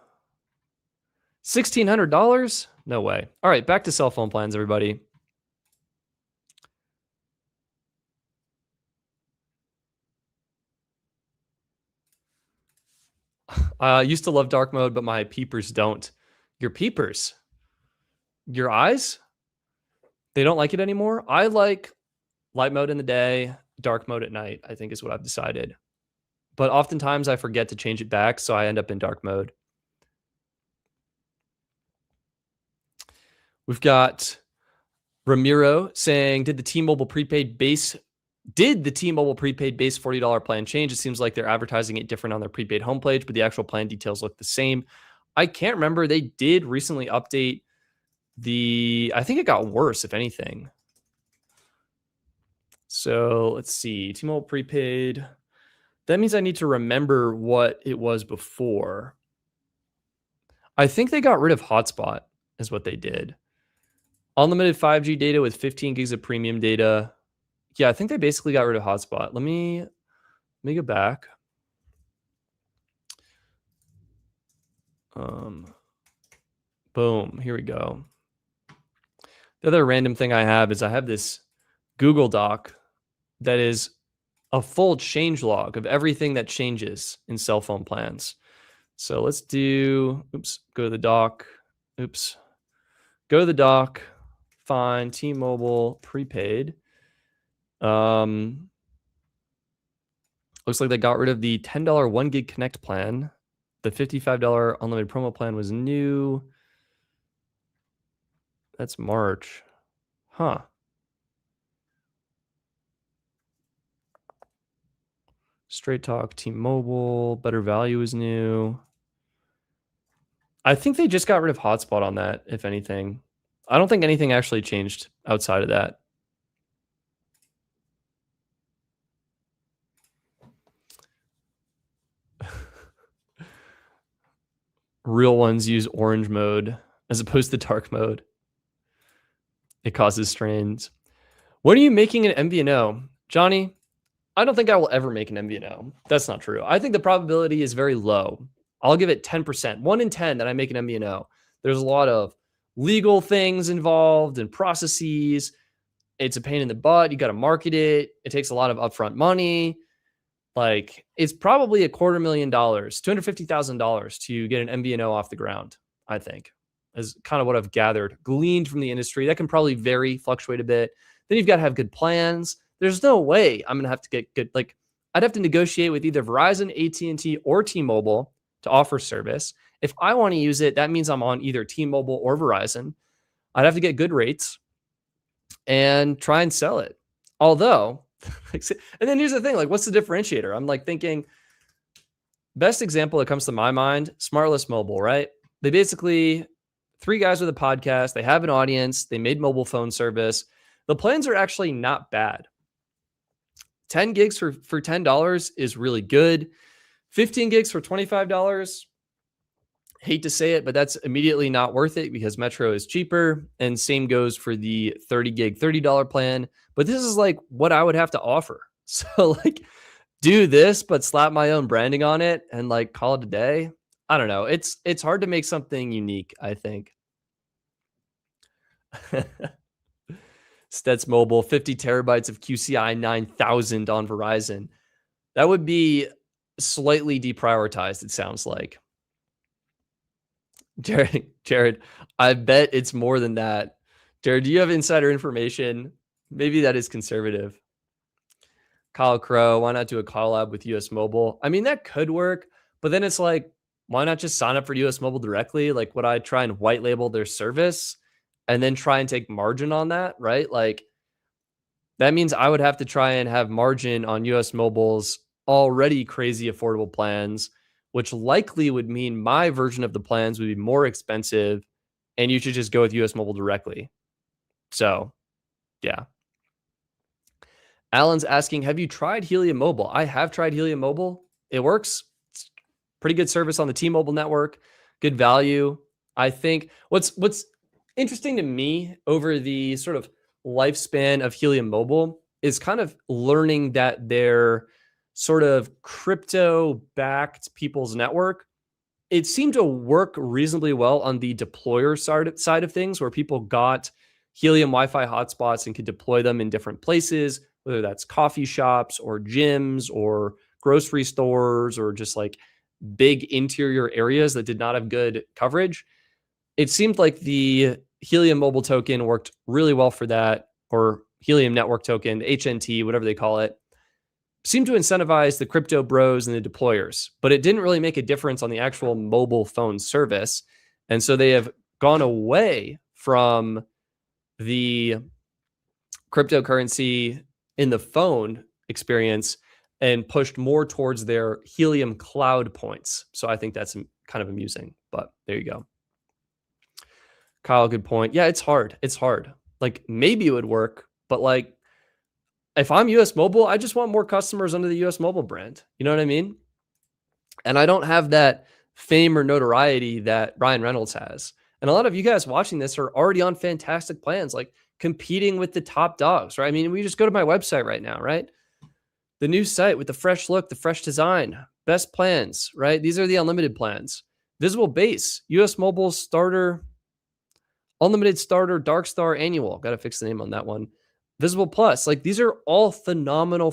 $1,600? No way. All right, back to cell phone plans, everybody. I used to love dark mode, but my peepers don't. Your peepers? Your eyes? They don't like it anymore? I like light mode in the day, dark mode at night, I think is what I've decided. But oftentimes I forget to change it back, so I end up in dark mode. We've got Ramiro saying, did the T-Mobile Prepaid base $40 plan change? It seems like they're advertising it different on their prepaid homepage, but the actual plan details look the same. I can't remember. They did recently update I think it got worse, if anything. So let's see. T-Mobile Prepaid. That means I need to remember what it was before. I think they got rid of hotspot is what they did. Unlimited 5G data with 15 gigs of premium data. Yeah, I think they basically got rid of hotspot. Let me go back. Boom. Here we go. The other random thing I have is I have this Google Doc that is a full change log of everything that changes in cell phone plans. So let's do, go to the doc. Go to the doc, find T-Mobile Prepaid. Looks like they got rid of the $10 1 gig connect plan. The $55 unlimited promo plan was new. That's March. Huh. Straight Talk, T-Mobile, better value is new. I think they just got rid of hotspot on that, if anything. I don't think anything actually changed outside of that. Real ones use orange mode as opposed to dark mode. It causes strains. When are you making an MVNO? Johnny, I don't think I will ever make an MVNO. That's not true. I think the probability is very low. I'll give it 10%, 1 in 10 that I make an MVNO. There's a lot of legal things involved and processes. It's a pain in the butt. You got to market it. It takes a lot of upfront money. Like, it's probably $250,000, $250,000 to get an MVNO off the ground, I think, is kind of what I've gathered, gleaned from the industry. That can probably vary, fluctuate a bit. Then you've got to have good plans. There's no way I'm going to have to get good. Like, I'd have to negotiate with either Verizon, AT&T, or T-Mobile to offer service. If I want to use it, that means I'm on either T-Mobile or Verizon. I'd have to get good rates and try and sell it. Although, and then here's the thing, like, what's the differentiator? I'm like thinking, best example that comes to my mind, Smartless Mobile, right? They basically, 3 guys with a podcast, they have an audience, they made mobile phone service. The plans are actually not bad. 10 gigs for $10 is really good. 15 gigs for $25. Hate to say it, but that's immediately not worth it because Metro is cheaper. And same goes for the 30 gig, $30 plan. But this is like what I would have to offer. So like, do this, but slap my own branding on it and like call it a day. I don't know. It's hard to make something unique, I think. Stets Mobile, 50 terabytes of QCI 9000 on Verizon. That would be slightly deprioritized, it sounds like. Jared, I bet it's more than that. Jared, do you have insider information? Maybe that is conservative. Kyle Crow, why not do a collab with US Mobile? I mean, that could work, but then it's like, why not just sign up for US Mobile directly? Like, would I try and white label their service and then try and take margin on that, right? Like, that means I would have to try and have margin on US Mobile's already crazy affordable plans, which likely would mean my version of the plans would be more expensive and you should just go with US Mobile directly. So, yeah. Alan's asking, have you tried Helium Mobile? I have tried Helium Mobile. It works. It's pretty good service on the T-Mobile network. Good value. I think what's interesting to me over the sort of lifespan of Helium Mobile is kind of learning that their sort of crypto-backed people's network, it seemed to work reasonably well on the deployer side of things, where people got Helium Wi-Fi hotspots and could deploy them in different places, whether that's coffee shops or gyms or grocery stores or just like big interior areas that did not have good coverage. It seemed like the Helium Mobile token worked really well for that, or Helium Network token, HNT, whatever they call it, seemed to incentivize the crypto bros and the deployers, but it didn't really make a difference on the actual mobile phone service. And so they have gone away from the cryptocurrency in the phone experience and pushed more towards their Helium cloud points. So I think that's kind of amusing, but there you go. Kyle, good point. Yeah, it's hard. It's hard. Like, maybe it would work, but like, if I'm US Mobile, I just want more customers under the US Mobile brand. You know what I mean? And I don't have that fame or notoriety that Ryan Reynolds has. And a lot of you guys watching this are already on fantastic plans, like competing with the top dogs, right? I mean, we just go to my website right now, right? The new site with the fresh look, the fresh design, best plans, right? These are the unlimited plans. Visible base, US Mobile starter, unlimited starter, Dark Star annual. Got to fix the name on that one. Visible Plus. Like these are all phenomenal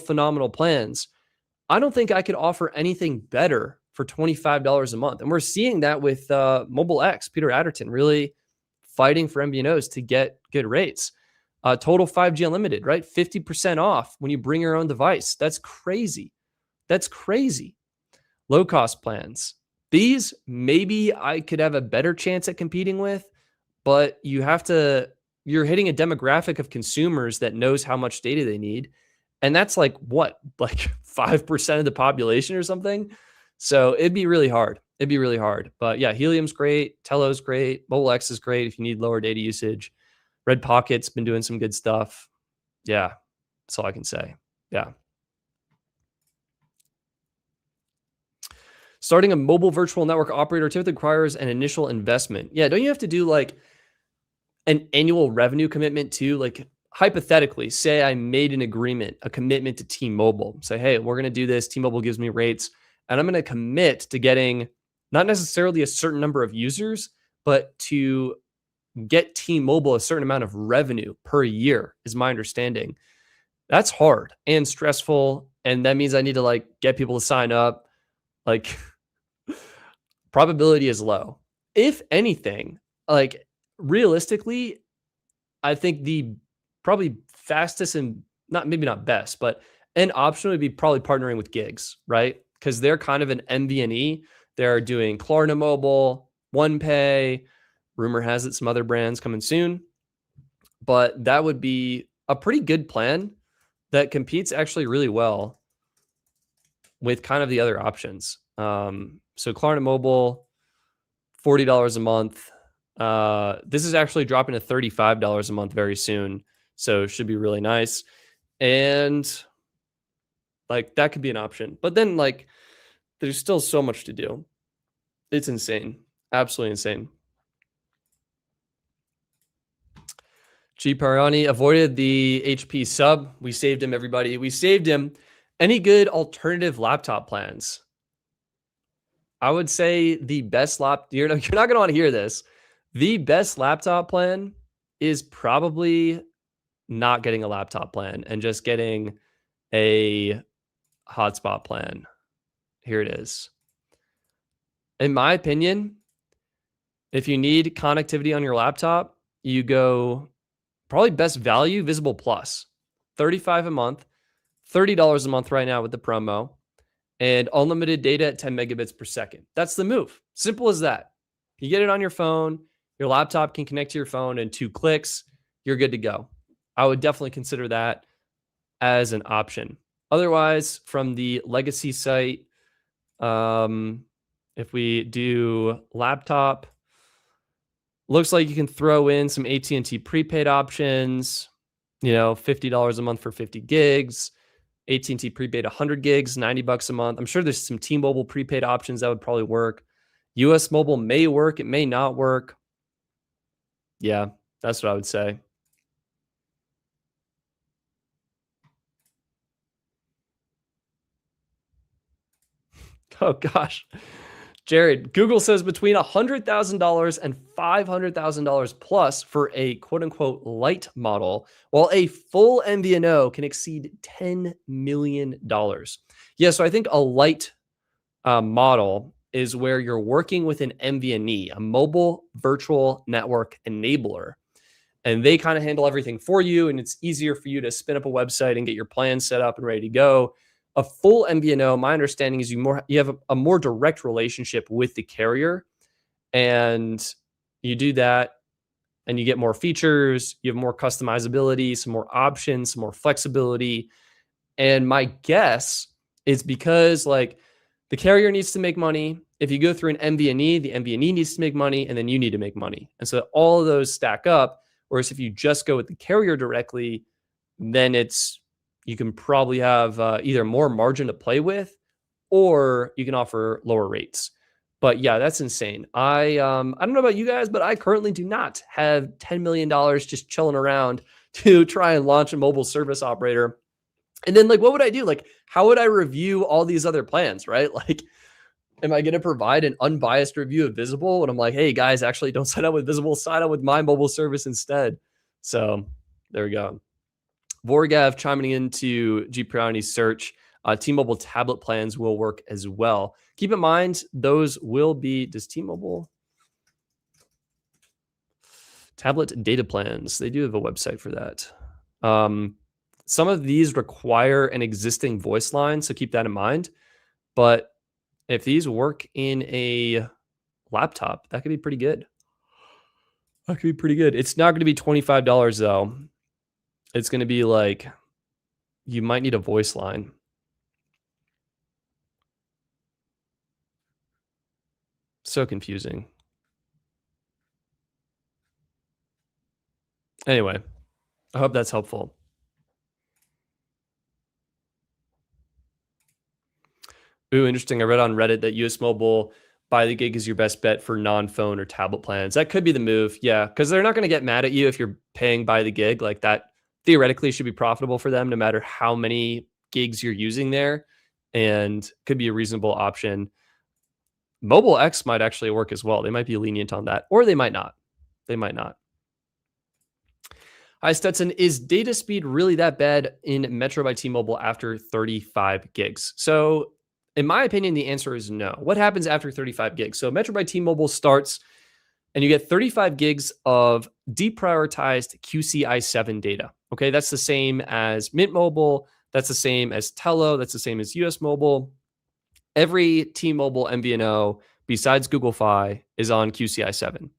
plans. I don't think I could offer anything better for $25 a month. And we're seeing that with Mobile X, Peter Adderton, really fighting for MVNOs to get good rates. Total 5G unlimited, right? 50% off when you bring your own device. That's crazy. That's crazy. Low cost plans. These maybe I could have a better chance at competing with, but you're hitting a demographic of consumers that knows how much data they need. And that's like what? Like 5% of the population or something. So it'd be really hard. But yeah, Helium's great. Telo's great. Mobile X is great if you need lower data usage. Red Pocket's been doing some good stuff. Yeah, that's all I can say. Yeah. Starting a mobile virtual network operator typically requires an initial investment. Yeah, don't you have to do like an annual revenue commitment too? Like hypothetically, say I made an agreement, a commitment to T-Mobile. Say, hey, we're going to do this. T-Mobile gives me rates, and I'm going to commit to getting not necessarily a certain number of users, but to get T-Mobile a certain amount of revenue per year is my understanding. That's hard and stressful. And that means I need to like get people to sign up. Like probability is low. If anything, like realistically, I think the probably fastest and maybe not best, but an option would be probably partnering with gigs, right? Because they're kind of an MVNE. They're doing Klarna Mobile, OnePay. Rumor has it some other brands coming soon. But that would be a pretty good plan that competes actually really well with kind of the other options. So Klarna Mobile, $40 a month. This is actually dropping to $35 a month very soon. So it should be really nice. And like that could be an option. But then like there's still so much to do. It's insane. Absolutely insane. G. Pariani avoided the HP sub. We saved him, everybody. We saved him. Any good alternative laptop plans? I would say the best you're not going to want to hear this. The best laptop plan is probably not getting a laptop plan and just getting a hotspot plan. Here it is. In my opinion, if you need connectivity on your laptop, you go probably best value Visible Plus. $35 a month, $30 a month right now with the promo, and unlimited data at 10 megabits per second. That's the move. Simple as that. You get it on your phone, your laptop can connect to your phone in 2 clicks, you're good to go. I would definitely consider that as an option. Otherwise, from the legacy site, if we do laptop, looks like you can throw in some AT&T prepaid options, $50 a month for 50 gigs, AT&T prepaid 100 gigs, $90 a month. I'm sure there's some T-Mobile prepaid options that would probably work. US Mobile may work. It may not work. Yeah, that's what I would say. Oh, gosh. Jared, Google says between $100,000 and $500,000 plus for a quote unquote light model, while a full MVNO can exceed $10 million. Yeah, so I think a light model is where you're working with an MVNE, a mobile virtual network enabler. And they kind of handle everything for you. And it's easier for you to spin up a website and get your plan set up and ready to go. A full MVNO, my understanding is you have a more direct relationship with the carrier, and you do that and you get more features, you have more customizability, some more options, some more flexibility. And my guess is because like the carrier needs to make money. If you go through an MVNE, the MVNE needs to make money, and then you need to make money. And so all of those stack up. Whereas if you just go with the carrier directly, then you can probably have either more margin to play with, or you can offer lower rates. But yeah, that's insane. I don't know about you guys, but I currently do not have $10 million just chilling around to try and launch a mobile service operator. And then like, what would I do? Like, how would I review all these other plans, right? Like, Am I going to provide an unbiased review of Visible? And I'm like, hey guys, actually don't sign up with Visible, sign up with my mobile service instead. So there we go. Vorgav chiming into G Priority's search. T-Mobile tablet plans will work as well. Keep in mind, those will be, does T-Mobile tablet data plans? They do have a website for that. Some of these require an existing voice line, so keep that in mind. But if these work in a laptop, that could be pretty good. That could be pretty good. It's not going to be $25 though. It's going to be like, you might need a voice line. So confusing. Anyway, I hope that's helpful. Ooh, interesting. I read on Reddit that US Mobile by the gig is your best bet for non-phone or tablet plans. That could be the move. Yeah, because they're not going to get mad at you if you're paying by the gig. Like that theoretically should be profitable for them no matter how many gigs you're using there, and could be a reasonable option. Mobile X might actually work as well. They might be lenient on that, or they might not. They might not. Hi, Stetson. Is data speed really that bad in Metro by T-Mobile after 35 gigs? So in my opinion, the answer is no. What happens after 35 gigs? So Metro by T-Mobile starts and you get 35 gigs of deprioritized QCI7 data. Okay, that's the same as Mint Mobile. That's the same as Tello. That's the same as US Mobile. Every T-Mobile MVNO besides Google Fi is on QCI7.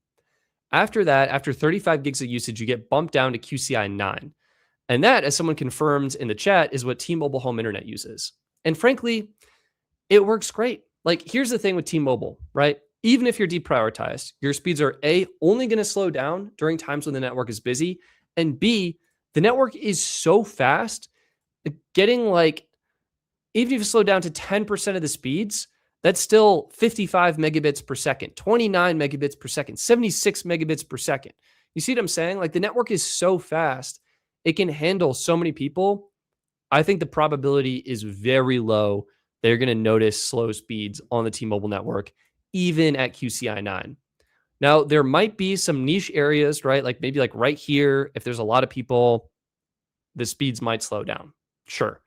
After that, after 35 gigs of usage, you get bumped down to QCI 9. And that, as someone confirmed in the chat, is what T-Mobile Home Internet uses. And frankly, it works great. Like, here's the thing with T-Mobile, right? Even if you're deprioritized, your speeds are A, only going to slow down during times when the network is busy, and B, the network is so fast, getting like, even if you slow down to 10% of the speeds, that's still 55 megabits per second, 29 megabits per second, 76 megabits per second. You see what I'm saying? Like the network is so fast, it can handle so many people. I think the probability is very low they're going to notice slow speeds on the T-Mobile network, even at QCI 9. Now, there might be some niche areas, right? Like maybe like right here, if there's a lot of people, the speeds might slow down. Sure.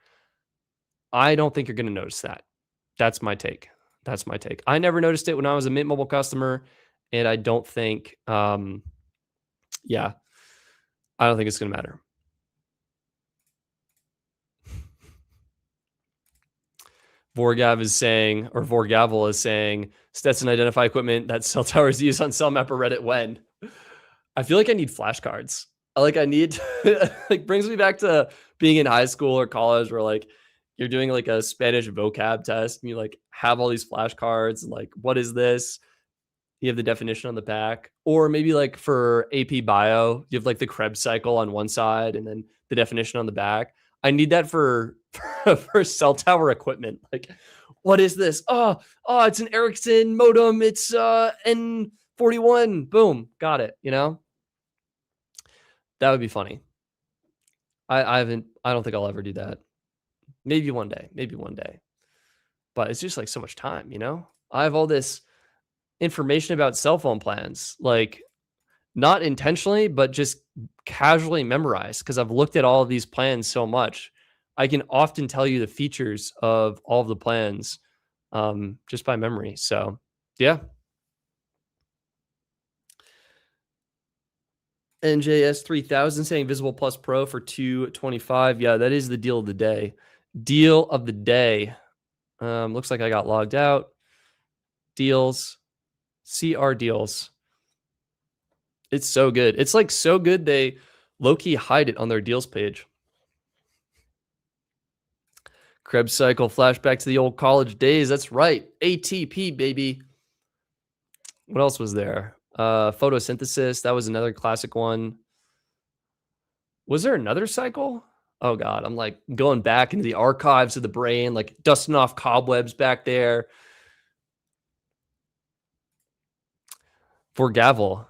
I don't think you're going to notice that. That's my take. That's my take. I never noticed it when I was a Mint Mobile customer, and I don't think, I don't think it's going to matter. Vorgavel is saying, Stetson identify equipment that cell towers use on cell mapper Reddit when. I feel like I need flashcards. I need, like brings me back to being in high school or college where like you're doing like a Spanish vocab test and you like have all these flashcards and like, what is this? You have the definition on the back, or maybe like for AP bio, you have like the Krebs cycle on one side and then the definition on the back. I need that for cell tower equipment. Like, what is this? Oh, it's an Ericsson modem. It's N41. Boom, got it. You know, that would be funny. I don't think I'll ever do that. Maybe one day, but it's just like so much time. You know, I have all this information about cell phone plans, like not intentionally, but just casually memorized because I've looked at all of these plans so much. I can often tell you the features of all of the plans just by memory. So, yeah. NJS 3000 saying Visible Plus Pro for $225. Yeah, that is the deal of the day. Deal of the day. Looks like I got logged out. Deals. CR deals. It's so good. It's like so good they low-key hide it on their deals page. Krebs cycle, flashback to the old college days. That's right. ATP, baby. What else was there? Photosynthesis. That was another classic one. Was there another cycle? Oh, God. I'm like going back into the archives of the brain, like dusting off cobwebs back there. For Gavel.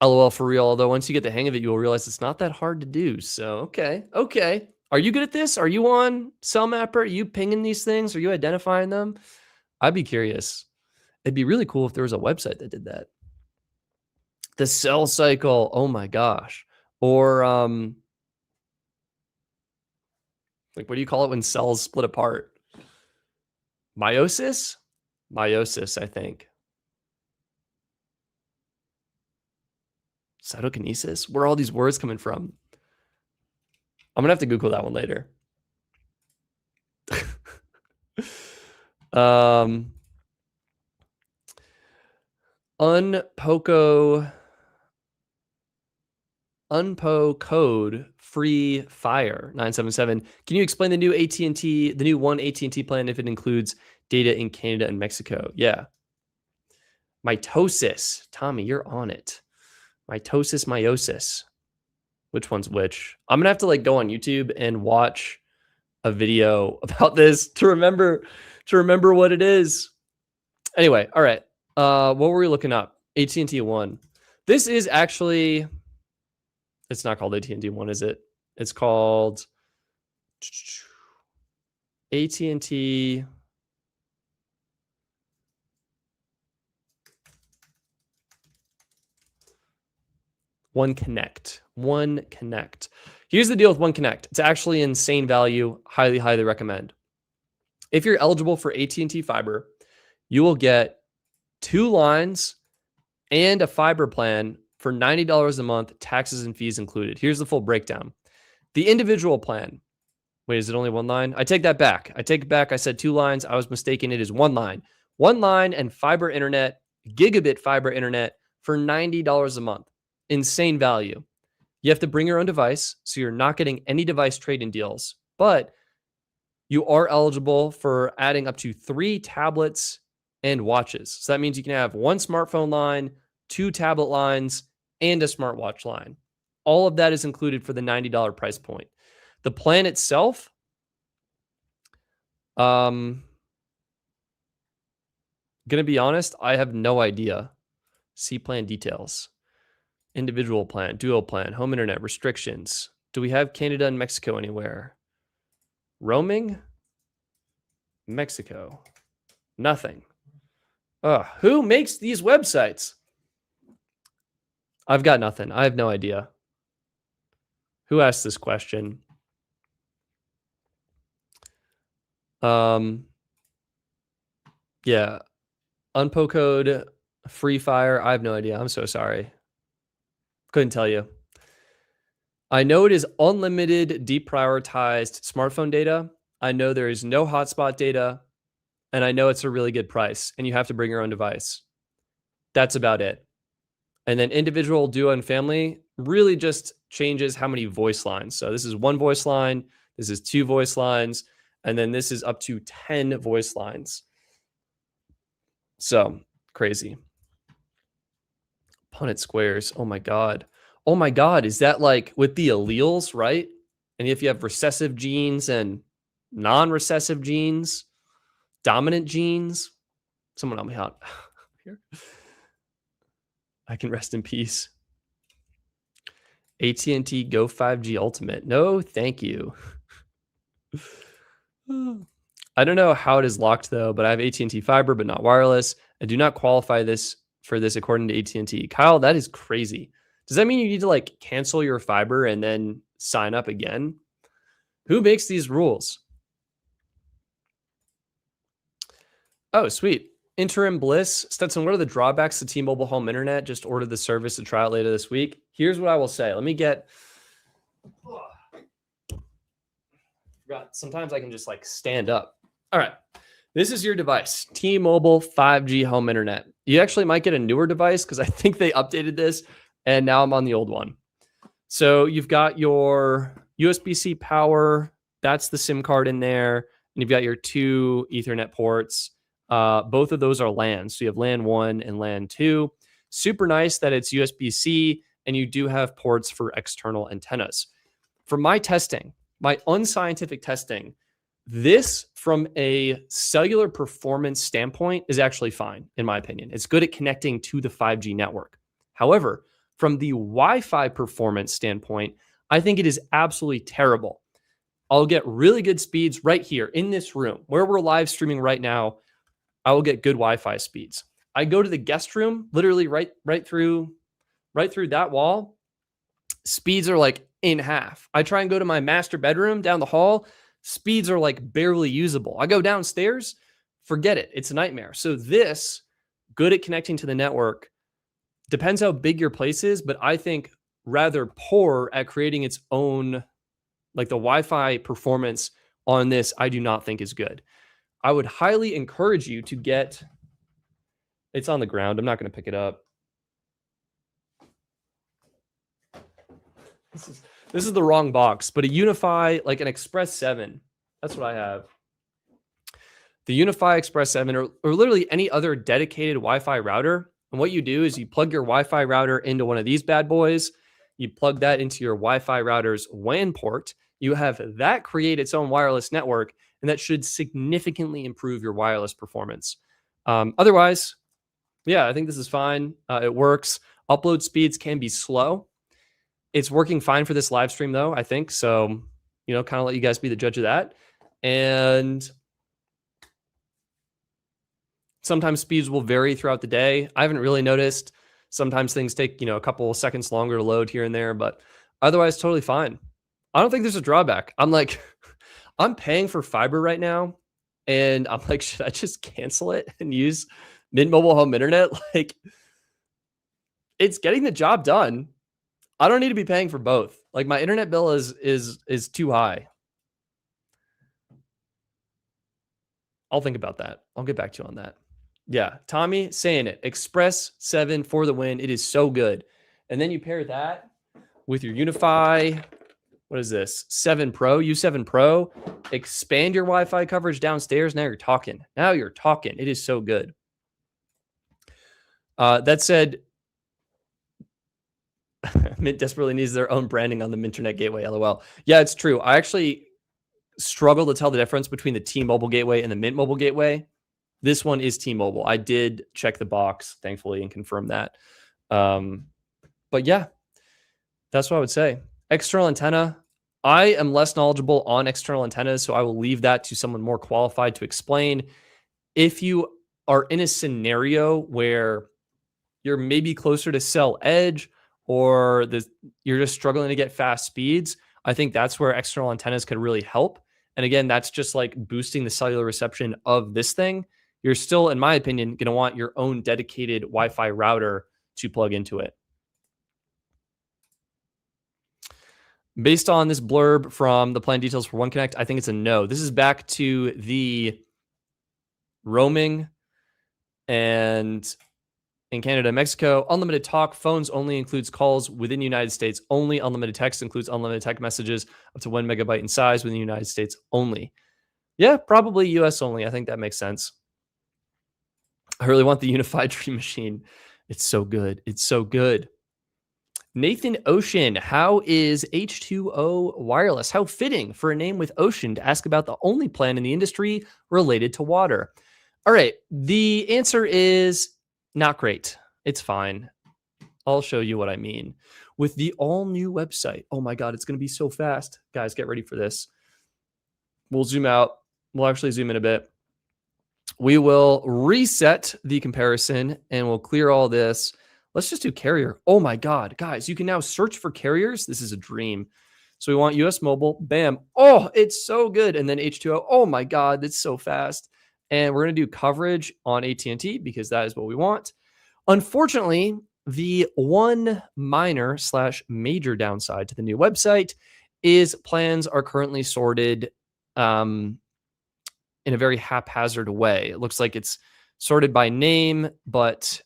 LOL for real. Although once you get the hang of it, you will realize it's not that hard to do. So, okay. Are you good at this? Are you on Cell Mapper? Are you pinging these things? Are you identifying them? I'd be curious. It'd be really cool if there was a website that did that. The cell cycle. Oh my gosh. Or like, what do you call it when cells split apart? Meiosis? Meiosis, I think. Cytokinesis? Where are all these words coming from? I'm going to have to Google that one later. Unpo code free fire 977. Can you explain the new AT&T, the new one AT&T plan if it includes data in Canada and Mexico? Yeah. Mitosis. Tommy, you're on it. Mitosis, meiosis. Which one's which? I'm gonna have to like go on YouTube and watch a video about this to remember what it is. Anyway, all right. What were we looking up? AT&T One. This is actually, it's not called AT&T One, is it? It's called AT&T. One Connect. One Connect. Here's the deal with One Connect. It's actually insane value. Highly, highly recommend. If you're eligible for AT&T Fiber, you will get 2 lines and a fiber plan for $90 a month, taxes and fees included. Here's the full breakdown. The individual plan. Wait, is it only 1 line? I take that back. I said 2 lines. I was mistaken. It is 1 line. 1 line and fiber internet, gigabit fiber internet for $90 a month. Insane value. You have to bring your own device, so you're not getting any device trade-in deals, but you are eligible for adding up to 3 tablets and watches. So that means you can have 1 smartphone line, 2 tablet lines, and a smartwatch line. All of that is included for the $90 price point. The plan itself, gonna be honest, I have no idea. See plan details. Individual plan, dual plan, home internet, restrictions. Do we have Canada and Mexico anywhere? Roaming? Mexico. Nothing. Who makes these websites? I've got nothing. I have no idea. Who asked this question? Yeah. Unpo code, Free Fire. I have no idea. I'm so sorry. Couldn't tell you. I know it is unlimited, deprioritized smartphone data. I know there is no hotspot data. And I know it's a really good price. And you have to bring your own device. That's about it. And then individual, duo, and family really just changes how many voice lines. So this is 1 voice line. This is 2 voice lines. And then this is up to 10 voice lines. So crazy. Punnett squares. Oh my God. Oh my God. Is that like with the alleles, right? And if you have recessive genes and non-recessive genes, dominant genes, someone help me out here. I can rest in peace. AT&T Go 5G Ultimate. No, thank you. I don't know how it is locked though, but I have AT&T Fiber, but not wireless. I do not qualify for this according to AT&T. Kyle, that is crazy. Does that mean you need to like cancel your fiber and then sign up again? Who makes these rules? Oh, sweet. Interim bliss. Stetson, what are the drawbacks to T-Mobile home internet? Just ordered the service to try it later this week. Here's what I will say. Let me get... Sometimes I can just like stand up. All right. This is your device. T-Mobile 5G home internet. You actually might get a newer device because I think they updated this and now I'm on the old one. So you've got your USB-C power. That's the SIM card in there. And you've got your 2 Ethernet ports. Both of those are LAN. So you have LAN 1 and LAN 2. Super nice that it's USB-C and you do have ports for external antennas. For my testing, my unscientific testing, this from a cellular performance standpoint is actually fine, in my opinion. It's good at connecting to the 5G network. However, from the Wi-Fi performance standpoint, I think it is absolutely terrible. I'll get really good speeds right here in this room where we're live streaming right now. I will get good Wi-Fi speeds. I go to the guest room, literally right through that wall. Speeds are like in half. I try and go to my master bedroom down the hall. Speeds are like barely usable. I go downstairs, forget it. It's a nightmare. So this, good at connecting to the network, depends how big your place is, but I think rather poor at creating its own, like the Wi-Fi performance on this, I do not think is good. I would highly encourage you to get, it's on the ground. I'm not going to pick it up. This is the wrong box, but a Unify, like an Express 7. That's what I have. The Unify Express 7 or literally any other dedicated Wi-Fi router. And what you do is you plug your Wi-Fi router into one of these bad boys. You plug that into your Wi-Fi router's WAN port. You have that create its own wireless network, and that should significantly improve your wireless performance. Otherwise, yeah, I think this is fine. It works. Upload speeds can be slow. It's working fine for this live stream, though, I think. So, kind of let you guys be the judge of that. And sometimes speeds will vary throughout the day. I haven't really noticed. Sometimes things take, a couple of seconds longer to load here and there, but otherwise totally fine. I don't think there's a drawback. I'm paying for fiber right now, and I'm like, should I just cancel it and use Mint Mobile Home Internet? Like, it's getting the job done. I don't need to be paying for both. Like, my internet bill is too high. I'll think about that. I'll get back to you on that. Yeah, Tommy saying it. Express 7 for the win. It is so good. And then you pair that with your Unify, what is this? 7 Pro, U7 Pro. Expand your Wi-Fi coverage downstairs. Now you're talking. It is so good. That said, Mint desperately needs their own branding on the Minternet gateway, LOL. Yeah, it's true. I actually struggle to tell the difference between the T-Mobile gateway and the Mint Mobile gateway. This one is T-Mobile. I did check the box, thankfully, and confirm that. But yeah, that's what I would say. External antenna. I am less knowledgeable on external antennas, so I will leave that to someone more qualified to explain. If you are in a scenario where you're maybe closer to cell edge or you're just struggling to get fast speeds, I think that's where external antennas could really help. And again, that's just like boosting the cellular reception of this thing. You're still, in my opinion, going to want your own dedicated Wi-Fi router to plug into it. Based on this blurb from the plan details for OneConnect, I think it's a no. This is back to the roaming and in Canada and Mexico. Unlimited talk, phones only includes calls within the United States only. Unlimited text includes unlimited text messages up to 1 megabyte in size within the United States only. Yeah, probably US only. I think that makes sense. I really want the unified Dream Machine. It's so good. It's so good. Nathan Ocean, how is H2O Wireless? How fitting for a name with Ocean to ask about the only plan in the industry related to water. All right, the answer is not great. It's fine. I'll show you what I mean. With the all-new website. Oh my God, it's going to be so fast. Guys, get ready for this. We'll zoom out. We'll actually zoom in a bit. We will reset the comparison and we'll clear all this. Let's just do carrier. Oh my God, guys, you can now search for carriers. This is a dream. So we want US Mobile. Bam. Oh, it's so good. And then H2O. Oh my God, that's so fast. And we're going to do coverage on AT&T because that is what we want. Unfortunately, the one minor / major downside to the new website is plans are currently sorted in a very haphazard way. It looks like it's sorted by name, but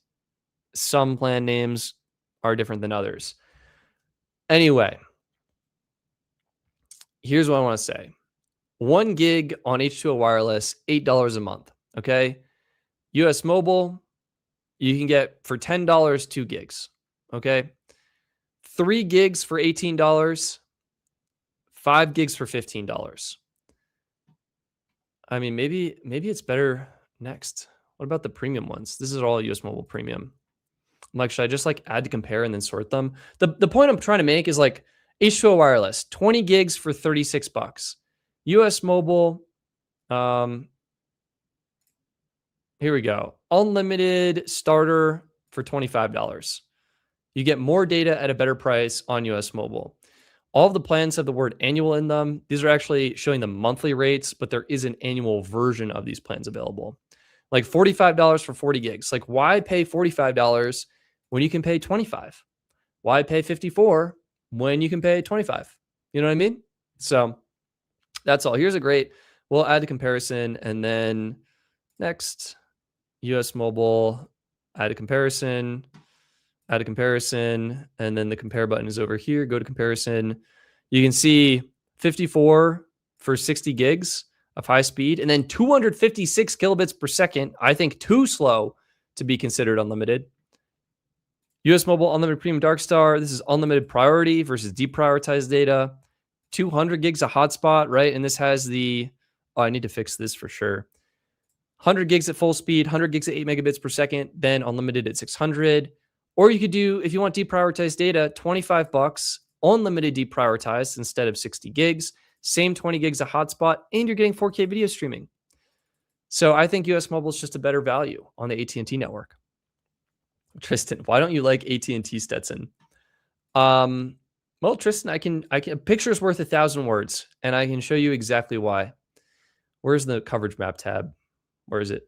some plan names are different than others. Anyway, here's what I want to say. 1 gig on H2O Wireless, $8 a month. Okay. US Mobile, you can get for $10, 2 gigs. Okay. 3 gigs for $18, 5 gigs for $15. I mean, maybe it's better next. What about the premium ones? This is all US Mobile premium. I'm like, should I just like add to compare and then sort them? The point I'm trying to make is like H2O Wireless, 20 gigs for $36. US Mobile, Here we go. Unlimited starter for $25. You get more data at a better price on US Mobile. All of the plans have the word annual in them. These are actually showing the monthly rates, but there is an annual version of these plans available. Like $45 for 40 gigs. Like, why pay $45 when you can pay $25? Why pay $54 when you can pay $25? You know what I mean? So that's all. Here's a great, we'll add a comparison, and then next, US Mobile, add a comparison, and then the compare button is over here. Go to comparison. You can see 54 for 60 gigs of high speed, and then 256 kilobits per second. I think too slow to be considered unlimited. US Mobile Unlimited Premium Dark Star. This is unlimited priority versus deprioritized data. 200 gigs of hotspot, right? And this has the, oh, I need to fix this for sure. 100 gigs at full speed, 100 gigs at 8 megabits per second, then unlimited at 600. Or you could do, if you want deprioritized data, $25, unlimited deprioritized instead of 60 gigs, same 20 gigs of hotspot, and you're getting 4K video streaming. So I think US Mobile is just a better value on the AT&T network. Tristan, why don't you like AT&T Stetson? Well, Tristan, I can a picture's worth 1,000 words, and I can show you exactly why. Where's the coverage map tab? Where is it?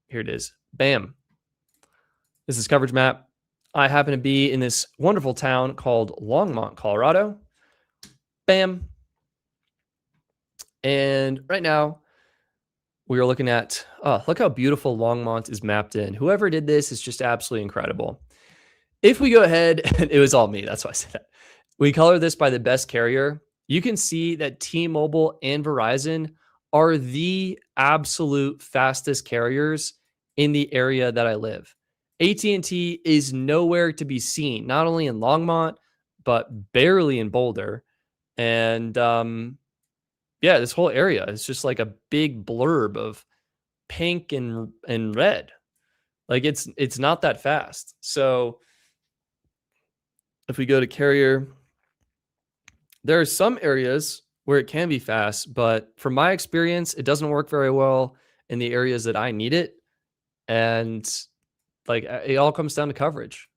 Here it is. Bam. This is coverage map. I happen to be in this wonderful town called Longmont, Colorado. Bam. And right now, we are looking at, look how beautiful Longmont is mapped in. Whoever did this is just absolutely incredible. If we go ahead, and it was all me, that's why I said that. We color this by the best carrier. You can see that T-Mobile and Verizon are the absolute fastest carriers in the area that I live. AT&T is nowhere to be seen, not only in Longmont, but barely in Boulder. And yeah, this whole area is just like a big blurb of pink and red. Like it's not that fast. So if we go to carrier, there are some areas where it can be fast, but from my experience, it doesn't work very well in the areas that I need it. And like, it all comes down to coverage.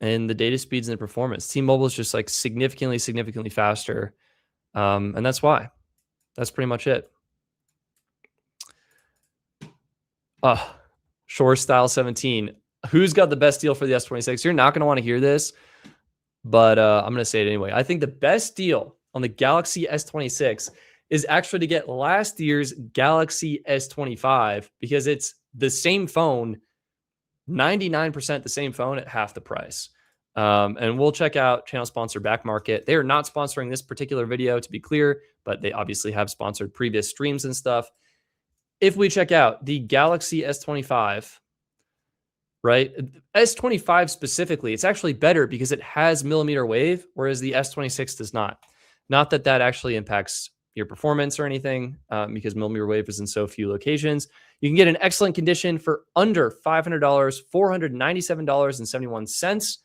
And the data speeds and the performance. T-Mobile is just like significantly faster. And that's why. That's pretty much it. Shore Style 17. Who's got the best deal for the S26? You're not going to want to hear this, but I'm going to say it anyway. I think the best deal on the Galaxy S26 is actually to get last year's Galaxy S25, because it's the same phone, 99% the same phone at half the price. And we'll check out channel sponsor Back Market. They are not sponsoring this particular video, to be clear, but they obviously have sponsored previous streams and stuff. If we check out the Galaxy S25, right? S25 specifically, it's actually better because it has millimeter wave, whereas the S26 does not. Not that that actually impacts your performance or anything, because millimeter wave is in so few locations. You can get an excellent condition for under $500, $497.71.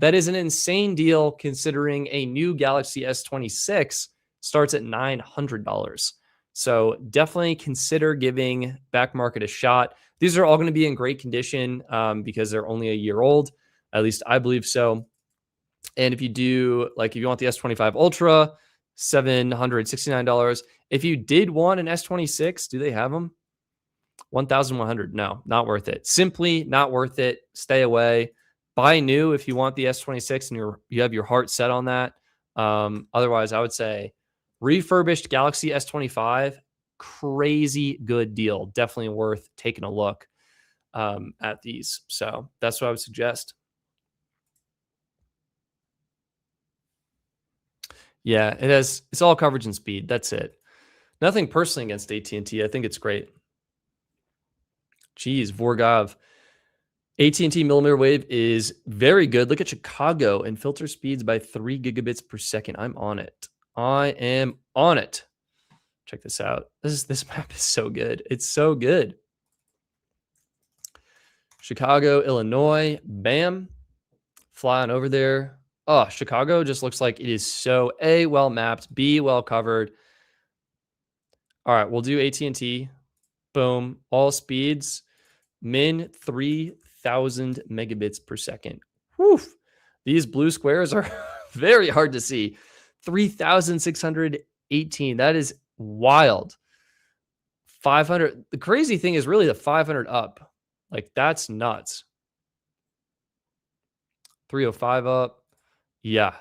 That is an insane deal considering a new Galaxy S26 starts at $900. So definitely consider giving Back Market a shot. These are all going to be in great condition because they're only a year old. At least I believe so. And if you do, like, if you want the S25 Ultra, $769. If you did want an S26, do they have them? $1,100. No, not worth it. Simply not worth it. Stay away. Buy new if you want the S26 and you have your heart set on that. Otherwise, I would say refurbished Galaxy S25, crazy good deal. Definitely worth taking a look at these. So that's what I would suggest. Yeah, it's all coverage and speed. That's it. Nothing personally against AT&T. I think it's great. Geez, Vorgov. AT&T millimeter wave is very good. Look at Chicago and filter speeds by 3 gigabits per second. I'm on it. I am on it. Check this out. This map is so good. It's so good. Chicago, Illinois. Bam. Flying over there. Oh, Chicago just looks like it is so A, well mapped, B, well covered. All right, we'll do AT&T. Boom. All speeds. Min 3,000 megabits per second. Whew. These blue squares are very hard to see. 3,618. That is wild. 500. The crazy thing is really the 500 up. Like, that's nuts. 305 up. Yeah.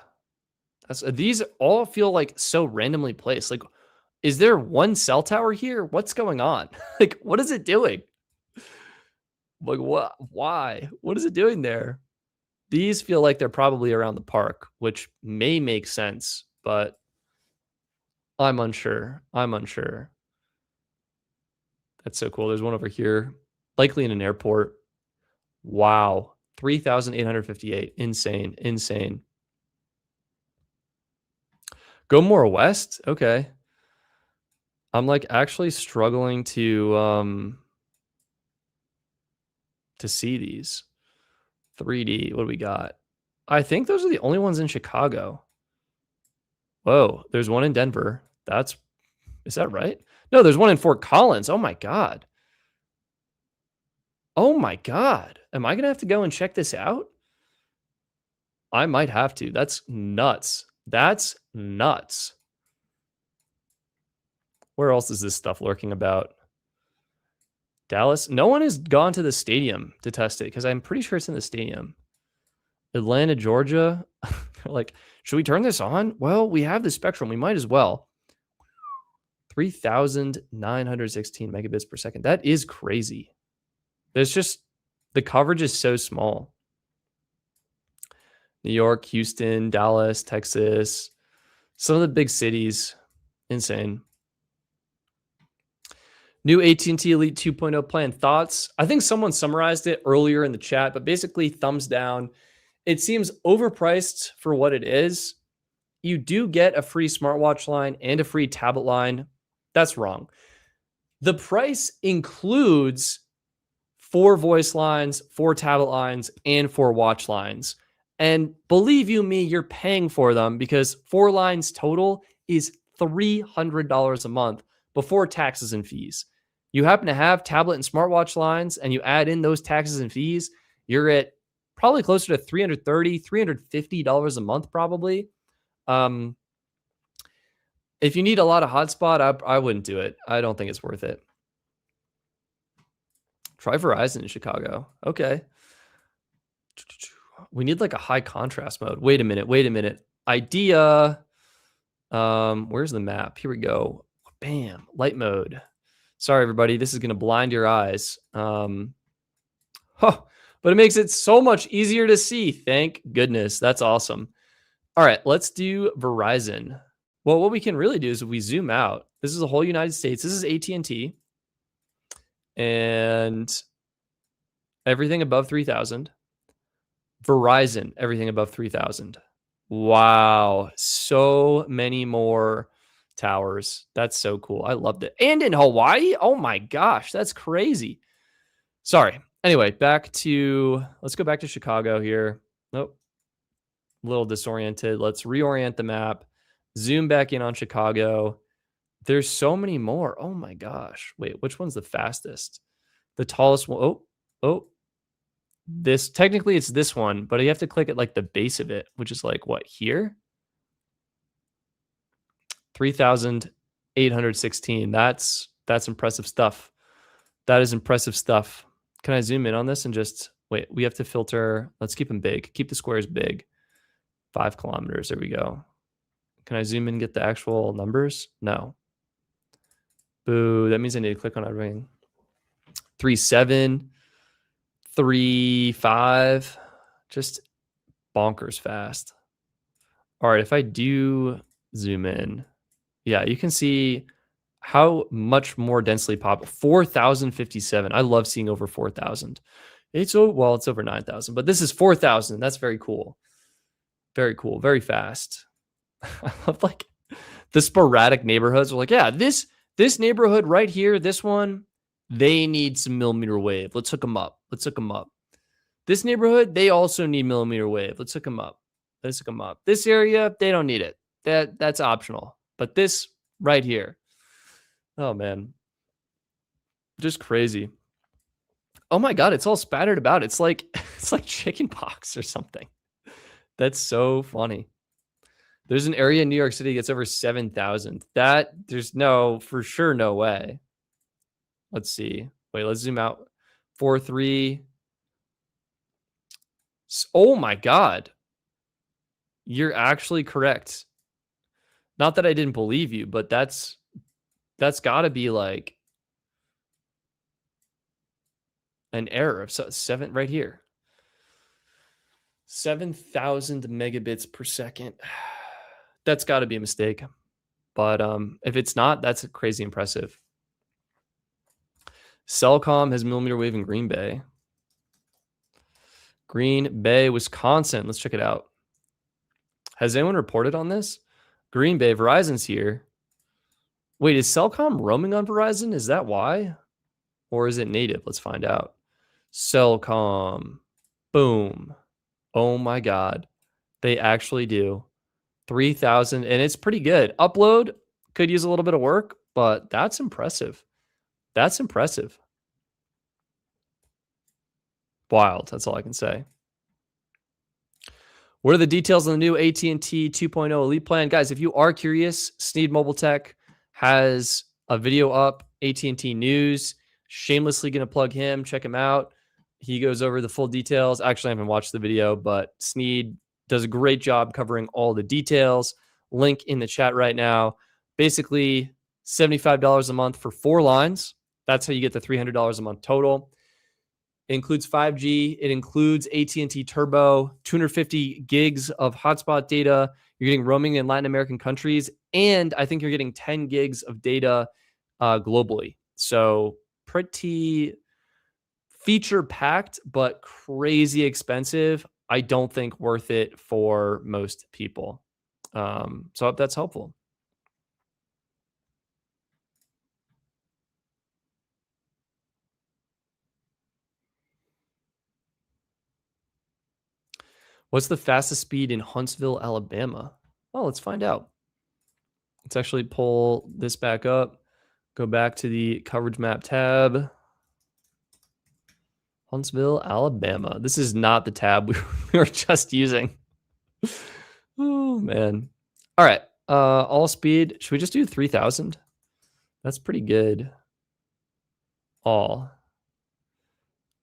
These all feel like so randomly placed. Like, is there one cell tower here? What's going on? Like, what is it doing? Like, what? Why? What is it doing there? These feel like they're probably around the park, which may make sense, but I'm unsure. That's so cool. There's one over here, likely in an airport. Wow. 3,858. Insane. Go more west? Okay. I'm like actually struggling to see these. 3D. What do we got? I think those are the only ones in Chicago. Whoa, there's one in Denver. Is that right? No, there's one in Fort Collins. Oh my God. Am I going to have to go and check this out? I might have to. That's nuts. Where else is this stuff lurking about? Dallas? No one has gone to the stadium to test it because I'm pretty sure it's in the stadium. Atlanta, Georgia. Like, should we turn this on? Well, we have the spectrum. We might as well. 3,916 megabits per second. That is crazy. There's just, the coverage is so small. New York, Houston, Dallas, Texas, some of the big cities. Insane. New AT&T Elite 2.0 plan. Thoughts? I think someone summarized it earlier in the chat, but basically thumbs down. It seems overpriced for what it is. You do get a free smartwatch line and a free tablet line. That's wrong. The price includes 4 voice lines, 4 tablet lines, and 4 watch lines. And believe you me, you're paying for them because 4 lines total is $300 a month before taxes and fees. You happen to have tablet and smartwatch lines and you add in those taxes and fees, you're at probably closer to $330, $350 a month probably. If you need a lot of hotspot, I wouldn't do it. I don't think it's worth it. Try Verizon in Chicago. Okay. We need like a high contrast mode. Wait a minute. Idea. Where's the map? Here we go. Bam. Light mode. Sorry, everybody. This is going to blind your eyes. But it makes it so much easier to see. Thank goodness. That's awesome. All right, let's do Verizon. Well, what we can really do is if we zoom out, this is the whole United States. This is AT&T. And everything above 3,000. Verizon, everything above 3,000. Wow. So many more towers. That's so cool. I loved it. And in Hawaii? Oh my gosh, that's crazy. Sorry. Anyway, let's go back to Chicago here. Nope. A little disoriented. Let's reorient the map. Zoom back in on Chicago. There's so many more. Oh my gosh. Wait, which one's the fastest? The tallest one. This technically it's this one, but you have to click at like the base of it, which is like what here? 3,816. That's impressive stuff. That is impressive stuff. Can I zoom in on this and just wait? We have to filter. Let's keep them big. Keep the squares big. 5 kilometers. There we go. Can I zoom in and get the actual numbers? No. Boo. That means I need to click on everything. 3.7, 3.5. Just bonkers fast. All right. If I do zoom in, yeah, you can see how much more densely populated. 4,057. I love seeing over 4,000. It's over 9,000, but this is 4,000. That's very cool. Very cool. Very fast. I love like the sporadic neighborhoods are like, yeah, this neighborhood right here, this one, they need some millimeter wave. Let's hook them up. This neighborhood, they also need millimeter wave. Let's hook them up. This area, they don't need it. That's optional. But this right here, oh man. Just crazy. Oh my God, it's all spattered about. It's like it's like chicken pox or something. That's so funny. There's an area in New York City that gets over 7,000. That there's for sure no way. Let's see. Wait, let's zoom out. 4.3. Oh my God. You're actually correct. Not that I didn't believe you, but that's got to be like an error of 7 right here. 7,000 megabits per second. That's got to be a mistake. But if it's not, that's crazy impressive. Cellcom has millimeter wave in Green Bay. Green Bay, Wisconsin. Let's check it out. Has anyone reported on this? Green Bay, Verizon's here. Wait, is Cellcom roaming on Verizon? Is that why? Or is it native? Let's find out. Cellcom. Boom. Oh my God. They actually do. 3,000, and it's pretty good. Upload could use a little bit of work, but that's impressive. That's impressive. Wild. That's all I can say. What are the details on the new AT&T 2.0 Elite plan? Guys, if you are curious, Sneed Mobile Tech has a video up, AT&T News. Shamelessly going to plug him. Check him out. He goes over the full details. Actually, I haven't watched the video, but Sneed does a great job covering all the details. Link in the chat right now. Basically, $75 a month for 4 lines. That's how you get the $300 a month total. It includes 5G. It includes AT&T Turbo, 250 gigs of hotspot data. You're getting roaming in Latin American countries. And I think you're getting 10 gigs of data globally. So pretty feature-packed, but crazy expensive. I don't think worth it for most people. So I hope that's helpful. What's the fastest speed in Huntsville, Alabama? Oh, let's find out. Let's actually pull this back up. Go back to the coverage map tab. Huntsville, Alabama. This is not the tab we were just using. Oh, man. All right. All speed. Should we just do 3,000? That's pretty good. All.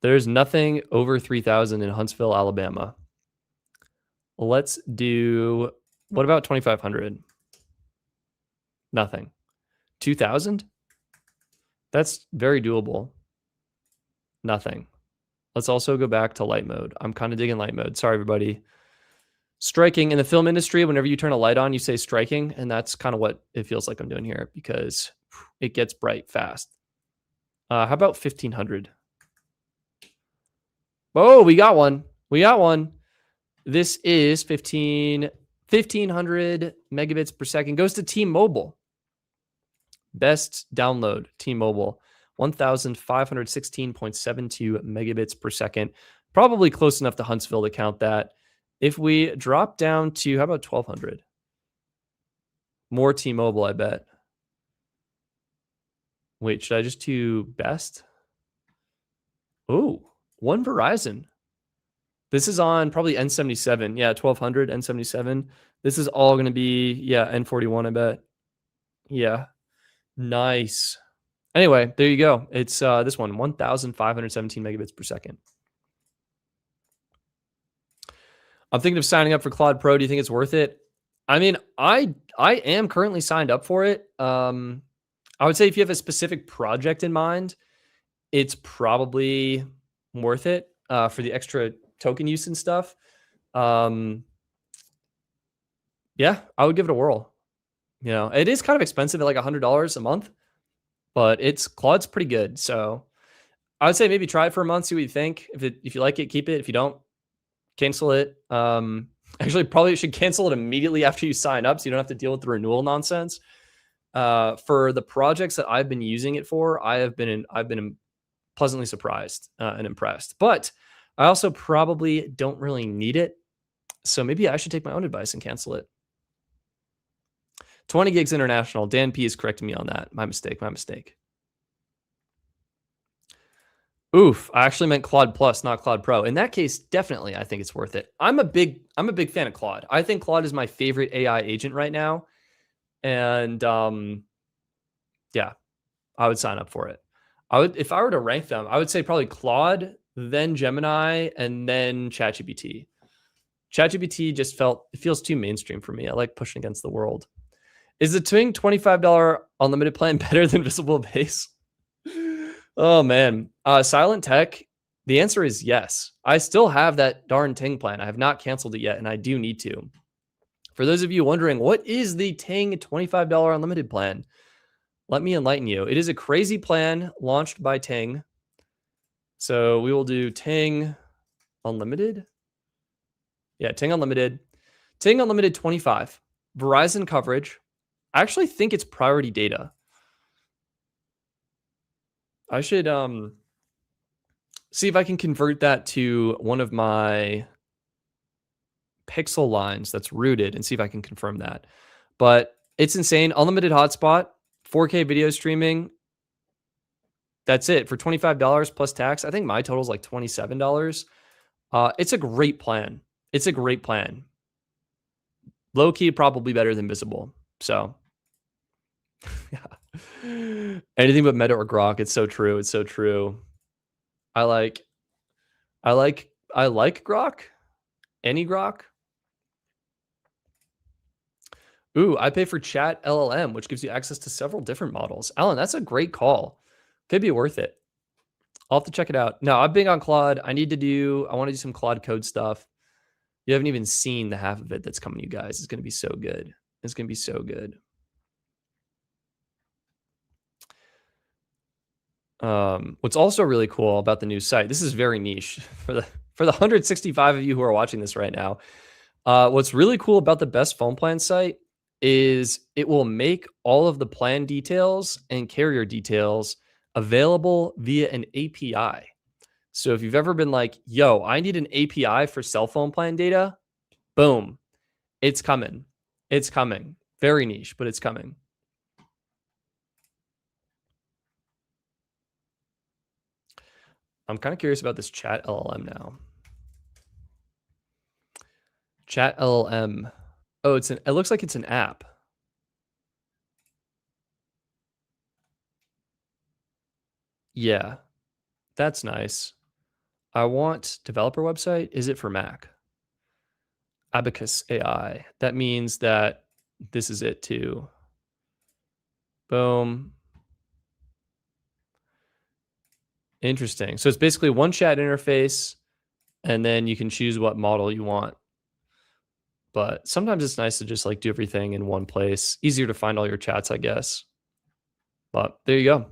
There's nothing over 3,000 in Huntsville, Alabama. Let's do, what about 2,500? Nothing. 2,000? That's very doable. Nothing. Let's also go back to light mode. I'm kind of digging light mode. Sorry, everybody. Striking in the film industry, whenever you turn a light on, you say striking, and that's kind of what it feels like I'm doing here because it gets bright fast. How about 1,500? Oh, we got one. We got one. This is 1,500 megabits per second. Goes to T-Mobile. Best download, T-Mobile. 1,516.72 megabits per second. Probably close enough to Huntsville to count that. If we drop down to, how about 1,200? More T-Mobile, I bet. Wait, should I just do best? Oh, one Verizon. This is on probably N77. Yeah, 1,200, N77. This is all going to be, yeah, N41, I bet. Yeah. Nice. Anyway, there you go. It's this one, 1,517 megabits per second. I'm thinking of signing up for Claude Pro. Do you think it's worth it? I mean, I am currently signed up for it. I would say if you have a specific project in mind, it's probably worth it for the extra token use and stuff. Yeah, I would give it a whirl. You know, it is kind of expensive at like $100 a month, but Claude's pretty good. So I would say maybe try it for a month, see what you think. If you like it, keep it. If you don't, cancel it. Actually, probably should cancel it immediately after you sign up, so you don't have to deal with the renewal nonsense. For the projects that I've been using it for, I've been pleasantly surprised and impressed. But I also probably don't really need it, so maybe I should take my own advice and cancel it. 20 gigs international. Dan P is correcting me on that. My mistake. Oof, I actually meant Claude Plus, not Claude Pro. In that case, definitely, I think it's worth it. I'm a big fan of Claude. I think Claude is my favorite AI agent right now, and yeah, I would sign up for it. I would, if I were to rank them, I would say probably Claude, then Gemini, and then ChatGPT. ChatGPT just it feels too mainstream for me. I like pushing against the world. Is the Ting $25 unlimited plan better than Visible Base? Oh man, Silent Tech. The answer is yes. I still have that darn Ting plan. I have not canceled it yet, and I do need to. For those of you wondering, what is the Ting $25 unlimited plan? Let me enlighten you. It is a crazy plan launched by Ting. So we will do Ting Unlimited. Yeah, Ting Unlimited. Ting Unlimited 25. Verizon coverage. I actually think it's priority data. I should see if I can convert that to one of my Pixel lines that's rooted and see if I can confirm that. But it's insane. Unlimited hotspot, 4K video streaming. That's it for $25 plus tax. I think my total is like $27. It's a great plan. It's a great plan. Low key, probably better than Visible. So, yeah. Anything but Meta or Grok. It's so true. It's so true. I like Grok. Any Grok. Ooh, I pay for Chat LLM, which gives you access to several different models. Alan, that's a great call. Could be worth it. I'll have to check it out. No, I'm big on Claude. I want to do some Claude code stuff. You haven't even seen the half of it that's coming, you guys. It's going to be so good. It's going to be so good. What's also really cool about the new site, this is very niche for the 165 of you who are watching this right now. What's really cool about the best phone plan site is it will make all of the plan details and carrier details available via an API. So if you've ever been like, yo, I need an API for cell phone plan data, boom, it's coming. It's coming. Very niche, but it's coming. I'm kind of curious about this Chat LLM now. Chat LLM. Oh, it looks like it's an app. Yeah, that's nice. I want developer website. Is it for Mac? Abacus AI. That means that this is it too. Boom. Interesting. So it's basically one chat interface, and then you can choose what model you want. But sometimes it's nice to just like do everything in one place. Easier to find all your chats, I guess. But there you go.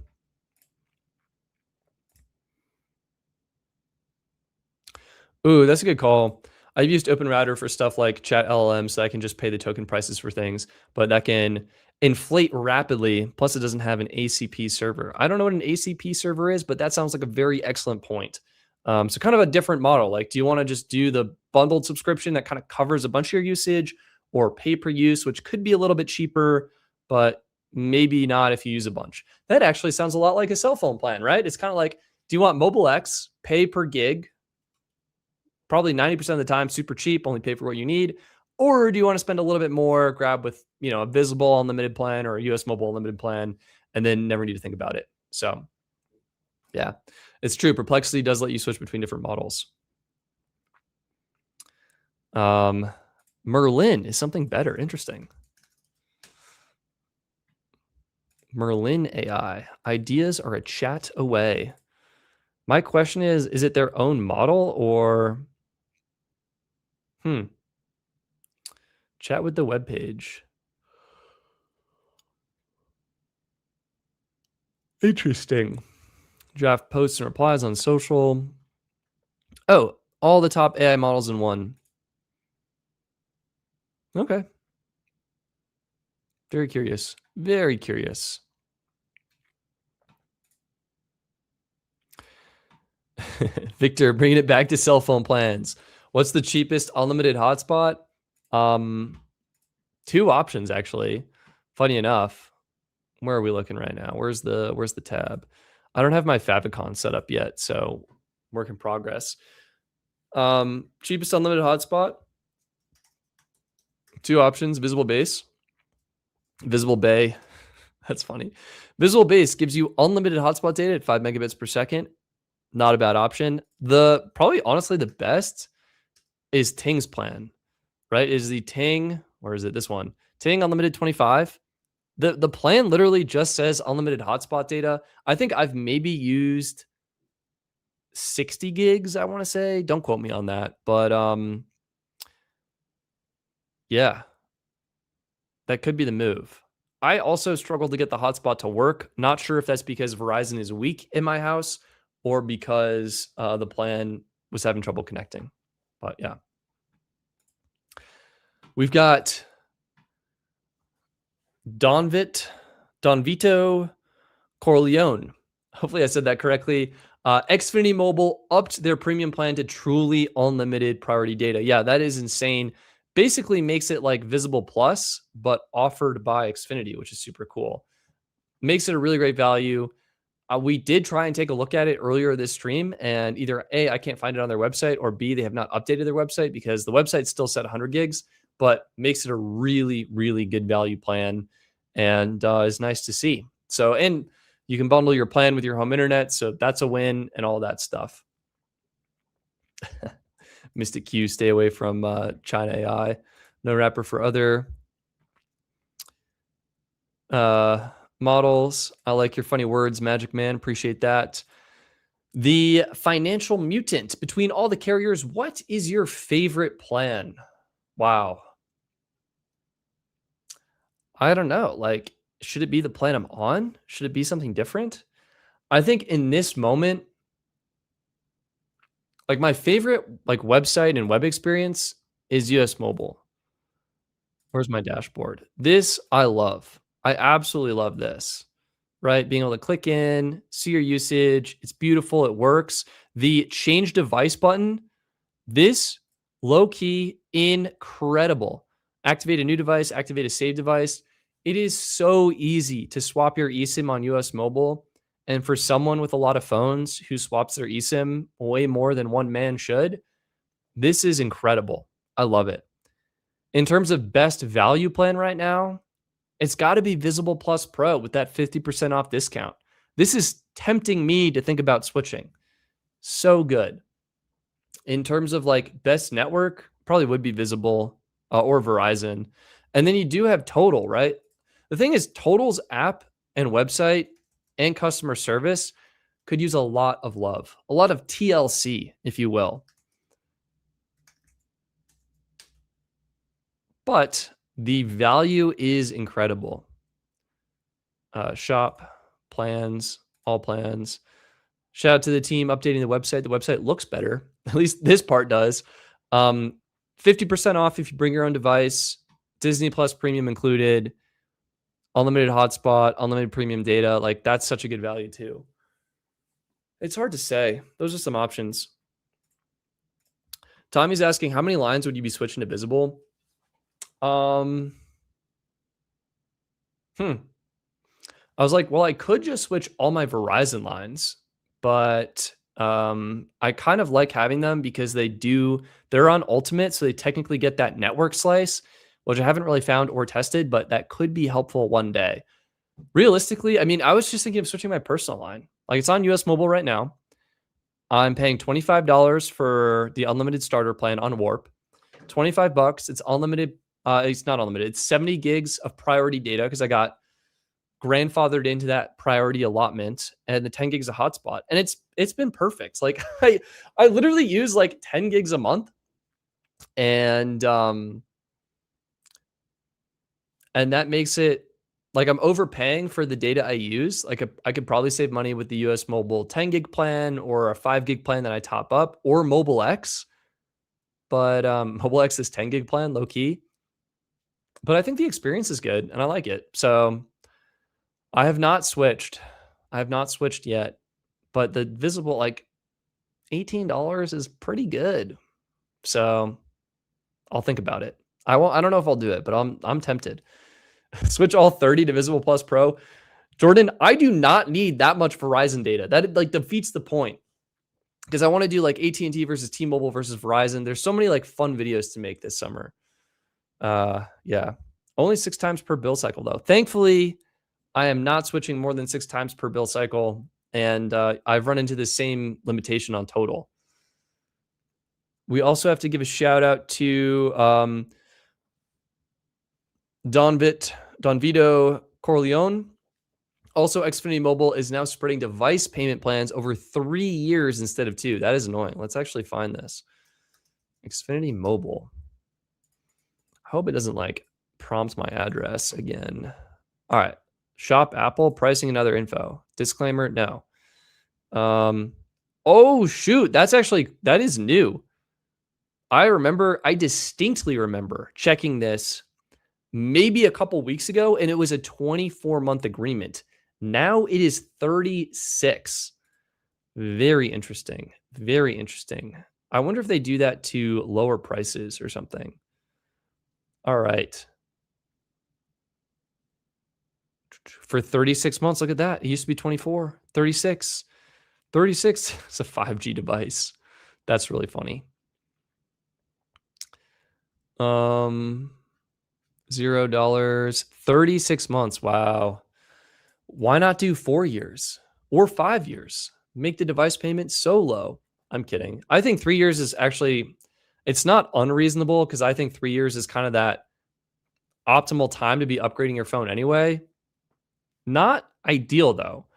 Ooh, that's a good call. I've used OpenRouter for stuff like Chat LLM, so I can just pay the token prices for things, but that can inflate rapidly. Plus, it doesn't have an ACP server. I don't know what an ACP server is, but that sounds like a very excellent point. So kind of a different model. Like, do you want to just do the bundled subscription that kind of covers a bunch of your usage, or pay per use, which could be a little bit cheaper, but maybe not if you use a bunch? That actually sounds a lot like a cell phone plan, right? It's kind of like, do you want Mobile X, pay per gig, probably 90% of the time, super cheap, only pay for what you need? Or do you want to spend a little bit more, grab with, a Visible unlimited plan or a US Mobile unlimited plan, and then never need to think about it? So yeah, it's true. Perplexity does let you switch between different models. Merlin is something better. Interesting. Merlin AI. Ideas are a chat away. My question is it their own model or... Chat with the web page. Interesting. Draft posts and replies on social. Oh, all the top AI models in one. Okay. Very curious. Very curious. Victor, bringing it back to cell phone plans. What's the cheapest unlimited hotspot? 2 options, actually. Funny enough. Where are we looking right now? Where's the tab? I don't have my favicon set up yet, so work in progress. Cheapest unlimited hotspot. Two options: Visible Base, Visible Bay. That's funny. Visible Base gives you unlimited hotspot data at 5 megabits per second. Not a bad option. The probably honestly the best is Ting's plan, right? Is the Ting, or is it this one? Ting Unlimited 25. The plan literally just says unlimited hotspot data. I think I've maybe used 60 gigs, I want to say. Don't quote me on that. But yeah, that could be the move. I also struggled to get the hotspot to work. Not sure if that's because Verizon is weak in my house or because the plan was having trouble connecting. But yeah. We've got Donvito Corleone. Hopefully I said that correctly. Xfinity Mobile upped their premium plan to truly unlimited priority data. Yeah, that is insane. Basically makes it like Visible Plus, but offered by Xfinity, which is super cool. Makes it a really great value. We did try and take a look at it earlier this stream, and either A, I can't find it on their website, or B, they have not updated their website because the website's still set 100 gigs, but makes it a really, really good value plan and is nice to see. So, and you can bundle your plan with your home internet, so that's a win and all that stuff. Mystic Q, stay away from China AI. No wrapper for other models. I like your funny words, Magic Man. Appreciate that. The financial mutant. Between all the carriers, what is your favorite plan? Wow. I don't know. Like, should it be the plan I'm on? Should it be something different? I think in this moment, like my favorite like website and web experience is US Mobile. Where's my dashboard? This I love. I absolutely love this. Right? Being able to click in, see your usage. It's beautiful. It works. The change device button, this low key, incredible. Activate a new device, activate a save device. It is so easy to swap your eSIM on US Mobile. And for someone with a lot of phones who swaps their eSIM way more than one man should, this is incredible. I love it. In terms of best value plan right now, it's got to be Visible Plus Pro with that 50% off discount. This is tempting me to think about switching. So good. In terms of like best network, probably would be Visible or Verizon. And then you do have Total, right? The thing is, Total's app and website and customer service could use a lot of love, a lot of TLC, if you will. But the value is incredible. Shop, plans, all plans. Shout out to the team updating the website. The website looks better. At least this part does. 50% off if you bring your own device. Disney Plus Premium included. Unlimited hotspot, unlimited premium data. Like, that's such a good value too. It's hard to say. Those are some options. Tommy's asking, how many lines would you be switching to Visible? I was like, well, I could just switch all my Verizon lines, but I kind of like having them because they're on Ultimate, so they technically get that network slice, which I haven't really found or tested, but that could be helpful one day. Realistically, I mean, I was just thinking of switching my personal line. Like, it's on US Mobile right now. I'm paying $25 for the unlimited starter plan on Warp. $25. It's unlimited. It's not unlimited. It's 70 gigs of priority data because I got grandfathered into that priority allotment and the 10 gigs of hotspot. And it's been perfect. Like I literally use like 10 gigs a month. And that makes it like I'm overpaying for the data I use. Like I could probably save money with the US Mobile 10 gig plan or a 5 gig plan that I top up or Mobile X. But Mobile X is 10 gig plan, low key. But I think the experience is good and I like it. So I have not switched. I have not switched yet. But the Visible, like $18 is pretty good. So I'll think about it. I don't know if I'll do it, but I'm tempted. Switch all 30 to Visible Plus Pro. Jordan, I do not need that much Verizon data. That like defeats the point. Because I want to do like AT&T versus T-Mobile versus Verizon. There's so many like fun videos to make this summer. Yeah. Only 6 times per bill cycle though. Thankfully, I am not switching more than 6 times per bill cycle. And I've run into the same limitation on total. We also have to give a shout out to Donvito Corleone. Also, Xfinity Mobile is now spreading device payment plans over 3 years instead of 2. That is annoying. Let's actually find this. Xfinity Mobile. I hope it doesn't like prompt my address again. All right. Shop Apple, pricing and other info. Disclaimer, no. Oh, shoot. That is new. I distinctly remember checking this maybe a couple weeks ago, and it was a 24-month agreement. Now it is 36. Very interesting. Very interesting. I wonder if they do that to lower prices or something. All right. For 36 months, look at that. It used to be 24. 36. 36. It's a 5G device. That's really funny. $0. 36 months. Wow. Why not do 4 years or 5 years? Make the device payment so low. I'm kidding. I think 3 years is actually, it's not unreasonable because I think 3 years is kind of that optimal time to be upgrading your phone anyway. Not ideal though.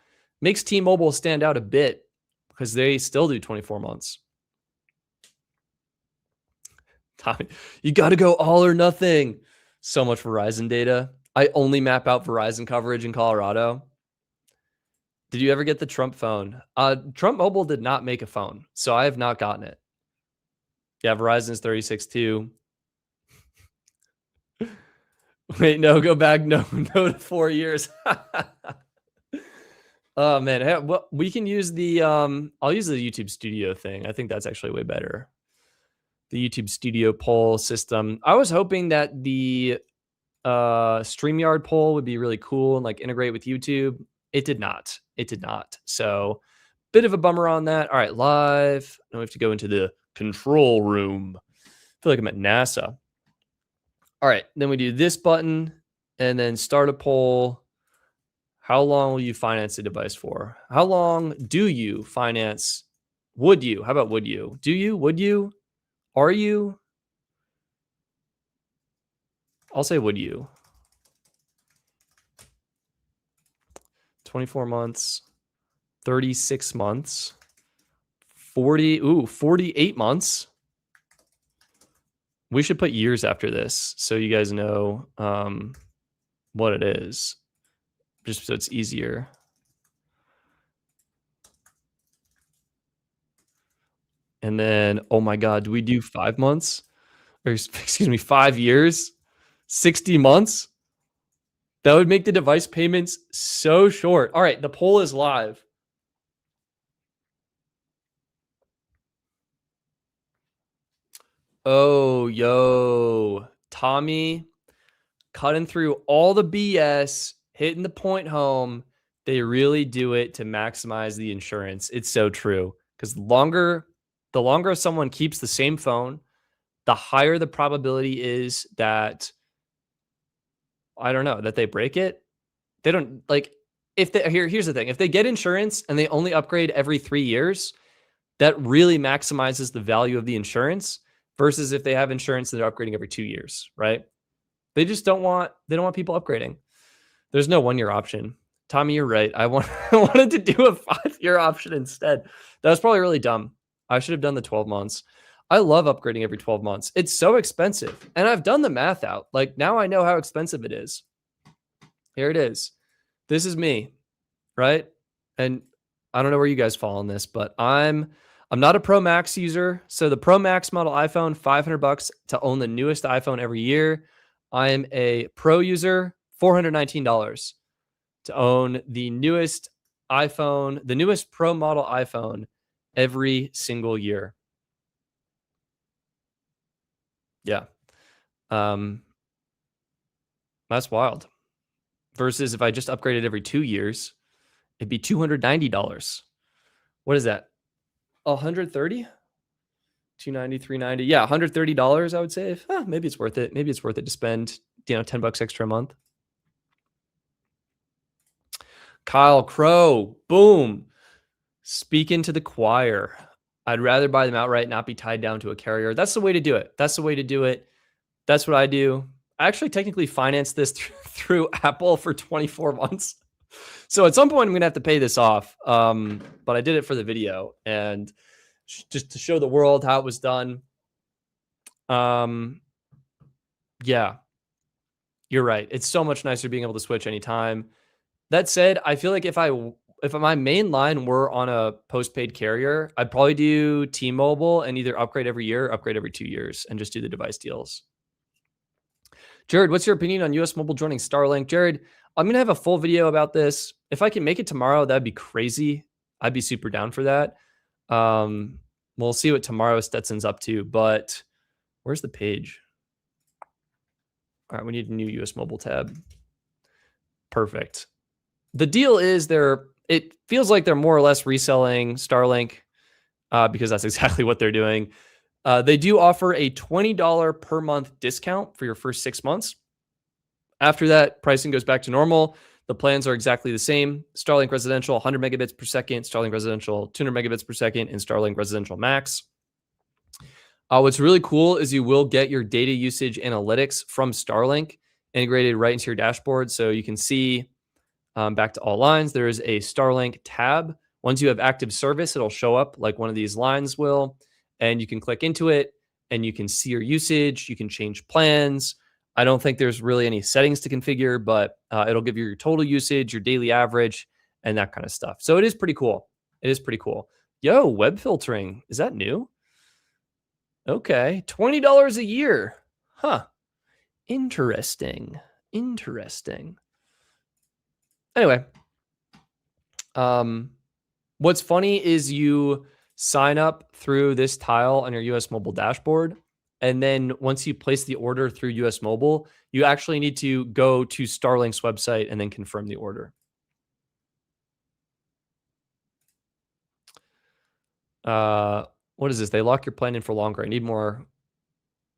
Makes T-Mobile stand out a bit because they still do 24 months. Tommy, you got to go all or nothing. So much Verizon data. I only map out Verizon coverage in Colorado. Did you ever get the Trump phone? Trump Mobile did not make a phone, so I have not gotten it. Yeah, Verizon is 36 too. Wait, no, go back. No to 4 years. Oh man, hey, well, we can use the I'll use the YouTube Studio thing. I think that's actually way better. The YouTube Studio poll system. I was hoping that the StreamYard poll would be really cool and like integrate with YouTube. It did not. It did not. So bit of a bummer on that. All right, live. Now we have to go into the control room. I feel like I'm at NASA. All right, then we do this button and then start a poll. How long will you finance a device for? How long do you finance? Would you? How about would you? Do you? Would you? Are you? I'll say would you. 24 months, 36 months, 48 months. We should put years after this so you guys know what it is, just so it's easier. And then, oh my God, do we do 5 months? Or excuse me, 5 years? 60 months? That would make the device payments so short. All right, the poll is live. Oh, yo, Tommy, cutting through all the BS, hitting the point home. They really do it to maximize the insurance. It's so true. Because the longer someone keeps the same phone, the higher the probability is that, I don't know, that they break it. They don't like if they here's the thing. If they get insurance and they only upgrade every 3 years, that really maximizes the value of the insurance versus if they have insurance and they're upgrading every 2 years, right? They don't want people upgrading. There's no 1 year option. Tommy, you're right. I wanted to do a 5 year option instead. That was probably really dumb. I should have done the 12 months. I love upgrading every 12 months. It's so expensive. And I've done the math out. Like now I know how expensive it is. Here it is. This is me, right? And I don't know where you guys fall on this, but I'm not a Pro Max user. So the Pro Max model iPhone, $500 to own the newest iPhone every year. I am a Pro user, $419 to own the newest iPhone, the newest Pro model iPhone every single year. Yeah. That's wild. versus if I just upgraded every 2 years, it'd be $290. What is that? 130? 290, 390. Yeah, $130, I would say. Maybe it's worth it. Maybe it's worth it to spend, $10 extra a month. Kyle Crow, boom. Speaking to the choir. I'd rather buy them outright, not be tied down to a carrier. That's the way to do it. That's the way to do it. That's what I do. I actually technically financed this through Apple for 24 months. So at some point, I'm going to have to pay this off. But I did it for the video and just to show the world how it was done. Yeah, you're right. It's so much nicer being able to switch anytime. That said, I feel like if my main line were on a postpaid carrier, I'd probably do T-Mobile and either upgrade every year, upgrade every 2 years, and just do the device deals. Jared, what's your opinion on US Mobile joining Starlink? Jared, I'm going to have a full video about this. If I can make it tomorrow, that'd be crazy. I'd be super down for that. We'll see what tomorrow Stetson's up to, but where's the page? All right, we need a new US Mobile tab. Perfect. The deal is it feels like they're more or less reselling Starlink because that's exactly what they're doing. They do offer a $20 per month discount for your first 6 months. After that, pricing goes back to normal. The plans are exactly the same. Starlink Residential, 100 megabits per second. Starlink Residential, 200 megabits per second. And Starlink Residential Max. What's really cool is you will get your data usage analytics from Starlink integrated right into your dashboard. So you can see back to all lines, there is a Starlink tab. Once you have active service, it'll show up like one of these lines will. And you can click into it and you can see your usage. You can change plans. I don't think there's really any settings to configure, but it'll give you your total usage, your daily average, and that kind of stuff. So it is pretty cool. It is pretty cool. Yo, web filtering. Is that new? Okay. $20 a year. Huh. Interesting. Interesting. Anyway. What's funny is you sign up through this tile on your US Mobile dashboard. And then once you place the order through US Mobile, you actually need to go to Starlink's website and then confirm the order. What is this? They lock your plan in for longer. I need more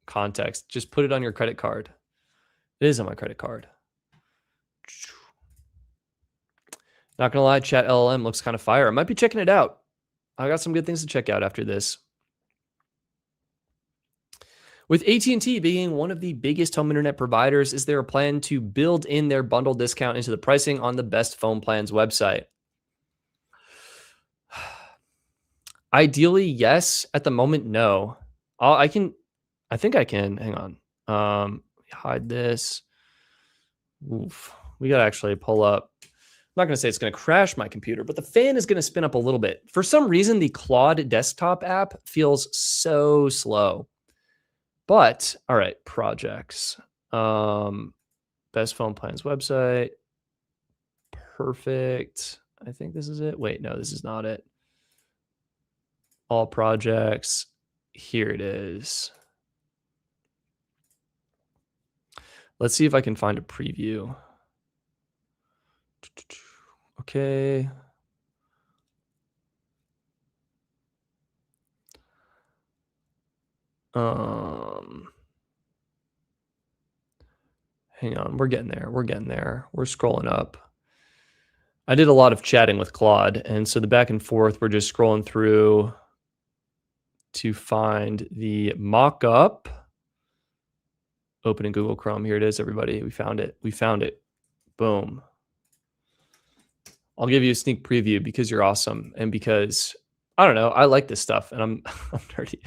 context. Just put it on your credit card. It is on my credit card. Not going to lie, Chat LLM looks kind of fire. I might be checking it out. I got some good things to check out after this. With AT&T being one of the biggest home internet providers, is there a plan to build in their bundle discount into the pricing on the Best Phone Plans website? Ideally, yes. At the moment, no. I think I can. Hang on. Hide this. Oof. We got to actually pull up. I'm not going to say it's going to crash my computer, but the fan is going to spin up a little bit. For some reason, the Claude desktop app feels so slow. But, all right, projects. Best Phone Plans website. Perfect. I think this is it. Wait, no, this is not it. All projects. Here it is. Let's see if I can find a preview. Okay. Hang on, we're getting there. We're getting there. We're scrolling up. I did a lot of chatting with Claude, and so the back and forth, we're just scrolling through to find the mock-up. Opening Google Chrome. Here it is, everybody. We found it. We found it. Boom. I'll give you a sneak preview because you're awesome and because I don't know, I like this stuff and I'm nerdy.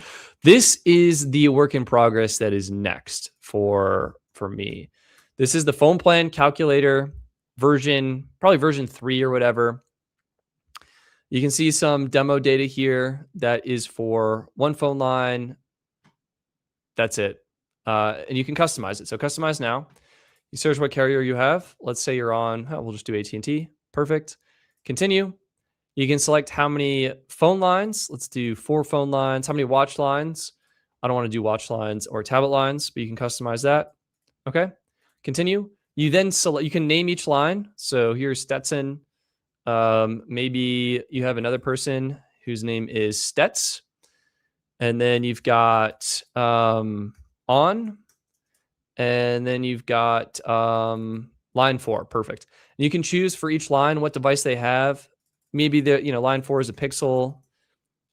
This is the work in progress that is next for me. This is the phone plan calculator version, probably version 3 or whatever. You can see some demo data here that is for one phone line. That's it. And you can customize it. So customize now. You search what carrier you have. Let's say you're on, we'll just do AT&T. Perfect. Continue. You can select how many phone lines. Let's do 4 phone lines. How many watch lines? I don't want to do watch lines or tablet lines, but you can customize that. Okay. Continue. You then select, you can name each line. So here's Stetson. Maybe you have another person whose name is Stets. And then you've got on, and then you've got line 4. Perfect. And you can choose for each line what device they have. Maybe line 4 is a Pixel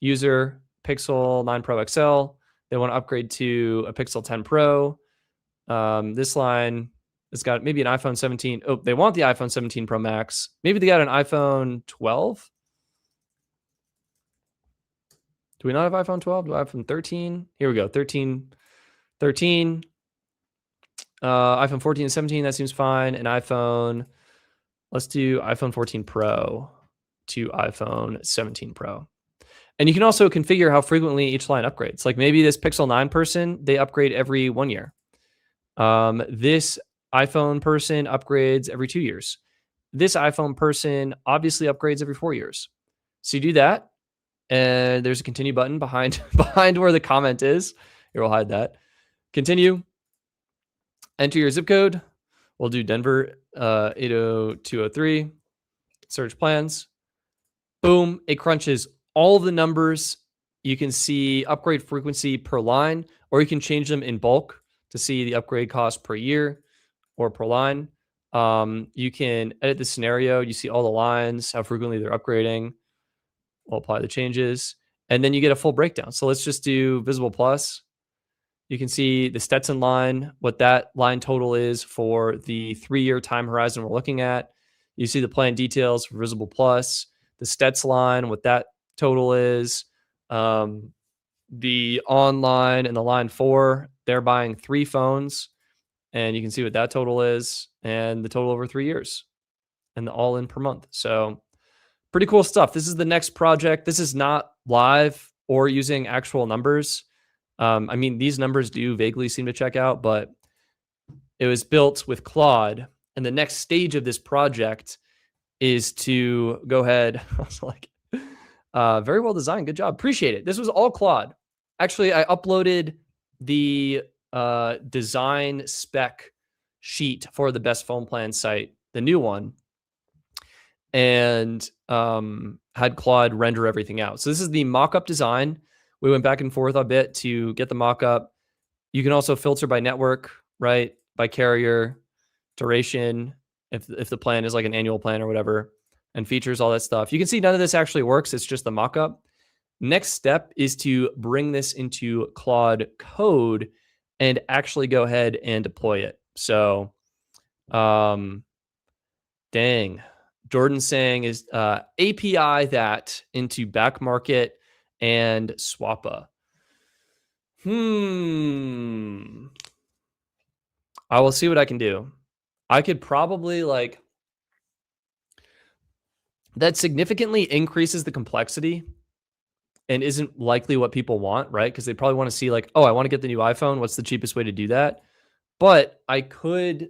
user, Pixel 9 Pro XL. They want to upgrade to a Pixel 10 Pro. This line has got maybe an iPhone 17. Oh, they want the iPhone 17 Pro Max. Maybe they got an iPhone 12. Do we not have iPhone 12? Do I have iPhone 13? Here we go. 13. iPhone 14 and 17. That seems fine. And iPhone. Let's do iPhone 14 Pro to iPhone 17 Pro. And you can also configure how frequently each line upgrades. Like maybe this Pixel 9 person, they upgrade every 1 year. This iPhone person upgrades every 2 years. This iPhone person obviously upgrades every 4 years. So you do that, and there's a continue button behind where the comment is. Here, we'll hide that. Continue. Enter your zip code. We'll do Denver 80203. Search plans. Boom. It crunches all the numbers. You can see upgrade frequency per line, or you can change them in bulk to see the upgrade cost per year or per line. You can edit the scenario. You see all the lines, how frequently they're upgrading. We'll apply the changes, and then you get a full breakdown. So let's just do Visible Plus. You can see the Stetson line, what that line total is for the 3-year time horizon we're looking at. You see the plan details for Visible Plus, the Stets line, what that total is. The online and the line 4, they're buying 3 phones, and you can see what that total is, and the total over 3 years, and the all in per month. So pretty cool stuff. This is the next project. This is not live or using actual numbers. I mean, these numbers do vaguely seem to check out, but it was built with Claude. And the next stage of this project is to go ahead. I was like, very well designed. Good job. Appreciate it. This was all Claude. Actually, I uploaded the design spec sheet for the best phone plan site, the new one, and had Claude render everything out. So this is the mock-up design. We went back and forth a bit to get the mock-up. You can also filter by network, right? By carrier, duration, if the plan is like an annual plan or whatever, and features, all that stuff. You can see none of this actually works. It's just the mock-up. Next step is to bring this into Claude Code and actually go ahead and deploy it. So, dang. Jordan's saying is API that into back market and Swappa. I will see what I can do. I could probably that significantly increases the complexity and isn't likely what people want, right? Because they probably want to see oh, I want to get the new iPhone. What's the cheapest way to do that? But I could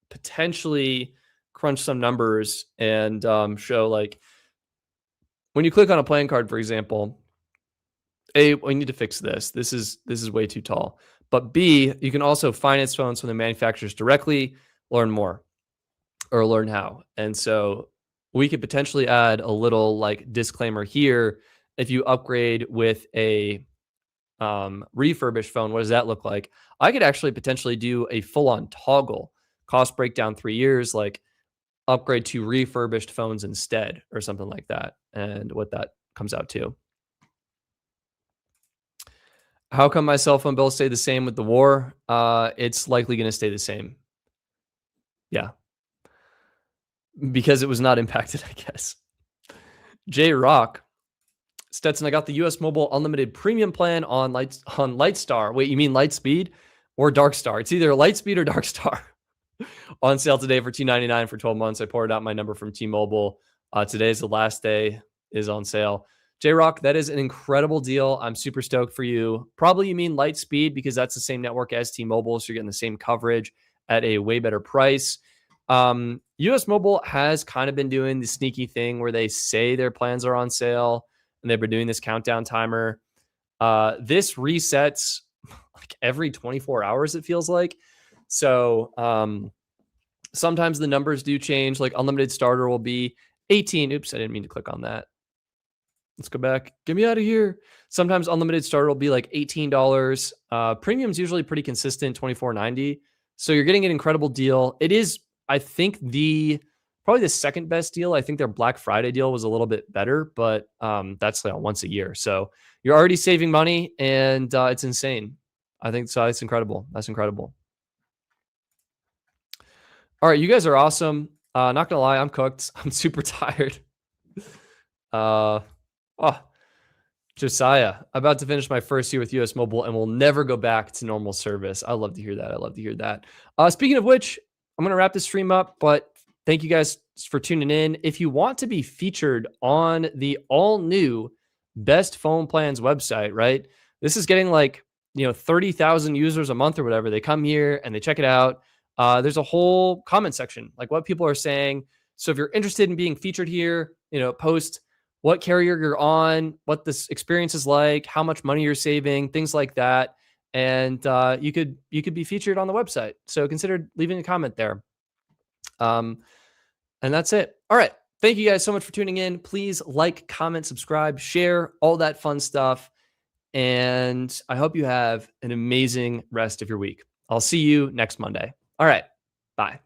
potentially crunch some numbers and show when you click on a plan card, for example, A, we need to fix this. This is way too tall. But B, you can also finance phones from the manufacturers directly, learn more, or learn how. And so we could potentially add a little disclaimer here. If you upgrade with a refurbished phone, what does that look like? I could actually potentially do a full-on toggle, cost breakdown 3 years, upgrade to refurbished phones instead, or something like that, and what that comes out to. How come my cell phone bill stayed the same with the war? It's likely going to stay the same. Yeah. Because it was not impacted, I guess. J Rock. Stetson, I got the US Mobile Unlimited Premium plan on Lightstar. Wait, you mean Lightspeed or Darkstar? It's either Lightspeed or Darkstar. On sale today for $299 for 12 months. I poured out my number from T-Mobile. Today is the last day, is on sale. J-Rock, that is an incredible deal. I'm super stoked for you. Probably you mean Lightspeed because that's the same network as T-Mobile, so you're getting the same coverage at a way better price. US Mobile has kind of been doing the sneaky thing where they say their plans are on sale, and they've been doing this countdown timer. This resets every 24 hours, it feels like. So Sometimes the numbers do change. Like unlimited starter will be 18. Oops, I didn't mean to click on that. Let's go back. Get me out of here. Sometimes unlimited starter will be like $18. Premium's usually pretty consistent, $24.90. So you're getting an incredible deal. It is, I think, probably the second best deal. I think their Black Friday deal was a little bit better, but that's once a year. So you're already saving money, and it's insane. I think so. It's incredible. That's incredible. All right, you guys are awesome. Not gonna lie, I'm cooked. I'm super tired. Josiah, about to finish my first year with US Mobile and will never go back to normal service. I love to hear that. I love to hear that. Speaking of which, I'm going to wrap this stream up, but thank you guys for tuning in. If you want to be featured on the all new Best Phone Plans website, right? This is getting 30,000 users a month or whatever. They come here and they check it out. There's a whole comment section, like what people are saying. So if you're interested in being featured here, post what carrier you're on, what this experience is like, how much money you're saving, things like that. And you could be featured on the website. So consider leaving a comment there. And that's it. All right. Thank you guys so much for tuning in. Please like, comment, subscribe, share, all that fun stuff. And I hope you have an amazing rest of your week. I'll see you next Monday. All right. Bye.